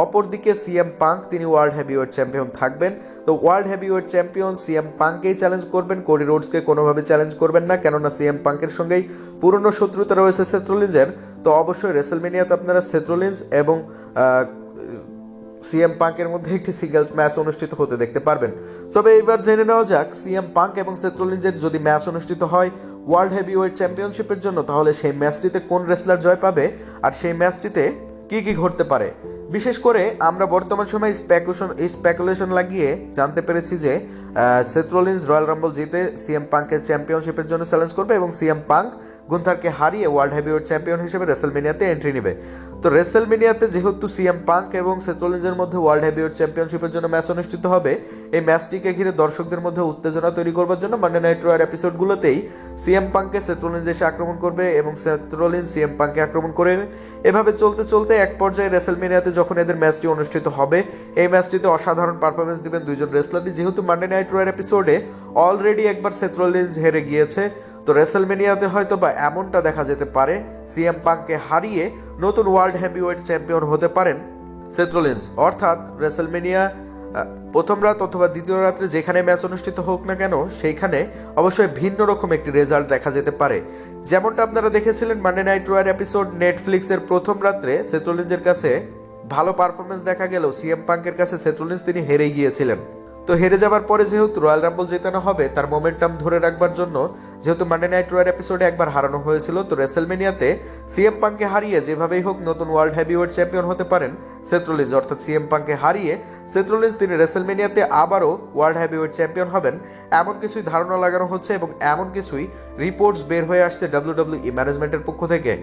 অপরদিকে সিএম পাঙ্ক তিনি ওয়ার্ল্ড হেভিওয়েট চ্যাম্পিয়ন থাকবেন। তো ওয়ার্ল্ড হেভিওয়েট চ্যাম্পিয়ন সিএম পাঙ্ককেই চ্যালেঞ্জ করবেন, কোডি রোডসকে কোনোভাবে চ্যালেঞ্জ করবেন না, কেননা সিএম পাঙ্কের সঙ্গেই পুরনো শত্রুতা রয়েছে সেথ রলিন্সের। তো অবশ্যই রেসলমেনিয়াতে আপনারা সেথ রলিন্স এবং সিএম পাঙ্কের মধ্যে একটি সিঙ্গেলস ম্যাচ অনুষ্ঠিত হতে দেখতে পারবেন। তবে এবার জেনে নেওয়া যাক সিএম পাঙ্ক এবং সেথ রলিন্সের যদি ম্যাচ অনুষ্ঠিত হয় ওয়ার্ল্ড হেভিওয়েট চ্যাম্পিয়নশিপের জন্য, তাহলে সেই ম্যাচটিতে কোন রেসলার জয় পাবে আর সেই ম্যাচটিতে কি কি ঘটতে পারে। বিশেষ করে আমরা বর্তমান সময়ে স্পেকুলেশন লাগিয়ে জানতে পেরেছি যে সেথ রলিন্স রয়্যাল রাম্বল জিতে সিএম পাঙ্কের চ্যাম্পিয়নশিপের জন্য চ্যালেঞ্জ করবে এবং সিএম পাঙ্ক গুন্থারকে হারিয়ে ওয়ার্ল্ড হেভিওয়েট চ্যাম্পিয়ন হিসেবে রেসলমেনিয়াতে এন্ট্রি নেবে। তো রেসলমেনিয়াতে যেহেতু সিএম পাঙ্ক এবং সেথ রলিন্সের মধ্যে ওয়ার্ল্ড হেভিওয়েট চ্যাম্পিয়নশিপের জন্য ম্যাচ অনুষ্ঠিত হবে, এই ম্যাচটিকে ঘিরে দর্শকদের মধ্যে উত্তেজনা তৈরি করবার জন্য মানডে নাইট রয়ের এপিসোডগুলোতেই সিএম পাঙ্ককে সেথ রলিন্স এসে আক্রমণ করবে এবং সেথ রলিন্স সিএম পাঙ্ককে আক্রমণ করে এভাবে চলতে চলতে এক পর্যায়ে রেসলমেনিয়াতে যখন এদের ম্যাচটি অনুষ্ঠিত হবে, এই ম্যাচটিতে অসাধারণ পারফরমেন্স দিবেন দুইজন রেসলারই। যেহেতু মানডে নাইট রয়ের এপিসোডে অলরেডি একবার সেথ রলিন্স হেরে গিয়েছে, তো রেসলমেনিয়াতে হয়তো বা এমনটা দেখা যেতে পারে সিএম পাঙ্ককে হারিয়ে নতুন ওয়ার্ল্ড হেভিওয়েট চ্যাম্পিয়ন হতে পারেন সেথ রলিন্স। অর্থাৎ রেসলমেনিয়া প্রথম রাত অথবা দ্বিতীয় রাত্রে যেখানে ম্যাচ অনুষ্ঠিত হোক না কেন সেইখানে অবশ্যই ভিন্ন রকম একটি রেজাল্ট দেখা যেতে পারে। যেমনটা আপনারা দেখেছিলেন মানডে নাইট রয়ের এপিসোড নেটফ্লিক্সের প্রথম রাত্রে সেথ রলিন্সের কাছে ভালো পারফরমেন্স দেখা গেলেও সিএম পাঙ্কের কাছে সেথ রলিন্স তিনি হেরে গিয়েছিলেন। তো হেরে যাবার পরে যেহেতু রয়্যাল রাম্বল জেতানো হবে, তার মোমেন্টাম ধরে রাখবার জন্য যেহেতু মানডে নাইট রয়্যাল এপিসোডে একবার হারানো হয়েছিল, তো রেসেলমেনিয়াতে সিএম পাঙ্ককে হারিয়ে যেভাবেই হোক নতুন ওয়ার্ল্ড হেভিওয়েট চ্যাম্পিয়ন হতে পারেন সেথ রলিন্স। অর্থাৎ সিএম পাঙ্ককে হারিয়ে সেথ রলিন্স তিনি রেসেলমেনিয়াতে আবারও ওয়ার্ল্ড হেভিওয়েট চ্যাম্পিয়ন হবেন, এমন কিছুই ধারণা লাগানো হচ্ছে এবং এমন কিছুই রিপোর্টস বের হয়ে আসছে ডাব্লিউডাব্লিউই ম্যানেজমেন্টের পক্ষ থেকে।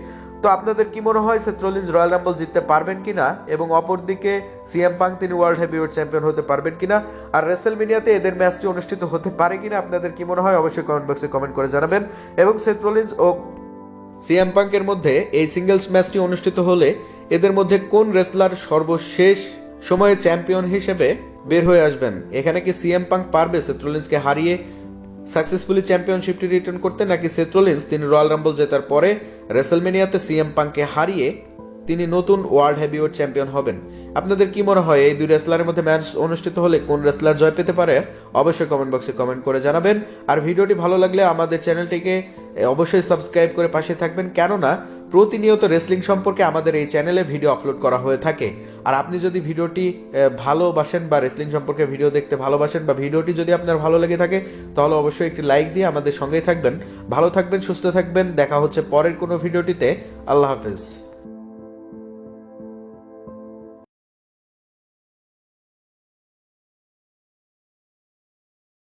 তো আপনাদের কি মনে হয় সেথ রলিন্স রয়্যাল রাম্বল জিততে পারবেন কিনা, এবং অপরদিকে সিএম পাঙ্ক তিনি ওয়ার্ল্ড হেভিওয়েট চ্যাম্পিয়ন হতে পারবেন কিনা, আর রেসেলমেনিয়াতে এদের ম্যাচটি অনুষ্ঠিত হতে পারে কিনা আপনাদের কি মনে হয় অবশ্যই কমেন্ট বক্সে কমেন্ট করে জানাবেন। এবং সেথ রলিন্স ও সিএম পাঙ্কের মধ্যে এই সিঙ্গেলস ম্যাচটি অনুষ্ঠিত হলে এদের মধ্যে কোন রেসলার সর্বশেষ সময়ে চ্যাম্পিয়ন হিসেবে বের হয়ে আসবেন? এখানে কি সিএম পাঙ্ক পারবে সেথ রলিন্সকে হারিয়ে সাকসেসফুলি চ্যাম্পিয়নশিপটি রিটার্ন করতে, নাকি সেথ রলিন্স তিনি রয়্যাল রাম্বল জেতার পরে রেসেলমেনিয়াতে সিএম পাঙ্ককে হারিয়ে তিনি নতুন ওয়ার্ল্ড হেভিওয়েট চ্যাম্পিয়ন হবেন? আপনাদের কি মনে হয় এই দুই রেসলারের মধ্যে ম্যাচ অনুষ্ঠিত হলে কোন রেসলার জয় পেতে পারে? অবশ্যই কমেন্ট বক্সে কমেন্ট করে জানাবেন। আর ভিডিওটি ভালো লাগলে আমাদের চ্যানেলটিকে অবশ্যই সাবস্ক্রাইব করে পাশে থাকবেন, কেননা প্রতিনিয়ত রেসলিং সম্পর্কে আমাদের এই চ্যানেলে ভিডিও আপলোড করা হয়ে থাকে। আর আপনি যদি ভিডিওটি ভালোবাসেন বা রেসলিং সম্পর্কে ভিডিও দেখতে ভালোবাসেন বা ভিডিওটি যদি আপনার ভালো লেগে থাকে, তাহলে অবশ্যই একটি লাইক দিয়ে আমাদের সঙ্গেই থাকবেন। ভালো থাকবেন, সুস্থ থাকবেন, দেখা হচ্ছে পরের কোনো ভিডিওটিতে। আল্লাহ হাফেজ।